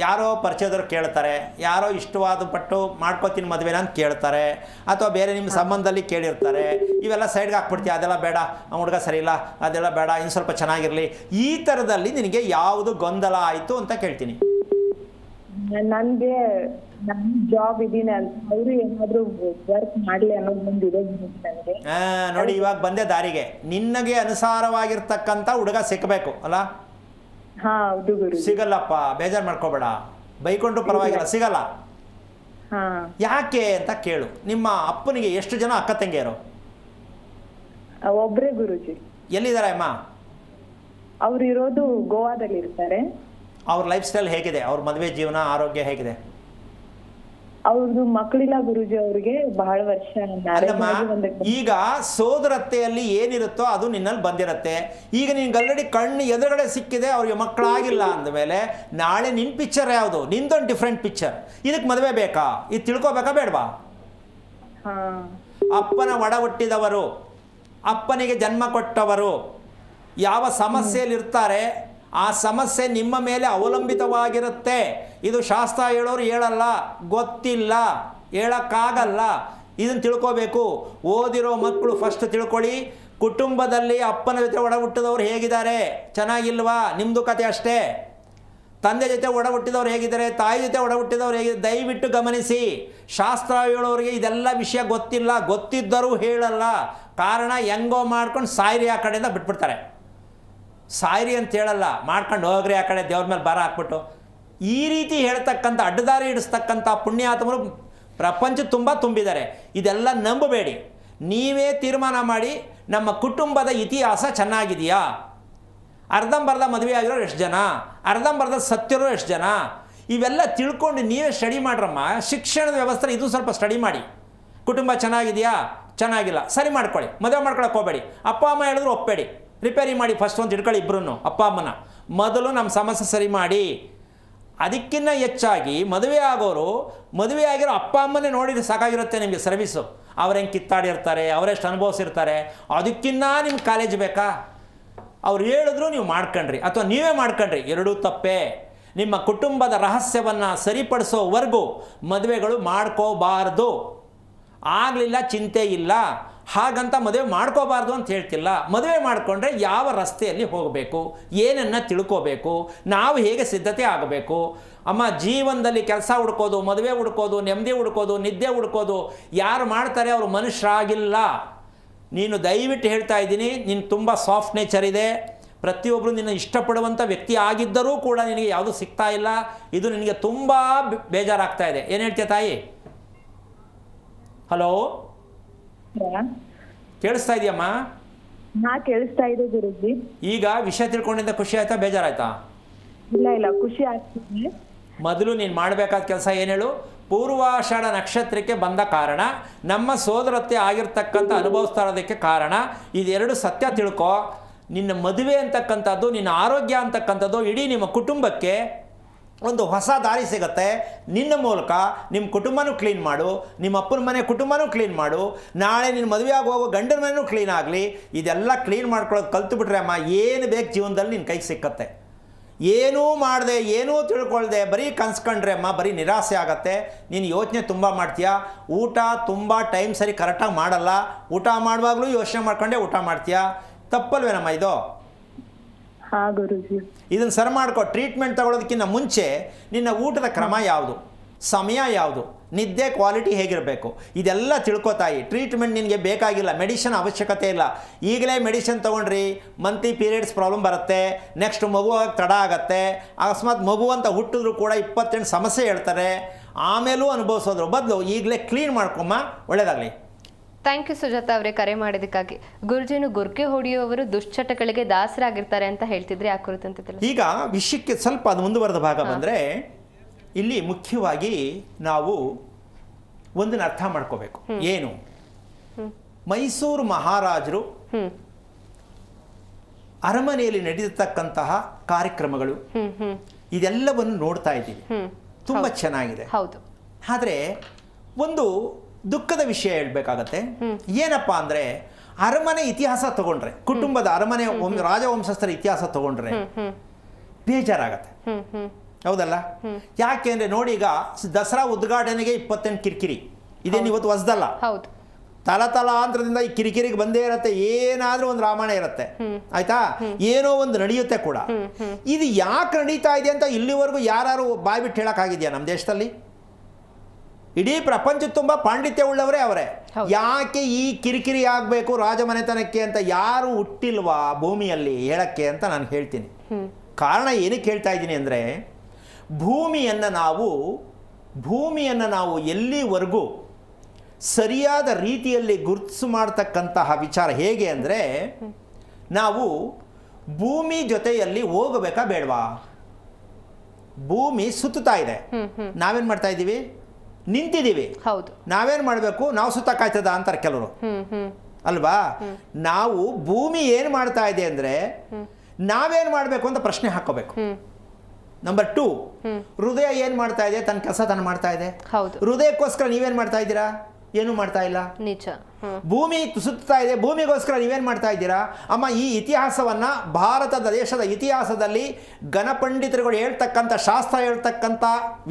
ಯಾರೋ ಪರಿಚಯದವ್ರು ಕೇಳ್ತಾರೆ, ಯಾರೋ ಇಷ್ಟವಾದ ಪಟ್ಟು ಮಾಡ್ಕೋತೀನಿ ಮದುವೆನ ಅಂತ ಕೇಳ್ತಾರೆ, ಅಥವಾ ಬೇರೆ ನಿಮ್ಮ ಸಂಬಂಧದಲ್ಲಿ ಕೇಳಿರ್ತಾರೆ. ಇವೆಲ್ಲ ಸೈಡ್ಗೆ ಹಾಕ್ಬಿಡ್ತೀಯ, ಅದೆಲ್ಲ ಬೇಡ, ಹುಡುಗ ಸರಿ ಇಲ್ಲ, ಅದೆಲ್ಲ ಬೇಡ, ಇನ್ನು ಸ್ವಲ್ಪ ಚೆನ್ನಾಗಿರಲಿ. ಈ ಥರದಲ್ಲಿ ನಿನಗೆ ಯಾವುದು ಗೊಂದಲ ಆಯಿತು ಅಂತ ಕೇಳ್ತೀನಿ. ನನಗೆ ನನ್ನ ಜಾಬ್ ಇದೀನಿ ಅಂತ ಅವರು ಏನಾದರೂ ವರ್ಕ್ ಮಾಡಲಿ ಅನ್ನೋದು ಮುಂದಿದೆ ನನಗೆ. ನೋಡಿ, ಇವಾಗ ಬಂದೆ ದಾರಿಗೆ. ನಿನಗೆ ಅನುಸಾರವಾಗಿರ್ತಕ್ಕಂಥ ಹುಡುಗ ಸಿಕ್ಕಬೇಕು ಅಲ್ಲ? ಹೌದು ಗುರು. ಸಿಗಲ್ಲಪ್ಪ, ಬೇಜಾರು ಮಾಡ್ಕೋಬೇಡ, ಬೈಕೊಂಡ್ರು ಪರವಾಗಿಲ್ಲ, ಸಿಗಲ್ಲ. ಯಾಕೆ ಅಂತ ಕೇಳು. ನಿಮ್ಮ ಅಪ್ಪನಿಗೆ ಎಷ್ಟು ಜನ ಅಕ್ಕ ತಂಗಿಯರು? ಒಬ್ರೇ ಗುರುಜಿ. ಎಲ್ಲಿದ್ದಾರೆ ಅಮ್ಮ? ಅವ್ರು ಇರೋದು ಗೋವಾದಲ್ಲಿ ಇರ್ತಾರೆ. ಅವ್ರ ಲೈಫ್ ಸ್ಟೈಲ್ ಹೇಗಿದೆ? ಅವ್ರ ಮದುವೆ ಜೀವನ, ಆರೋಗ್ಯ ಹೇಗಿದೆ? ಅವ್ರದ್ದು ಮಕ್ಕಳಿಲ್ಲ ಗುರುಜಿ, ಅವ್ರಿಗೆ ಬಹಳ ವರ್ಷ. ಈಗ ಸೋದರತ್ತೆಯಲ್ಲಿ ಏನಿರುತ್ತೋ ಅದು ನಿನ್ನಲ್ಲಿ ಬಂದಿರತ್ತೆ. ಈಗ ನಿನ್ಗೆ ಆಲ್ರೆಡಿ ಕಣ್ಣು ಎದುರುಗಡೆ ಸಿಕ್ಕಿದೆ, ಅವ್ರಿಗೆ ಮಕ್ಕಳಾಗಿಲ್ಲ ಅಂದಮೇಲೆ ನಾಳೆ ನಿನ್ನ ಪಿಕ್ಚರ್ ಯಾವುದು? ನಿಂದೊಂದು ಡಿಫ್ರೆಂಟ್ ಪಿಕ್ಚರ್. ಇದಕ್ಕೆ ಮದುವೆ ಬೇಕಾ? ಇದು ತಿಳ್ಕೊಬೇಕಾ ಬೇಡವಾ? ಅಪ್ಪನ ಒಡ ಹುಟ್ಟಿದವರು, ಅಪ್ಪನಿಗೆ ಜನ್ಮ ಕೊಟ್ಟವರು ಯಾವ ಸಮಸ್ಯೆಯಲ್ಲಿರ್ತಾರೆ ಆ ಸಮಸ್ಯೆ ನಿಮ್ಮ ಮೇಲೆ ಅವಲಂಬಿತವಾಗಿರುತ್ತೆ. ಇದು ಶಾಸ್ತ್ರ ಹೇಳೋರು ಹೇಳಲ್ಲ, ಗೊತ್ತಿಲ್ಲ, ಹೇಳೋಕ್ಕಾಗಲ್ಲ. ಇದನ್ನು ತಿಳ್ಕೋಬೇಕು. ಓದಿರೋ ಮಕ್ಕಳು ಫಸ್ಟ್ ತಿಳ್ಕೊಳ್ಳಿ, ಕುಟುಂಬದಲ್ಲಿ ಅಪ್ಪನ ಜೊತೆ ಒಡ ಹುಟ್ಟಿದವರು ಹೇಗಿದ್ದಾರೆ, ಚೆನ್ನಾಗಿಲ್ವಾ? ನಿಮ್ಮದು ಕತೆ ಅಷ್ಟೇ. ತಂದೆ ಜೊತೆ ಒಡ ಹುಟ್ಟಿದವ್ರು ಹೇಗಿದ್ದಾರೆ, ತಾಯಿ ಜೊತೆ ಒಡ ಹುಟ್ಟಿದವ್ರು ಹೇಗಿದ್ದಾರೆ, ದಯವಿಟ್ಟು ಗಮನಿಸಿ. ಶಾಸ್ತ್ರ ಹೇಳೋರಿಗೆ ಇದೆಲ್ಲ ವಿಷಯ ಗೊತ್ತಿಲ್ಲ, ಗೊತ್ತಿದ್ದರೂ ಹೇಳಲ್ಲ. ಕಾರಣ ಹೆಂಗೋ ಮಾಡ್ಕೊಂಡು ಸಾಯ್ರಿ ಆ ಕಡೆಯಿಂದ ಬಿಟ್ಬಿಡ್ತಾರೆ. ಸಾಯ್ರಿ ಅಂತ ಹೇಳಲ್ಲ, ಮಾಡ್ಕೊಂಡು ಹೋಗ್ರಿ ಆ ಕಡೆ ದೇವ್ರ ಮೇಲೆ ಭಾರ ಹಾಕ್ಬಿಟ್ಟು. ಈ ರೀತಿ ಹೇಳ್ತಕ್ಕಂಥ ಅಡ್ಡದಾರಿ ಹಿಡಿಸ್ತಕ್ಕಂಥ ಪುಣ್ಯಾತ್ಮರು ಪ್ರಪಂಚ ತುಂಬ ತುಂಬಿದ್ದಾರೆ. ಇದೆಲ್ಲ ನಂಬಬೇಡಿ. ನೀವೇ ತೀರ್ಮಾನ ಮಾಡಿ, ನಮ್ಮ ಕುಟುಂಬದ ಇತಿಹಾಸ ಚೆನ್ನಾಗಿದೆಯಾ, ಅರ್ಧಂಬರ್ಧ ಮದುವೆ ಆಗಿರೋರು ಎಷ್ಟು ಜನ, ಅರ್ಧಂಬರ್ಧ ಸತ್ತಿರೋರು ಎಷ್ಟು ಜನ, ಇವೆಲ್ಲ ತಿಳ್ಕೊಂಡು ನೀವೇ ಸ್ಟಡಿ ಮಾಡ್ರಮ್ಮ. ಶಿಕ್ಷಣದ ವ್ಯವಸ್ಥೆ ಇದು ಸ್ವಲ್ಪ ಸ್ಟಡಿ ಮಾಡಿ. ಕುಟುಂಬ ಚೆನ್ನಾಗಿದೆಯಾ, ಚೆನ್ನಾಗಿಲ್ಲ, ಸರಿ ಮಾಡ್ಕೊಳ್ಳಿ. ಮದುವೆ ಮಾಡ್ಕೊಳಕ್ಕೆ ಹೋಗಬೇಡಿ. ಅಪ್ಪ ಅಮ್ಮ ಹೇಳಿದ್ರು ಒಪ್ಪಬೇಡಿ, ರಿಪೇರಿ ಮಾಡಿ ಫಸ್ಟ್ ಒಂದು ಇಟ್ಕೊಳ್ಳಿ ಇಬ್ಬರೂ ಅಪ್ಪ ಅಮ್ಮನ. ಮೊದಲು ನಮ್ಮ ಸಮಸ್ಯೆ ಸರಿ ಮಾಡಿ. ಅದಕ್ಕಿಂತ ಹೆಚ್ಚಾಗಿ ಮದುವೆ ಆಗೋರು ಮದುವೆ ಆಗಿರೋ ಅಪ್ಪ ಅಮ್ಮನೇ ನೋಡಿದ್ರೆ ಸಾಕಾಗಿರುತ್ತೆ ನಿಮಗೆ ಸರ್ವಿಸು. ಅವ್ರು ಹೆಂಗೆ ಕಿತ್ತಾಡಿರ್ತಾರೆ, ಅವರೆಷ್ಟು ಅನುಭವಿಸಿರ್ತಾರೆ, ಅದಕ್ಕಿಂತ ನಿಮ್ಗೆ ಕಾಲೇಜ್ ಬೇಕಾ? ಅವ್ರು ಹೇಳಿದ್ರು ನೀವು ಮಾಡ್ಕೊಂಡ್ರಿ ಅಥವಾ ನೀವೇ ಮಾಡ್ಕೊಂಡ್ರಿ, ಎರಡೂ ತಪ್ಪೇ. ನಿಮ್ಮ ಕುಟುಂಬದ ರಹಸ್ಯವನ್ನು ಸರಿಪಡಿಸೋವರೆಗೂ ಮದುವೆಗಳು ಮಾಡ್ಕೋಬಾರ್ದು. ಆಗಲಿಲ್ಲ ಚಿಂತೆ ಇಲ್ಲ, ಹಾಗಂತ ಮದುವೆ ಮಾಡ್ಕೋಬಾರ್ದು ಅಂತ ಹೇಳ್ತಿಲ್ಲ. ಮದುವೆ ಮಾಡಿಕೊಂಡ್ರೆ ಯಾವ ರಸ್ತೆಯಲ್ಲಿ ಹೋಗಬೇಕು, ಏನನ್ನು ತಿಳ್ಕೋಬೇಕು, ನಾವು ಹೇಗೆ ಸಿದ್ಧತೆ ಆಗಬೇಕು. ಅಮ್ಮ, ಜೀವನದಲ್ಲಿ ಕೆಲಸ ಹುಡ್ಕೋದು, ಮದುವೆ ಹುಡ್ಕೋದು, ನೆಮ್ಮದಿ ಹುಡ್ಕೋದು, ನಿದ್ದೆ ಹುಡ್ಕೋದು ಯಾರು ಮಾಡ್ತಾರೆ ಅವರು ಮನುಷ್ಯರಾಗಿಲ್ಲ. ನೀನು ದಯವಿಟ್ಟು ಹೇಳ್ತಾ ಇದ್ದೀನಿ, ನೀನು ತುಂಬ ಸಾಫ್ಟ್ ನೇಚರ್ ಇದೆ, ಪ್ರತಿಯೊಬ್ಬರು ನಿನ್ನ ಇಷ್ಟಪಡುವಂಥ ವ್ಯಕ್ತಿ ಆಗಿದ್ದರೂ ಕೂಡ ನಿನಗೆ ಯಾವುದೂ ಸಿಗ್ತಾ ಇಲ್ಲ. ಇದು ನಿನಗೆ ತುಂಬ ಬೇಜಾರಾಗ್ತಾ ಇದೆ. ಏನು ಹೇಳ್ತೀಯ ತಾಯಿ? ಹಲೋ, ಕೇಳಿಸ್ತಾ ಇದೆಯಮ್ಮ? ಕೇಳಿಸ್ತಾ ಇದೆ ಗುರುಜಿ. ಈಗ ವಿಷಯ ತಿಳ್ಕೊಂಡಿದ್ದ ಖುಷಿ ಆಯ್ತಾ, ಬೇಜಾರಾಯ್ತಾ? ಇಲ್ಲ ಖುಷಿ ಆಗ್ತಿದೆ. ಮೊದಲು ನೀನು ಮಾಡಬೇಕಾದ ಕೆಲಸ ಏನು ಹೇಳು? ಪೂರ್ವಾಷಾಢ ನಕ್ಷತ್ರಕ್ಕೆ ಬಂದ ಕಾರಣ, ನಮ್ಮ ಸೋದರತ್ತೆ ಆಗಿರ್ತಕ್ಕಂಥ ಅನುಭವಿಸ್ತಾ ಇರೋದಕ್ಕೆ ಕಾರಣ, ಇದೆರಡು ಸತ್ಯ ತಿಳ್ಕೊ. ನಿನ್ನ ಮದುವೆ ಅಂತಕ್ಕಂಥದ್ದು, ನಿನ್ನ ಆರೋಗ್ಯ ಅಂತಕ್ಕಂಥದ್ದು ಇಡೀ ನಿಮ್ಮ ಕುಟುಂಬಕ್ಕೆ ಒಂದು ಹೊಸ ದಾರಿ ಸಿಗುತ್ತೆ. ನಿನ್ನ ಮೂಲಕ ನಿಮ್ಮ ಕುಟುಂಬನೂ ಕ್ಲೀನ್ ಮಾಡು, ನಿಮ್ಮ ಅಪ್ಪನ ಮನೆ ಕುಟುಂಬನೂ ಕ್ಲೀನ್ ಮಾಡು, ನಾಳೆ ನಿನ್ನ ಮದುವೆ ಆಗುವಾಗ ಗಂಡನ ಮನೆಯೂ ಕ್ಲೀನ್ ಆಗಲಿ. ಇದೆಲ್ಲ ಕ್ಲೀನ್ ಮಾಡ್ಕೊಳ್ಳೋದು ಕಲ್ತುಬಿಟ್ರೆ ಅಮ್ಮ, ಏನು ಬೇಕು ಜೀವನದಲ್ಲಿ ನಿನ್ನ ಕೈಗೆ ಸಿಕ್ಕತ್ತೆ. ಏನೂ ಮಾಡದೆ, ಏನೂ ತಿಳ್ಕೊಳ್ದೆ, ಬರೀ ಕನ್ಸ್ಕೊಂಡ್ರೆ ಅಮ್ಮ ಬರೀ ನಿರಾಸೆ ಆಗತ್ತೆ. ನೀನು ಯೋಚನೆ ತುಂಬ ಮಾಡ್ತೀಯ. ಊಟ ತುಂಬ ಟೈಮ್ ಸರಿ ಕರೆಕ್ಟಾಗಿ ಮಾಡಲ್ಲ. ಊಟ ಮಾಡುವಾಗಲೂ ಯೋಚನೆ ಮಾಡ್ಕೊಂಡೆ ಊಟ ಮಾಡ್ತೀಯ. ತಪ್ಪಲ್ವೇನಮ್ಮ ಇದು? ಹಾಂ ಗುರುಜಿ. ಇದನ್ನು ಸರಿ ಮಾಡ್ಕೊ. ಟ್ರೀಟ್ಮೆಂಟ್ ತಗೊಳ್ಳೋದಕ್ಕಿಂತ ಮುಂಚೆ ನಿನ್ನ ಊಟದ ಕ್ರಮ ಯಾವುದು, ಸಮಯ ಯಾವುದು, ನಿದ್ದೆ ಕ್ವಾಲಿಟಿ ಹೇಗಿರಬೇಕು, ಇದೆಲ್ಲ ತಿಳ್ಕೊತಾಯಿ. ಟ್ರೀಟ್ಮೆಂಟ್ ನಿನಗೆ ಬೇಕಾಗಿಲ್ಲ, ಮೆಡಿಷನ್ ಅವಶ್ಯಕತೆ ಇಲ್ಲ. ಈಗಲೇ ಮೆಡಿಷನ್ ತೊಗೊಂಡ್ರಿ, ಮಂತ್ಲಿ ಪೀರಿಯಡ್ಸ್ ಪ್ರಾಬ್ಲಮ್ ಬರುತ್ತೆ, ನೆಕ್ಸ್ಟ್ ಮಗು ಆಗಕ್ಕೆ ತಡ ಆಗುತ್ತೆ, ಅಕಸ್ಮಾತ್ ಮಗು ಅಂತ ಹುಟ್ಟಿದ್ರು ಕೂಡ 28 ಸಮಸ್ಯೆ ಹೇಳ್ತಾರೆ, ಆಮೇಲೂ ಅನುಭವಿಸೋದ್ರ ಬದಲು ಈಗಲೇ ಕ್ಲೀನ್ ಮಾಡ್ಕೊಮ್ಮ. ಒಳ್ಳೆಯದಾಗಲಿ. ಥ್ಯಾಂಕ್ ಯು ಸುಜಾತ ಅವರೇ, ಕರೆ ಮಾಡಿದ್ದಕ್ಕಾಗಿ. ಗುರುಜಿನು ಗುರ್ಕೆ ಹೊಡೆಯುವವರು ದುಶ್ಚಟಗಳಿಗೆ ದಾಸರಾಗಿರ್ತಾರೆ ಅಂತ ಹೇಳ್ತಿದ್ರೆ, ಆ ಕುರಿತಂತೆ ತಿಳಿಸಿ. ಈಗ ವಿಷಯಕ್ಕೆ ಸ್ವಲ್ಪ ಅದು ಮುಂದುವರೆದ ಭಾಗ ಬಂದರೆ, ಇಲ್ಲಿ ಮುಖ್ಯವಾಗಿ ನಾವು ಒಂದನ್ನು ಅರ್ಥ ಮಾಡ್ಕೋಬೇಕು. ಏನು? ಮೈಸೂರು ಮಹಾರಾಜರು ಅರಮನೆಯಲ್ಲಿ ನಡೆದಿರ್ತಕ್ಕಂತಹ ಕಾರ್ಯಕ್ರಮಗಳು ಇದೆಲ್ಲವನ್ನು ನೋಡ್ತಾ ಇದ್ದೀವಿ. ತುಂಬ ಚೆನ್ನಾಗಿದೆ. ಹೌದು. ಆದರೆ ಒಂದು ದುಃಖದ ವಿಷಯ ಹೇಳ್ಬೇಕಾಗತ್ತೆ. ಏನಪ್ಪ ಅಂದರೆ, ಅರಮನೆ ಇತಿಹಾಸ ತಗೊಂಡ್ರೆ, ಕುಟುಂಬದ ಅರಮನೆ ರಾಜವಂಶಸ್ಥರ ಇತಿಹಾಸ ತಗೊಂಡ್ರೆ ಬೇಜಾರಾಗತ್ತೆ. ಹೌದಲ್ಲ? ಯಾಕೆ ಅಂದರೆ ನೋಡಿ, ಈಗ ದಸರಾ ಉದ್ಘಾಟನೆಗೆ 28 ಕಿರಿಕಿರಿ ಇದೇನು ಇವತ್ತು ಹೊಸದಲ್ಲ. ಹೌದು. ತಲಾಂತರದಿಂದ ಈ ಕಿರಿಕಿರಿಗೆ ಬಂದೇ ಇರುತ್ತೆ. ಏನಾದರೂ ಒಂದು ರಾಮಾಯಣ ಇರುತ್ತೆ, ಆಯ್ತಾ? ಏನೋ ಒಂದು ನಡೆಯುತ್ತೆ ಕೂಡ. ಇದು ಯಾಕೆ ನಡೀತಾ ಇದೆ ಅಂತ ಇಲ್ಲಿವರೆಗೂ ಯಾರು ಬಾಯ್ ಬಿಟ್ಟು ಹೇಳೋಕ್ಕಾಗಿದೆಯಾ ನಮ್ಮ ದೇಶದಲ್ಲಿ? ಇಡೀ ಪ್ರಪಂಚ ತುಂಬ ಪಾಂಡಿತ್ಯ ಉಳ್ಳವರೇ ಅವರೇ. ಯಾಕೆ ಈ ಕಿರಿಕಿರಿ ಆಗಬೇಕು ರಾಜಮನೆತನಕ್ಕೆ ಅಂತ ಯಾರು ಹುಟ್ಟಿಲ್ವಾ ಭೂಮಿಯಲ್ಲಿ ಹೇಳಕ್ಕೆ ಅಂತ ನಾನು ಹೇಳ್ತೀನಿ. ಕಾರಣ ಏನಕ್ಕೆ ಹೇಳ್ತಾ ಇದ್ದೀನಿ ಅಂದರೆ, ಭೂಮಿಯನ್ನು ನಾವು ಎಲ್ಲಿವರೆಗೂ ಸರಿಯಾದ ರೀತಿಯಲ್ಲಿ ಗುರುತಿಸು ಮಾಡ್ತಕ್ಕಂತಹ ವಿಚಾರ ಹೇಗೆ ಅಂದರೆ, ನಾವು ಭೂಮಿ ಜೊತೆಯಲ್ಲಿ ಹೋಗಬೇಕಾ ಬೇಡವಾ? ಭೂಮಿ ಸುತ್ತುತ್ತಾ ಇದೆ, ನಾವೇನು ಮಾಡ್ತಾ ಇದ್ದೀವಿ? ನಿಂತಿದ್ದೀವಿ. ಹೌದು. ನಾವೇನು ಮಾಡಬೇಕು? ನಾವು ಸುತ್ತಕ್ಕಾಯ್ತದ ಅಂತಾರೆ ಕೆಲವರು, ಅಲ್ವಾ? ನಾವು ಭೂಮಿ ಏನು ಮಾಡ್ತಾ ಇದೆ ಅಂದರೆ ನಾವೇನು ಮಾಡಬೇಕು ಅಂತ ಪ್ರಶ್ನೆ ಹಾಕೋಬೇಕು. ನಂಬರ್ 2, ಹೃದಯ ಏನು ಮಾಡ್ತಾ ಇದೆ? ತನ್ನ ಕೆಲಸ ತಾನು ಮಾಡ್ತಾ ಇದೆ. ಹೃದಯಕ್ಕೋಸ್ಕರ ನೀವೇನು ಮಾಡ್ತಾ ಇದ್ದೀರಾ? ಏನು ಮಾಡ್ತಾ ಇಲ್ಲ. ನಿಜ. ಭೂಮಿ ಸುತ್ತಾ ಇದೆ, ಭೂಮಿಗೋಸ್ಕರ ನೀವೇನು ಮಾಡ್ತಾ ಇದ್ದೀರಾ? ಅಮ್ಮ, ಈ ಇತಿಹಾಸವನ್ನು ಭಾರತದ ದೇಶದ ಇತಿಹಾಸದಲ್ಲಿ ಗಣಪಂಡಿತರುಗಳು ಹೇಳ್ತಕ್ಕಂಥ, ಶಾಸ್ತ್ರ ಹೇಳ್ತಕ್ಕಂಥ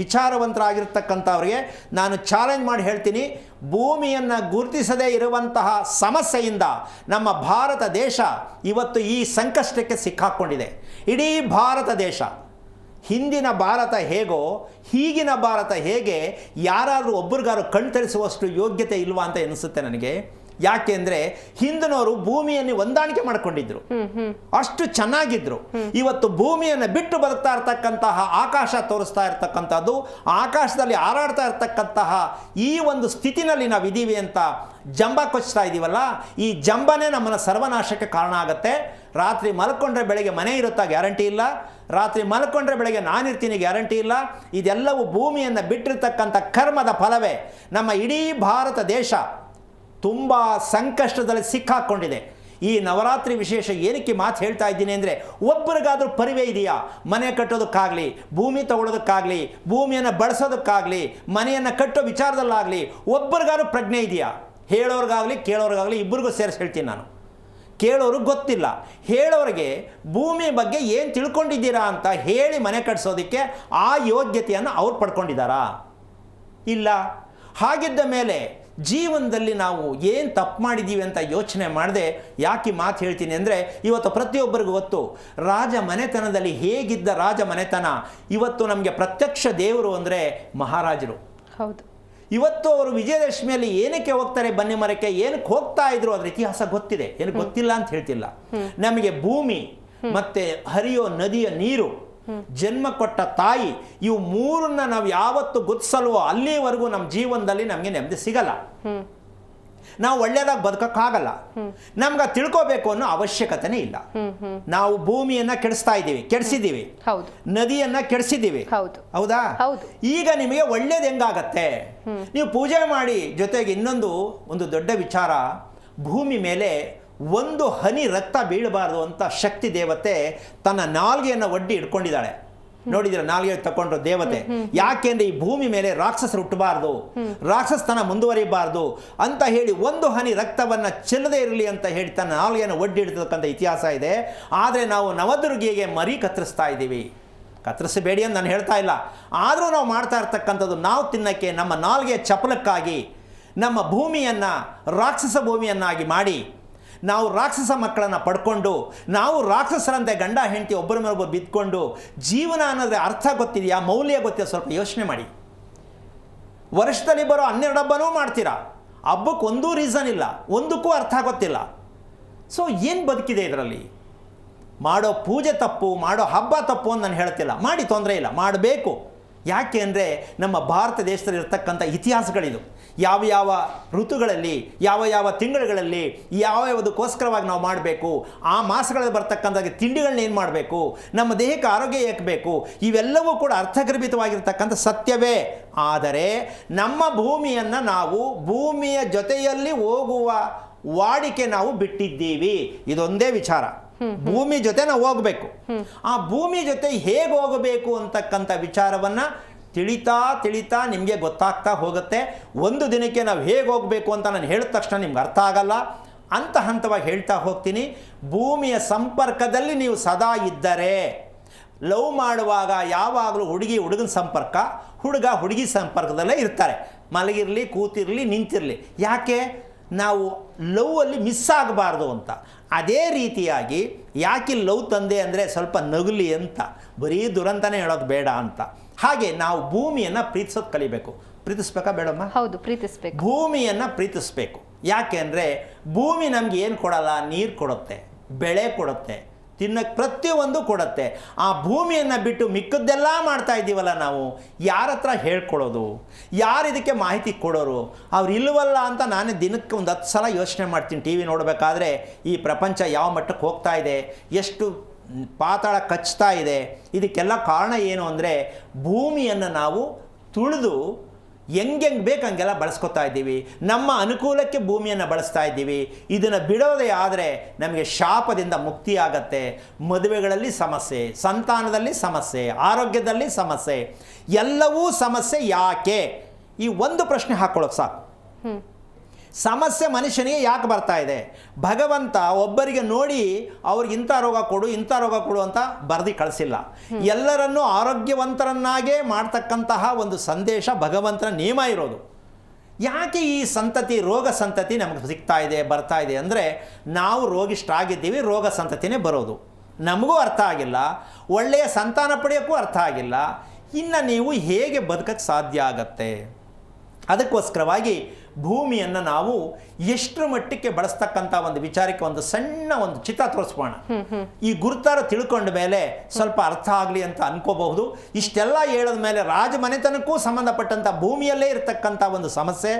ವಿಚಾರವಂತರಾಗಿರ್ತಕ್ಕಂಥವ್ರಿಗೆ ನಾನು ಚಾಲೆಂಜ್ ಮಾಡಿ ಹೇಳ್ತೀನಿ, ಭೂಮಿಯನ್ನು ಗುರುತಿಸದೇ ಇರುವಂತಹ ಸಮಸ್ಯೆಯಿಂದ ನಮ್ಮ ಭಾರತ ದೇಶ ಇವತ್ತು ಈ ಸಂಕಷ್ಟಕ್ಕೆ ಸಿಕ್ಕಾಕ್ಕೊಂಡಿದೆ. ಇಡೀ ಭಾರತ ದೇಶ, ಹಿಂದಿನ ಭಾರತ ಹೇಗೋ ಈಗಿನ ಭಾರತ ಹೇಗೆ, ಯಾರಾದರೂ ಒಬ್ಬರಿಗಾರು ಕಣ್ತರಿಸುವಷ್ಟು ಯೋಗ್ಯತೆ ಇಲ್ವಾ ಅಂತ ಅನಿಸುತ್ತೆ ನನಗೆ. ಯಾಕೆಂದರೆ ಹಿಂದಿನವರು ಭೂಮಿಯನ್ನು ಹೊಂದಾಣಿಕೆ ಮಾಡಿಕೊಂಡಿದ್ರು, ಅಷ್ಟು ಚೆನ್ನಾಗಿದ್ರು. ಇವತ್ತು ಭೂಮಿಯನ್ನು ಬಿಟ್ಟು ಬದುಕ್ತಾ ಇರ್ತಕ್ಕಂತಹ ಆಕಾಶ ತೋರಿಸ್ತಾ ಇರ್ತಕ್ಕಂಥದ್ದು, ಆಕಾಶದಲ್ಲಿ ಹಾರಾಡ್ತಾ ಇರ್ತಕ್ಕಂತಹ ಈ ಒಂದು ಸ್ಥಿತಿನಲ್ಲಿ ನಾವು ಇದ್ದೀವಿ ಅಂತ ಜಂಬ ಕೊಚ್ತಾ ಇದ್ದೀವಲ್ಲ, ಈ ಜಂಬನೇ ನಮ್ಮನ್ನು ಸರ್ವನಾಶಕ್ಕೆ ಕಾರಣ ಆಗುತ್ತೆ. ರಾತ್ರಿ ಮಲ್ಕೊಂಡ್ರೆ ಬೆಳಗ್ಗೆ ಮನೆ ಇರುತ್ತಾ ಗ್ಯಾರಂಟಿ ಇಲ್ಲ, ರಾತ್ರಿ ಮಲ್ಕೊಂಡ್ರೆ ಬೆಳಗ್ಗೆ ನಾನಿರ್ತೀನಿ ಗ್ಯಾರಂಟಿ ಇಲ್ಲ. ಇದೆಲ್ಲವೂ ಭೂಮಿಯನ್ನು ಬಿಟ್ಟಿರ್ತಕ್ಕಂಥ ಕರ್ಮದ ಫಲವೇ. ನಮ್ಮ ಇಡೀ ಭಾರತ ದೇಶ ತುಂಬ ಸಂಕಷ್ಟದಲ್ಲಿ ಸಿಕ್ಕಾಕ್ಕೊಂಡಿದೆ. ಈ ನವರಾತ್ರಿ ವಿಶೇಷ ಏನಕ್ಕೆ ಮಾತು ಹೇಳ್ತಾ ಇದ್ದೀನಿ ಅಂದರೆ, ಒಬ್ಬರಿಗಾದರೂ ಪರಿವೇ ಇದೆಯಾ? ಮನೆ ಕಟ್ಟೋದಕ್ಕಾಗಲಿ, ಭೂಮಿ ತಗೊಳ್ಳೋದಕ್ಕಾಗಲಿ, ಭೂಮಿಯನ್ನು ಬಳಸೋದಕ್ಕಾಗಲಿ, ಮನೆಯನ್ನು ಕಟ್ಟೋ ವಿಚಾರದಲ್ಲಾಗಲಿ ಒಬ್ಬರಿಗಾದ್ರೂ ಪ್ರಜ್ಞೆ ಇದೆಯಾ? ಹೇಳೋರಿಗಾಗಲಿ ಕೇಳೋರಿಗಾಗಲಿ ಇಬ್ಬರಿಗೂ ಸೇರಿಸಿ ಹೇಳ್ತೀನಿ ನಾನು. ಕೇಳೋರಿಗೆ ಗೊತ್ತಿಲ್ಲ, ಹೇಳೋರಿಗೆ ಭೂಮಿ ಬಗ್ಗೆ ಏನು ತಿಳ್ಕೊಂಡಿದ್ದೀರಾ ಅಂತ ಹೇಳಿ ಮನೆ ಕಟ್ಟಿಸೋದಕ್ಕೆ ಆ ಯೋಗ್ಯತೆಯನ್ನು ಅವ್ರು ಪಡ್ಕೊಂಡಿದ್ದಾರಾ? ಇಲ್ಲ. ಹಾಗಿದ್ದ ಮೇಲೆ ಜೀವನದಲ್ಲಿ ನಾವು ಏನು ತಪ್ಪು ಮಾಡಿದ್ದೀವಿ ಅಂತ ಯೋಚನೆ ಮಾಡದೆ ಯಾಕೆ ಮಾತು ಹೇಳ್ತೀನಿ ಅಂದರೆ, ಇವತ್ತು ಪ್ರತಿಯೊಬ್ಬರಿಗೂ ಗೊತ್ತು ರಾಜ ಮನೆತನದಲ್ಲಿ ಹೇಗಿದ್ದ ರಾಜ ಮನೆತನ ಇವತ್ತು ನಮಗೆ ಪ್ರತ್ಯಕ್ಷ ದೇವರು ಅಂದರೆ ಮಹಾರಾಜರು. ಹೌದು. ಇವತ್ತು ಅವರು ವಿಜಯದಶಮಿಯಲ್ಲಿ ಏನಕ್ಕೆ ಹೋಗ್ತಾರೆ, ಬನ್ನಿ ಮರಕ್ಕೆ ಏನಕ್ಕೆ ಹೋಗ್ತಾ ಇದ್ರು, ಅದರ ಇತಿಹಾಸ ಗೊತ್ತಿದೆ, ಏನು ಗೊತ್ತಿಲ್ಲ ಅಂತ ಹೇಳ್ತಿಲ್ಲ. ನಮಗೆ ಭೂಮಿ ಮತ್ತೆ ಹರಿಯೋ ನದಿಯ ನೀರು, ಜನ್ಮ ಕೊಟ್ಟ ತಾಯಿ, ಇವು ಮೂರನ್ನ ನಾವು ಯಾವತ್ತು ಗುರುತಿಸಲ್ವೋ ಅಲ್ಲಿವರೆಗೂ ನಮ್ಮ ಜೀವನದಲ್ಲಿ ನಮಗೆ ನೆಮ್ಮದಿ ಸಿಗಲ್ಲ. ನಾವು ಒಳ್ಳೆಯದಾಗಿ ಬದುಕಕ್ಕಾಗಲ್ಲ. ನಮ್ಗೆ ತಿಳ್ಕೋಬೇಕು ಅನ್ನೋ ಅವಶ್ಯಕತೆನೇ ಇಲ್ಲ. ನಾವು ಭೂಮಿಯನ್ನ ಕೆಡಿಸಿದ್ದೀವಿ, ನದಿಯನ್ನ ಕೆಡಿಸಿದ್ದೀವಿ, ಹೌದಾ? ಈಗ ನಿಮಗೆ ಒಳ್ಳೇದು ಹೆಂಗಾಗತ್ತೆ? ನೀವು ಪೂಜೆ ಮಾಡಿ, ಜೊತೆಗೆ ಒಂದು ದೊಡ್ಡ ವಿಚಾರ, ಭೂಮಿ ಮೇಲೆ ಒಂದು ಹನಿ ರಕ್ತ ಬೀಳಬಾರ್ದು ಅಂತ ಶಕ್ತಿ ದೇವತೆ ತನ್ನ ನಾಲ್ಗೆಯನ್ನು ಒಡ್ಡಿ ಇಟ್ಕೊಂಡಿದ್ದಾಳೆ. ನೋಡಿದ್ರೆ ನಾಲ್ಗೆ ತಗೊಂಡ್ರು ದೇವತೆ. ಯಾಕೆಂದ್ರೆ ಈ ಭೂಮಿ ಮೇಲೆ ರಾಕ್ಷಸರು ಹುಟ್ಟಬಾರ್ದು, ರಾಕ್ಷಸತನ ಮುಂದುವರಿಬಾರ್ದು ಅಂತ ಹೇಳಿ ಒಂದು ಹನಿ ರಕ್ತವನ್ನ ಚೆಲ್ಲದೆ ಇರಲಿ ಅಂತ ಹೇಳಿ ತನ್ನ ನಾಲ್ಗೆಯನ್ನು ಒಡ್ಡಿ ಇಡ್ತಕ್ಕಂಥ ಇತಿಹಾಸ ಇದೆ. ಆದರೆ ನಾವು ನವದುರ್ಗಿಗೆ ಮರಿ ಕತ್ತರಿಸ್ತಾ ಇದ್ದೀವಿ. ಕತ್ತರಿಸಬೇಡಿ ಅಂತ ನಾನು ಹೇಳ್ತಾ ಇಲ್ಲ, ಆದರೂ ನಾವು ಮಾಡ್ತಾ ಇರ್ತಕ್ಕಂಥದ್ದು ನಾವು ತಿನ್ನಕ್ಕೆ, ನಮ್ಮ ನಾಲ್ಗೆ ಚಪಲಕ್ಕಾಗಿ ನಮ್ಮ ಭೂಮಿಯನ್ನು ರಾಕ್ಷಸ ಭೂಮಿಯನ್ನಾಗಿ ಮಾಡಿ ನಾವು ರಾಕ್ಷಸ ಮಕ್ಕಳನ್ನು ಪಡ್ಕೊಂಡು, ನಾವು ರಾಕ್ಷಸರಂತೆ ಗಂಡ ಹೆಂಡತಿ ಒಬ್ಬರ ಮೇಲೊಬ್ಬರು ಬಿದ್ದುಕೊಂಡು ಜೀವನ ಅನ್ನೋದ್ರೆ ಅರ್ಥ ಗೊತ್ತಿದೆಯಾ, ಮೌಲ್ಯ ಗೊತ್ತಿದೆಯಾ? ಸ್ವಲ್ಪ ಯೋಚನೆ ಮಾಡಿ. ವರ್ಷದಲ್ಲಿ ಬರೋ 12 ಹಬ್ಬನೂ ಮಾಡ್ತೀರಾ, ಹಬ್ಬಕ್ಕೆ ಒಂದೂ ರೀಸನ್ ಇಲ್ಲ, ಒಂದಕ್ಕೂ ಅರ್ಥ ಗೊತ್ತಿಲ್ಲ. ಸೊ ಏನು ಬದುಕಿದೆ ಇದರಲ್ಲಿ? ಮಾಡೋ ಪೂಜೆ ತಪ್ಪು, ಮಾಡೋ ಹಬ್ಬ ತಪ್ಪು ಅಂತ ನಾನು ಹೇಳ್ತಿಲ್ಲ, ಮಾಡಿ ತೊಂದರೆ ಇಲ್ಲ, ಮಾಡಬೇಕು. ಯಾಕೆ ಅಂದರೆ ನಮ್ಮ ಭಾರತ ದೇಶದಲ್ಲಿ ಇರ್ತಕ್ಕಂಥ ಇತಿಹಾಸಗಳಿದು. ಯಾವ ಋತುಗಳಲ್ಲಿ, ಯಾವ ತಿಂಗಳುಗಳಲ್ಲಿ ಯಾವುದಕ್ಕೋಸ್ಕರವಾಗಿ ನಾವು ಮಾಡಬೇಕು, ಆ ಮಾಸಗಳಲ್ಲಿ ಬರ್ತಕ್ಕಂಥ ತಿಂಡಿಗಳನ್ನ ಏನು ಮಾಡಬೇಕು, ನಮ್ಮ ದೇಹಕ್ಕೆ ಆರೋಗ್ಯ ಏಕೆ ಬೇಕು, ಇವೆಲ್ಲವೂ ಕೂಡ ಅರ್ಥಗರ್ಭಿತವಾಗಿರ್ತಕ್ಕಂಥ ಸತ್ಯವೇ. ಆದರೆ ನಮ್ಮ ಭೂಮಿಯನ್ನು ನಾವು ಭೂಮಿಯ ಜೊತೆಯಲ್ಲಿ ಹೋಗುವ ವಾಡಿಕೆ ನಾವು ಬಿಟ್ಟಿದ್ದೀವಿ. ಇದೊಂದೇ ವಿಚಾರ. ಭೂಮಿ ಜೊತೆ ನಾವು ಹೋಗಬೇಕು. ಆ ಭೂಮಿ ಜೊತೆ ಹೇಗೆ ಹೋಗಬೇಕು ಅಂತಕ್ಕಂಥ ವಿಚಾರವನ್ನ ತಿಳಿತಾ ನಿಮಗೆ ಗೊತ್ತಾಗ್ತಾ ಹೋಗುತ್ತೆ. ಒಂದು ದಿನಕ್ಕೆ ನಾವು ಹೇಗೆ ಹೋಗಬೇಕು ಅಂತ ನಾನು ಹೇಳಿದ ತಕ್ಷಣ ನಿಮ್ಗೆ ಅರ್ಥ ಆಗಲ್ಲ. ಹಂತವಾಗಿ ಹೇಳ್ತಾ ಹೋಗ್ತೀನಿ. ಭೂಮಿಯ ಸಂಪರ್ಕದಲ್ಲಿ ನೀವು ಸದಾ ಇದ್ದರೆ, ಲವ್ ಮಾಡುವಾಗ ಯಾವಾಗಲೂ ಹುಡುಗನ ಸಂಪರ್ಕ, ಹುಡುಗಿ ಸಂಪರ್ಕದಲ್ಲೇ ಇರ್ತಾರೆ. ಮಲಗಿರಲಿ, ಕೂತಿರಲಿ, ನಿಂತಿರಲಿ. ಯಾಕೆ? ನಾವು ಲವ್ ಅಲ್ಲಿ ಮಿಸ್ ಆಗಬಾರ್ದು ಅಂತ. ಅದೇ ರೀತಿಯಾಗಿ ಯಾಕೆ ಲವ್ ತಂದೆ ಅಂದರೆ ಸ್ವಲ್ಪ ನಗುಲಿ ಅಂತ, ಬರೀ ದುರಂತನೇ ಹೇಳೋದು ಬೇಡ ಅಂತ. ಹಾಗೆ ನಾವು ಭೂಮಿಯನ್ನು ಪ್ರೀತಿಸೋದು ಕಲಿಬೇಕು. ಪ್ರೀತಿಸ್ಬೇಕಾ ಬೇಡಮ್ಮ? ಹೌದು, ಪ್ರೀತಿಸ್ಬೇಕು. ಭೂಮಿಯನ್ನು ಪ್ರೀತಿಸ್ಬೇಕು. ಯಾಕೆ ಅಂದರೆ ಭೂಮಿ ನಮ್ಗೆ ಏನು ಕೊಡಲ್ಲ, ನೀರು ಕೊಡುತ್ತೆ, ಬೆಳೆ ಕೊಡುತ್ತೆ, ತಿನ್ನಕ್ಕೆ ಪ್ರತಿಯೊಂದು ಕೊಡುತ್ತೆ. ಆ ಭೂಮಿಯನ್ನು ಬಿಟ್ಟು ಮಿಕ್ಕದ್ದೆಲ್ಲ ಮಾಡ್ತಾ ಇದ್ದೀವಲ್ಲ ನಾವು, ಯಾರ ಹತ್ರ ಹೇಳ್ಕೊಡೋದು, ಯಾರು ಇದಕ್ಕೆ ಮಾಹಿತಿ ಕೊಡೋರು? ಅವ್ರು ಇಲ್ವಲ್ಲ ಅಂತ ನಾನೇ ದಿನಕ್ಕೆ ಒಂದು 10 ಸಲ ಯೋಚನೆ ಮಾಡ್ತೀನಿ. ಟಿ ವಿ ನೋಡಬೇಕಾದ್ರೆ ಈ ಪ್ರಪಂಚ ಯಾವ ಮಟ್ಟಕ್ಕೆ ಹೋಗ್ತಾ ಇದೆ, ಎಷ್ಟು ಪಾತಾಳ ಕಚ್ತಾ ಇದೆ. ಇದಕ್ಕೆಲ್ಲ ಕಾರಣ ಏನು ಅಂದರೆ ಭೂಮಿಯನ್ನು ನಾವು ತುಳಿದು ಹೆಂಗೆ ಬೇಕು ಹಂಗೆಲ್ಲ ಬಳಸ್ಕೊತಾ ಇದ್ದೀವಿ. ನಮ್ಮ ಅನುಕೂಲಕ್ಕೆ ಭೂಮಿಯನ್ನು ಬಳಸ್ತಾ ಇದ್ದೀವಿ. ಇದನ್ನು ಬಿಡೋದೇ ಆದರೆ ನಮಗೆ ಶಾಪದಿಂದ ಮುಕ್ತಿ ಆಗತ್ತೆ. ಮದುವೆಗಳಲ್ಲಿ ಸಮಸ್ಯೆ, ಸಂತಾನದಲ್ಲಿ ಸಮಸ್ಯೆ, ಆರೋಗ್ಯದಲ್ಲಿ ಸಮಸ್ಯೆ, ಎಲ್ಲವೂ ಸಮಸ್ಯೆ. ಯಾಕೆ? ಈ ಒಂದು ಪ್ರಶ್ನೆ ಹಾಕ್ಕೊಳ್ಳೋಕೆ ಸಾಕು. ಸಮಸ್ಯೆ ಮನುಷ್ಯನಿಗೆ ಯಾಕೆ ಬರ್ತಾ ಇದೆ? ಭಗವಂತ ಒಬ್ಬರಿಗೆ ನೋಡಿ ಅವ್ರಿಗೆ ಇಂಥ ರೋಗ ಕೊಡು ಅಂತ ಬರೆದು ಕಳಿಸಿಲ್ಲ. ಎಲ್ಲರನ್ನೂ ಆರೋಗ್ಯವಂತರನ್ನಾಗೇ ಮಾಡ್ತಕ್ಕಂತಹ ಒಂದು ಸಂದೇಶ ಭಗವಂತನ ನಿಯಮ ಇರೋದು. ಯಾಕೆ ಈ ರೋಗ ಸಂತತಿ ನಮಗೆ ಸಿಗ್ತಾ ಇದೆ, ಬರ್ತಾ ಇದೆ ಅಂದರೆ ನಾವು ರೋಗಿಷ್ಠರಾಗಿದ್ದೀವಿ, ರೋಗ ಸಂತತಿನೇ ಬರೋದು. ನಮಗೂ ಅರ್ಥ ಆಗಿಲ್ಲ, ಒಳ್ಳೆಯ ಸಂತಾನ ಪಡೆಯೋಕ್ಕೂ ಅರ್ಥ ಆಗಿಲ್ಲ. ಇನ್ನು ನೀವು ಹೇಗೆ ಬದುಕಕ್ಕೆ ಸಾಧ್ಯ ಆಗತ್ತೆ? ಅದಕ್ಕೋಸ್ಕರವಾಗಿ ಭೂಮಿಯನ್ನು ನಾವು ಎಷ್ಟರ ಮಟ್ಟಕ್ಕೆ ಬಳಸ್ತಕ್ಕಂಥ ಒಂದು ವಿಚಾರಕ್ಕೆ ಒಂದು ಸಣ್ಣ ಒಂದು ಚಿತ್ರ ತೋರಿಸ್ಬೋಣ. ಈ ಗುರುತಾರ ತಿಳ್ಕೊಂಡ ಮೇಲೆ ಸ್ವಲ್ಪ ಅರ್ಥ ಆಗಲಿ ಅಂತ ಅನ್ಕೋಬಹುದು. ಇಷ್ಟೆಲ್ಲ ಹೇಳಿದ ಮೇಲೆ ರಾಜಮನೆತನಕ್ಕೂ ಸಂಬಂಧಪಟ್ಟಂಥ ಭೂಮಿಯಲ್ಲೇ ಇರತಕ್ಕಂಥ ಒಂದು ಸಮಸ್ಯೆ,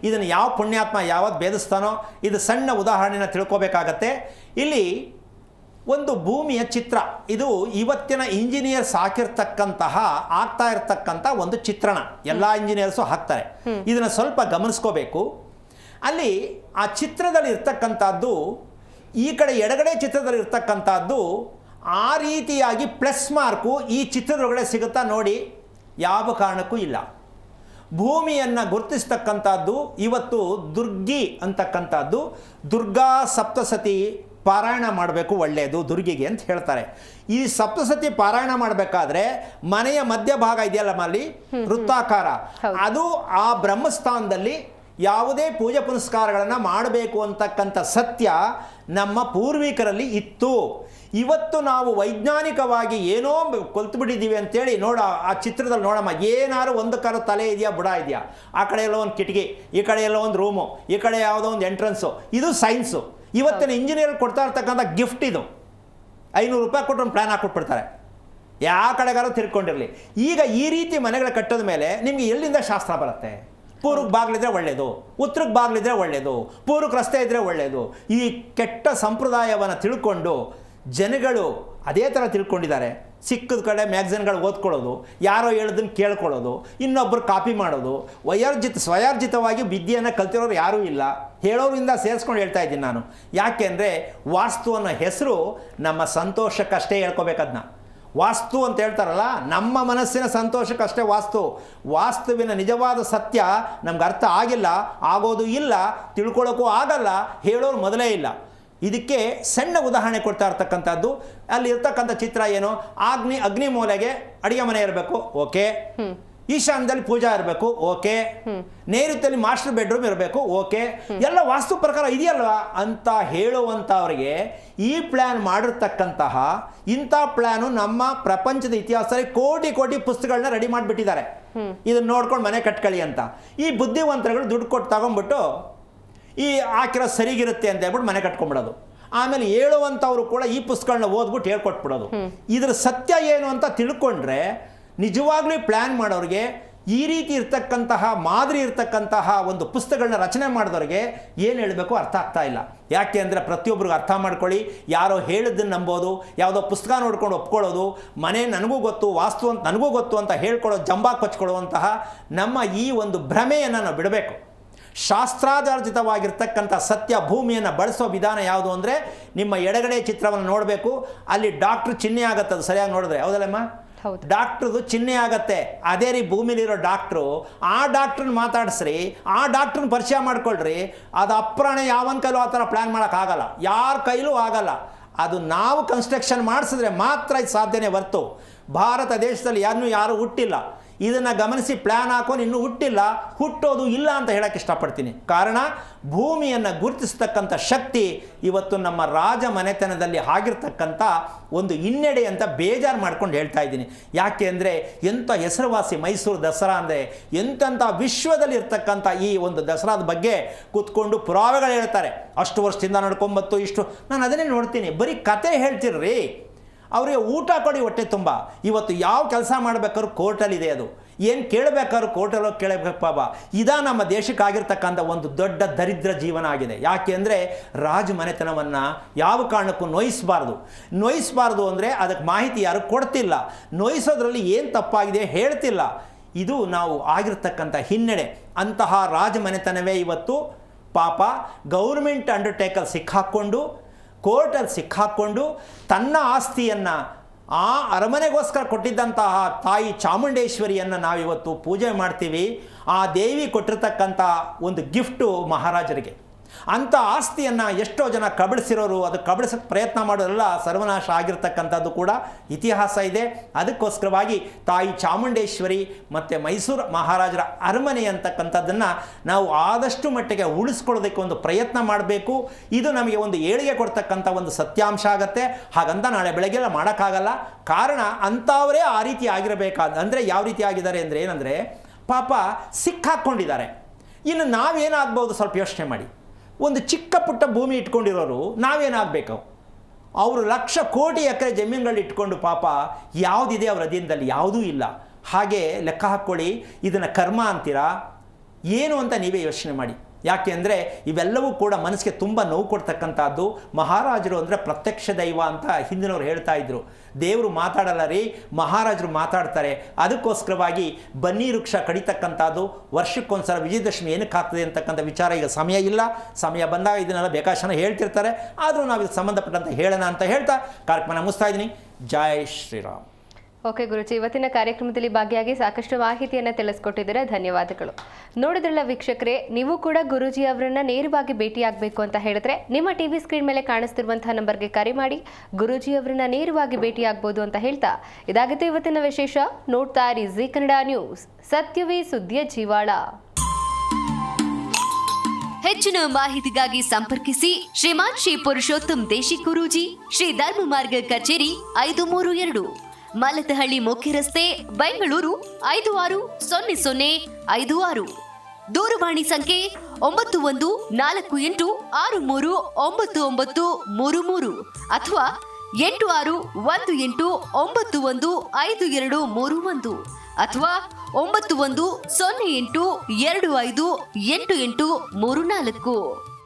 ಇದನ್ನು ಯಾವ ಪುಣ್ಯಾತ್ಮ ಯಾವತ್ತು ಭೇದಿಸ್ತಾನೋ ಇದು ಸಣ್ಣ ಉದಾಹರಣೆನ ತಿಳ್ಕೊಬೇಕಾಗತ್ತೆ. ಇಲ್ಲಿ ಒಂದು ಭೂಮಿಯ ಚಿತ್ರ, ಇದು ಇವತ್ತಿನ ಇಂಜಿನಿಯರ್ಸ್ ಆಗ್ತಾ ಇರತಕ್ಕಂಥ ಒಂದು ಚಿತ್ರಣ. ಎಲ್ಲ ಇಂಜಿನಿಯರ್ಸು ಹಾಕ್ತಾರೆ. ಇದನ್ನು ಸ್ವಲ್ಪ ಗಮನಿಸ್ಕೋಬೇಕು. ಅಲ್ಲಿ ಆ ಚಿತ್ರದಲ್ಲಿ ಇರ್ತಕ್ಕಂಥದ್ದು ಈ ಕಡೆ ಎಡಗಡೆ ಚಿತ್ರದಲ್ಲಿ ಇರ್ತಕ್ಕಂಥದ್ದು ಆ ರೀತಿಯಾಗಿ ಪ್ಲಸ್ ಮಾರ್ಕು ಈ ಚಿತ್ರದೊಳಗಡೆ ಸಿಗುತ್ತಾ ನೋಡಿ? ಯಾವ ಕಾರಣಕ್ಕೂ ಇಲ್ಲ. ಭೂಮಿಯನ್ನು ಗುರುತಿಸ್ತಕ್ಕಂಥದ್ದು ಇವತ್ತು ದುರ್ಗಿ ಅಂತಕ್ಕಂಥದ್ದು, ದುರ್ಗಾ ಸಪ್ತಸತಿ ಪಾರಾಯಣ ಮಾಡಬೇಕು, ಒಳ್ಳೆಯದು ದುರ್ಗಿಗೆ ಅಂತ ಹೇಳ್ತಾರೆ. ಈ ಸಪ್ತಸತಿ ಪಾರಾಯಣ ಮಾಡಬೇಕಾದ್ರೆ ಮನೆಯ ಮಧ್ಯಭಾಗ ಇದೆಯಲ್ಲ ಅಲ್ಲಿ ವೃತ್ತಾಕಾರ, ಅದು ಆ ಬ್ರಹ್ಮಸ್ಥಾನದಲ್ಲಿ ಯಾವುದೇ ಪೂಜೆ ಪುನಸ್ಕಾರಗಳನ್ನು ಮಾಡಬೇಕು ಅಂತಕ್ಕಂಥ ಸತ್ಯ ನಮ್ಮ ಪೂರ್ವಿಕರಲ್ಲಿ ಇತ್ತು. ಇವತ್ತು ನಾವು ವೈಜ್ಞಾನಿಕವಾಗಿ ಏನೋ ಕೊಲ್ತುಬಿಟ್ಟಿದ್ದೀವಿ ಅಂತೇಳಿ ಆ ಚಿತ್ರದಲ್ಲಿ ನೋಡಮ್ಮ, ಏನಾದ್ರು ಒಂದು ಕರ ತಲೆ ಇದೆಯಾ ಬುಡ ಇದೆಯಾ, ಆ ಕಡೆ ಎಲ್ಲೋ ಒಂದು ಕಿಟಕಿ, ಈ ಕಡೆ ಎಲ್ಲೋ ಒಂದು ರೂಮು, ಈ ಕಡೆ ಯಾವುದೋ ಒಂದು ಎಂಟ್ರೆನ್ಸು, ಇದು ಸೈನ್ಸು. ಇವತ್ತಿನ ಇಂಜಿನಿಯರ್ ಕೊಡ್ತಾ ಇರ್ತಕ್ಕಂಥ ಗಿಫ್ಟ್ ಇದು. 500 ರೂಪಾಯಿ ಕೊಟ್ಟು ಒಂದು ಪ್ಲ್ಯಾನ್ ಹಾಕ್ಕೊಟ್ಬಿಡ್ತಾರೆ, ಯಾವ ಕಡೆಗಾರು ತಿರ್ಕೊಂಡಿರಲಿ. ಈಗ ಈ ರೀತಿ ಮನೆಗಳು ಕಟ್ಟೋದ ಮೇಲೆ ನಿಮಗೆ ಎಲ್ಲಿಂದ ಶಾಸ್ತ್ರ ಬರುತ್ತೆ? ಪೂರ್ವಕ್ಕೆ ಬಾಗಿಲಿದ್ರೆ ಒಳ್ಳೆಯದು, ಉತ್ತರಕ್ಕೆ ಬಾಗಿಲಿದ್ರೆ ಒಳ್ಳೆಯದು, ಪೂರ್ವಕ್ಕೆ ರಸ್ತೆ ಇದ್ದರೆ ಒಳ್ಳೆಯದು. ಈ ಕೆಟ್ಟ ಸಂಪ್ರದಾಯವನ್ನು ತಿಳ್ಕೊಂಡು ಜನಗಳು ಅದೇ ಥರ ತಿಳ್ಕೊಂಡಿದ್ದಾರೆ. ಸಿಕ್ಕದ ಕಡೆ ಮ್ಯಾಗ್ಝಿನ್ಗಳು ಓದ್ಕೊಳ್ಳೋದು, ಯಾರೋ ಹೇಳೋದನ್ನು ಕೇಳ್ಕೊಳ್ಳೋದು, ಇನ್ನೊಬ್ಬರು ಕಾಪಿ ಮಾಡೋದು. ಸ್ವಯಾರ್ಜಿತವಾಗಿ ವಿದ್ಯೆಯನ್ನು ಕಲ್ತಿರೋರು ಯಾರೂ ಇಲ್ಲ. ಹೇಳೋರಿಂದ ಸೇರಿಸ್ಕೊಂಡು ಹೇಳ್ತಾ ಇದ್ದೀನಿ ನಾನು. ಯಾಕೆಂದರೆ ವಾಸ್ತು ಅನ್ನೋ ಹೆಸರು ನಮ್ಮ ಸಂತೋಷಕ್ಕಷ್ಟೇ ಹೇಳ್ಕೊಬೇಕದನ್ನ. ವಾಸ್ತು ಅಂತ ಹೇಳ್ತಾರಲ್ಲ, ನಮ್ಮ ಮನಸ್ಸಿನ ಸಂತೋಷಕ್ಕಷ್ಟೇ ವಾಸ್ತು. ವಾಸ್ತುವಿನ ನಿಜವಾದ ಸತ್ಯ ನಮ್ಗೆ ಅರ್ಥ ಆಗಿಲ್ಲ, ಆಗೋದು ಇಲ್ಲ, ತಿಳ್ಕೊಳ್ಳೋಕ್ಕೂ ಆಗಲ್ಲ, ಹೇಳೋರು ಮೊದಲೇ ಇಲ್ಲ. ಇದಕ್ಕೆ ಸಣ್ಣ ಉದಾಹರಣೆ ಕೊಡ್ತಾ ಇರ್ತಕ್ಕಂಥದ್ದು, ಅಲ್ಲಿ ಇರ್ತಕ್ಕಂಥ ಚಿತ್ರ ಏನು? ಅಗ್ನಿ ಮೂಲೆಗೆ ಅಡಿಗೆ ಮನೆ ಇರಬೇಕು, ಓಕೆ. ಈಶಾನ್ಯದಲ್ಲಿ ಪೂಜಾ ಇರಬೇಕು, ಓಕೆ. ನೈಋತ್ಯದಲ್ಲಿ ಮಾಸ್ಟರ್ ಬೆಡ್ರೂಮ್ ಇರಬೇಕು, ಓಕೆ. ಎಲ್ಲ ವಾಸ್ತು ಪ್ರಕಾರ ಇದೆಯಲ್ವಾ ಅಂತ ಹೇಳುವಂಥವ್ರಿಗೆ ಈ ಪ್ಲ್ಯಾನ್ ಮಾಡಿರ್ತಕ್ಕಂತಹ ಇಂಥ ಪ್ಲ್ಯಾನು ನಮ್ಮ ಪ್ರಪಂಚದ ಇತಿಹಾಸದಲ್ಲಿ ಕೋಟಿ ಕೋಟಿ ಪುಸ್ತಕಗಳನ್ನ ರೆಡಿ ಮಾಡಿಬಿಟ್ಟಿದ್ದಾರೆ. ಇದನ್ನ ನೋಡ್ಕೊಂಡು ಮನೆ ಕಟ್ಕೊಳ್ಳಿ ಅಂತ. ಈ ಬುದ್ಧಿವಂತರುಗಳು ದುಡ್ಡು ಕೊಟ್ಟು ತಗೊಂಡ್ಬಿಟ್ಟು ಈ ಹಾಕಿರೋ ಸರಿಗಿರುತ್ತೆ ಅಂತ ಹೇಳ್ಬಿಟ್ಟು ಮನೆ ಕಟ್ಕೊಂಡ್ಬಿಡೋದು. ಆಮೇಲೆ ಹೇಳುವಂಥವ್ರು ಕೂಡ ಈ ಪುಸ್ತಕಗಳನ್ನ ಓದ್ಬಿಟ್ಟು ಹೇಳ್ಕೊಟ್ಬಿಡೋದು. ಇದ್ರ ಸತ್ಯ ಏನು ಅಂತ ತಿಳ್ಕೊಂಡ್ರೆ ನಿಜವಾಗ್ಲೂ ಪ್ಲ್ಯಾನ್ ಮಾಡೋರಿಗೆ, ಈ ರೀತಿ ಇರ್ತಕ್ಕಂತಹ ಮಾದರಿ ಇರ್ತಕ್ಕಂತಹ ಒಂದು ಪುಸ್ತಕಗಳನ್ನ ರಚನೆ ಮಾಡಿದವ್ರಿಗೆ ಏನು ಹೇಳಬೇಕು ಅರ್ಥ ಆಗ್ತಾ ಇಲ್ಲ. ಯಾಕೆ ಅಂದರೆ ಪ್ರತಿಯೊಬ್ಬರಿಗೂ ಅರ್ಥ ಮಾಡ್ಕೊಳ್ಳಿ, ಯಾರೋ ಹೇಳಿದ್ದನ್ನು ನಂಬೋದು, ಯಾವುದೋ ಪುಸ್ತಕ ನೋಡ್ಕೊಂಡು ಒಪ್ಕೊಳ್ಳೋದು, ಮನೆ ನನಗೂ ಗೊತ್ತು, ವಾಸ್ತು ಅಂತ ನನಗೂ ಗೊತ್ತು ಅಂತ ಹೇಳ್ಕೊಳ್ಳೋದು, ಜಂಬಾ ಕೊಚ್ಕೊಳ್ಳುವಂತಹ ನಮ್ಮ ಈ ಒಂದು ಭ್ರಮೆಯನ್ನು ನಾವು ಬಿಡಬೇಕು. ಶಾಸ್ತ್ರಾಧಾರಿತವಾಗಿರ್ತಕ್ಕಂಥ ಸತ್ಯ ಭೂಮಿಯನ್ನು ಬಳಸೋ ವಿಧಾನ ಯಾವುದು ಅಂದರೆ, ನಿಮ್ಮ ಎಡಗಡೆ ಚಿತ್ರವನ್ನು ನೋಡಬೇಕು, ಅಲ್ಲಿ ಡಾಕ್ಟ್ರು ಚಿಹ್ನೆ ಆಗುತ್ತೆ, ಅದು ಸರಿಯಾಗಿ ನೋಡಿದ್ರೆ. ಹೌದಲ್ಲಮ್ಮ? ಡಾಕ್ಟ್ರದು ಚಿಹ್ನೆ ಆಗತ್ತೆ. ಅದೇ ರೀ ಭೂಮಿಲಿರೋ ಡಾಕ್ಟ್ರು, ಆ ಡಾಕ್ಟ್ರನ್ನ ಮಾತಾಡಿಸ್ರಿ, ಆ ಡಾಕ್ಟ್ರನ್ನ ಪರಿಚಯ ಮಾಡ್ಕೊಳ್ರಿ. ಅದು ಅಪ್ರಾಣ ಯಾವನ ಕೈಲೂ ಆ ಥರ ಪ್ಲ್ಯಾನ್ ಮಾಡೋಕ್ಕಾಗಲ್ಲ, ಯಾರ ಕೈಲೂ ಆಗಲ್ಲ. ಅದು ನಾವು ಕನ್ಸ್ಟ್ರಕ್ಷನ್ ಮಾಡಿಸಿದ್ರೆ ಮಾತ್ರ ಇದು ಸಾಧ್ಯನೇ ಹೊರತು ಭಾರತ ದೇಶದಲ್ಲಿ ಯಾರು ಹುಟ್ಟಿಲ್ಲ. ಇದನ್ನು ಗಮನಿಸಿ ಪ್ಲ್ಯಾನ್ ಹಾಕೊಂಡು ಇನ್ನೂ ಹುಟ್ಟೋದು ಇಲ್ಲ ಅಂತ ಹೇಳಕ್ಕೆ ಇಷ್ಟಪಡ್ತೀನಿ. ಕಾರಣ ಭೂಮಿಯನ್ನು ಗುರುತಿಸ್ತಕ್ಕಂಥ ಶಕ್ತಿ ಇವತ್ತು ನಮ್ಮ ರಾಜ ಮನೆತನದಲ್ಲಿ ಆಗಿರ್ತಕ್ಕಂಥ ಒಂದು ಹಿನ್ನಡೆ ಅಂತ ಬೇಜಾರು ಮಾಡ್ಕೊಂಡು ಹೇಳ್ತಾ ಇದ್ದೀನಿ. ಯಾಕೆ ಅಂದರೆ ಎಂಥ ಹೆಸರುವಾಸಿ ಮೈಸೂರು ದಸರಾ ಅಂದರೆ, ಎಂತೆಂಥ ವಿಶ್ವದಲ್ಲಿ ಇರ್ತಕ್ಕಂಥ ಈ ಒಂದು ದಸರಾದ ಬಗ್ಗೆ ಕೂತ್ಕೊಂಡು ಪುರಾವೆಗಳು ಹೇಳ್ತಾರೆ. ಅಷ್ಟು ವರ್ಷದಿಂದ ನಡ್ಕೊಂಬತ್ತು ಇಷ್ಟು. ನಾನು ಅದನ್ನೇ ನೋಡ್ತೀನಿ, ಬರೀ ಕತೆ ಹೇಳ್ತಿರ್ರಿ, ಅವರಿಗೆ ಊಟ ಕೊಡಿ ಹೊಟ್ಟೆ ತುಂಬ. ಇವತ್ತು ಯಾವ ಕೆಲಸ ಮಾಡಬೇಕಾದ್ರೂ ಕೋರ್ಟಲ್ಲಿದೆ, ಅದು ಏನು ಕೇಳಬೇಕಾದ್ರೂ ಕೋರ್ಟಲ್ಲೋ ಕೇಳಬೇಕು ಬಾಬಾ. ಇದಾ ನಮ್ಮ ದೇಶಕ್ಕಾಗಿರ್ತಕ್ಕಂಥ ಒಂದು ದೊಡ್ಡ ದರಿದ್ರ ಜೀವನ ಆಗಿದೆ. ಯಾಕೆ ಅಂದರೆ ರಾಜ ಮನೆತನವನ್ನು ಯಾವ ಕಾರಣಕ್ಕೂ ನೋಯಿಸಬಾರ್ದು ಅಂದರೆ ಅದಕ್ಕೆ ಮಾಹಿತಿ ಯಾರು ಕೊಡ್ತಿಲ್ಲ, ನೋಯಿಸೋದ್ರಲ್ಲಿ ಏನು ತಪ್ಪಾಗಿದೆ ಹೇಳ್ತಿಲ್ಲ. ಇದು ನಾವು ಆಗಿರ್ತಕ್ಕಂಥ ಹಿನ್ನಡೆ. ಅಂತಹ ರಾಜ ಮನೆತನವೇ ಇವತ್ತು ಪಾಪ ಗೌರ್ಮೆಂಟ್ ಅಂಡರ್ಟೇಕರ್ ಸಿಕ್ಕಾಕ್ಕೊಂಡು, ಕೋರ್ಟಲ್ಲಿ ಸಿಕ್ಕಾಕ್ಕೊಂಡು ತನ್ನ ಆಸ್ತಿಯನ್ನು ಆ ಅರಮನೆಗೋಸ್ಕರ ಕೊಟ್ಟಿದ್ದಂತಹ ತಾಯಿ ಚಾಮುಂಡೇಶ್ವರಿಯನ್ನು ನಾವಿವತ್ತು ಪೂಜೆ ಮಾಡ್ತೀವಿ. ಆ ದೇವಿ ಕೊಟ್ಟಿರ್ತಕ್ಕಂಥ ಒಂದು ಗಿಫ್ಟು ಮಹಾರಾಜರಿಗೆ. ಅಂಥ ಆಸ್ತಿಯನ್ನು ಎಷ್ಟೋ ಜನ ಕಬಳಿಸಿರೋರು, ಅದು ಕಬಳಿಸೋಕ್ಕೆ ಪ್ರಯತ್ನ ಮಾಡೋರೆಲ್ಲ ಸರ್ವನಾಶ ಆಗಿರ್ತಕ್ಕಂಥದ್ದು ಕೂಡ ಇತಿಹಾಸ ಇದೆ. ಅದಕ್ಕೋಸ್ಕರವಾಗಿ ತಾಯಿ ಚಾಮುಂಡೇಶ್ವರಿ ಮತ್ತು ಮೈಸೂರು ಮಹಾರಾಜರ ಅರಮನೆ ಅಂತಕ್ಕಂಥದ್ದನ್ನು ನಾವು ಆದಷ್ಟು ಮಟ್ಟಿಗೆ ಉಳಿಸ್ಕೊಳ್ಳೋದಕ್ಕೆ ಒಂದು ಪ್ರಯತ್ನ ಮಾಡಬೇಕು. ಇದು ನಮಗೆ ಒಂದು ಏಳಿಗೆ ಕೊಡ್ತಕ್ಕಂಥ ಒಂದು ಸತ್ಯಾಂಶ ಆಗುತ್ತೆ. ಹಾಗಂತ ನಾಳೆ ಬೆಳಗ್ಗೆಲ್ಲ ಮಾಡೋಕ್ಕಾಗಲ್ಲ. ಕಾರಣ ಅಂಥವರೇ ಆ ರೀತಿ ಆಗಿರಬೇಕಾದ ಅಂದರೆ ಯಾವ ರೀತಿ ಆಗಿದ್ದಾರೆ ಅಂದರೆ ಏನಂದರೆ, ಪಾಪ ಸಿಕ್ಕಾಕ್ಕೊಂಡಿದ್ದಾರೆ. ಇನ್ನು ನಾವೇನಾಗ್ಬೋದು ಸ್ವಲ್ಪ ಯೋಚನೆ ಮಾಡಿ. ಒಂದು ಚಿಕ್ಕ ಪುಟ್ಟ ಭೂಮಿ ಇಟ್ಕೊಂಡಿರೋರು ನಾವೇನಾಗಬೇಕು? ಅವರು ಲಕ್ಷ ಕೋಟಿ ಎಕರೆ ಜಮೀನುಗಳು ಇಟ್ಕೊಂಡು ಪಾಪ ಯಾವುದಿದೆ ಅವರ ಅಧೀನದಲ್ಲಿ? ಯಾವುದೂ ಇಲ್ಲ. ಹಾಗೆ ಲೆಕ್ಕ ಹಾಕ್ಕೊಳ್ಳಿ, ಇದನ್ನು ಕರ್ಮ ಅಂತೀರಾ ಏನು ಅಂತ ನೀವೇ ಯೋಚನೆ ಮಾಡಿ. ಯಾಕೆ ಅಂದರೆ ಇವೆಲ್ಲವೂ ಕೂಡ ಮನಸ್ಸಿಗೆ ತುಂಬ ನೋವು ಕೊಡ್ತಕ್ಕಂಥದ್ದು. ಮಹಾರಾಜರು ಅಂದರೆ ಪ್ರತ್ಯಕ್ಷ ದೈವ ಅಂತ ಹಿಂದಿನವ್ರು ಹೇಳ್ತಾ ಇದ್ರು. ದೇವರು ಮಾತಾಡಲ್ಲ ರೀ, ಮಹಾರಾಜರು ಮಾತಾಡ್ತಾರೆ. ಅದಕ್ಕೋಸ್ಕರವಾಗಿ ಬನ್ನಿ ವೃಕ್ಷ ಕಡಿತಕ್ಕಂಥದ್ದು ವರ್ಷಕ್ಕೊಂದ್ಸಲ ವಿಜಯದಶಮಿ ಏನಕ್ಕೆ ಆಗ್ತದೆ ಅಂತಕ್ಕಂಥ ವಿಚಾರ ಈಗ ಸಮಯ ಇಲ್ಲ. ಸಮಯ ಬಂದಾಗ ಇದನ್ನೆಲ್ಲ ಬೇಕಾಶನ ಹೇಳ್ತಿರ್ತಾರೆ. ಆದರೂ ನಾವು ಇದಕ್ಕೆ ಸಂಬಂಧಪಟ್ಟಂತೆ ಹೇಳೋಣ ಅಂತ ಹೇಳ್ತಾ ಕಾರ್ಯಕ್ರಮ ಮುಗಿಸ್ತಾ ಇದ್ದೀನಿ. ಜೈ ಶ್ರೀರಾಮ್. ಓಕೆ ಗುರುಜಿ, ಇವತ್ತಿನ ಕಾರ್ಯಕ್ರಮದಲ್ಲಿ ಭಾಗಿಯಾಗಿ ಸಾಕಷ್ಟು ಮಾಹಿತಿಯನ್ನು ತಿಳಿಸ್ಕೊಟ್ಟಿದ್ದೀರಾ, ಧನ್ಯವಾದಗಳು. ನೋಡಿದ್ರಲ್ಲ ವೀಕ್ಷಕರೇ, ನೀವು ಕೂಡ ಗುರೂಜಿ ಅವರನ್ನ ನೇರವಾಗಿ ಭೇಟಿಯಾಗಬೇಕು ಅಂತ ಹೇಳಿದ್ರೆ ನಿಮ್ಮ ಟಿವಿ ಸ್ಕ್ರೀನ್ ಮೇಲೆ ಕಾಣಿಸ್ತಿರುವಂತಹ ನಂಬರ್ಗೆ ಕರೆ ಮಾಡಿ ಗುರೂಜಿ ಅವರನ್ನ ನೇರವಾಗಿ ಭೇಟಿಯಾಗಬಹುದು ಅಂತ ಹೇಳ್ತಾ ಇದಾಗಿತ್ತು ಇವತ್ತಿನ ವಿಶೇಷ. ನೋಡ್ತಾ ಇರಿ ಜೀ ಕನ್ನಡ ನ್ಯೂಸ್, ಸತ್ಯವೇ ಸುದ್ದಿಯ ಜೀವಾಳ. ಹೆಚ್ಚಿನ ಮಾಹಿತಿಗಾಗಿ ಸಂಪರ್ಕಿಸಿ ಶ್ರೀಮಾನ್ ಶ್ರೀ ಪುರುಷೋತ್ತಮ್ ದೇಶಿ ಗುರೂಜಿ, ಶ್ರೀ ಧರ್ಮ ಮಾರ್ಗ ಕಚೇರಿ 532, ಮಲತಹಳ್ಳಿ ಮುಖ್ಯ ರಸ್ತೆ, ಬೆಂಗಳೂರು 560056. ದೂರವಾಣಿ ಸಂಖ್ಯೆ 9148639933 ಅಥವಾ 8618915231 ಅಥವಾ 9108258834.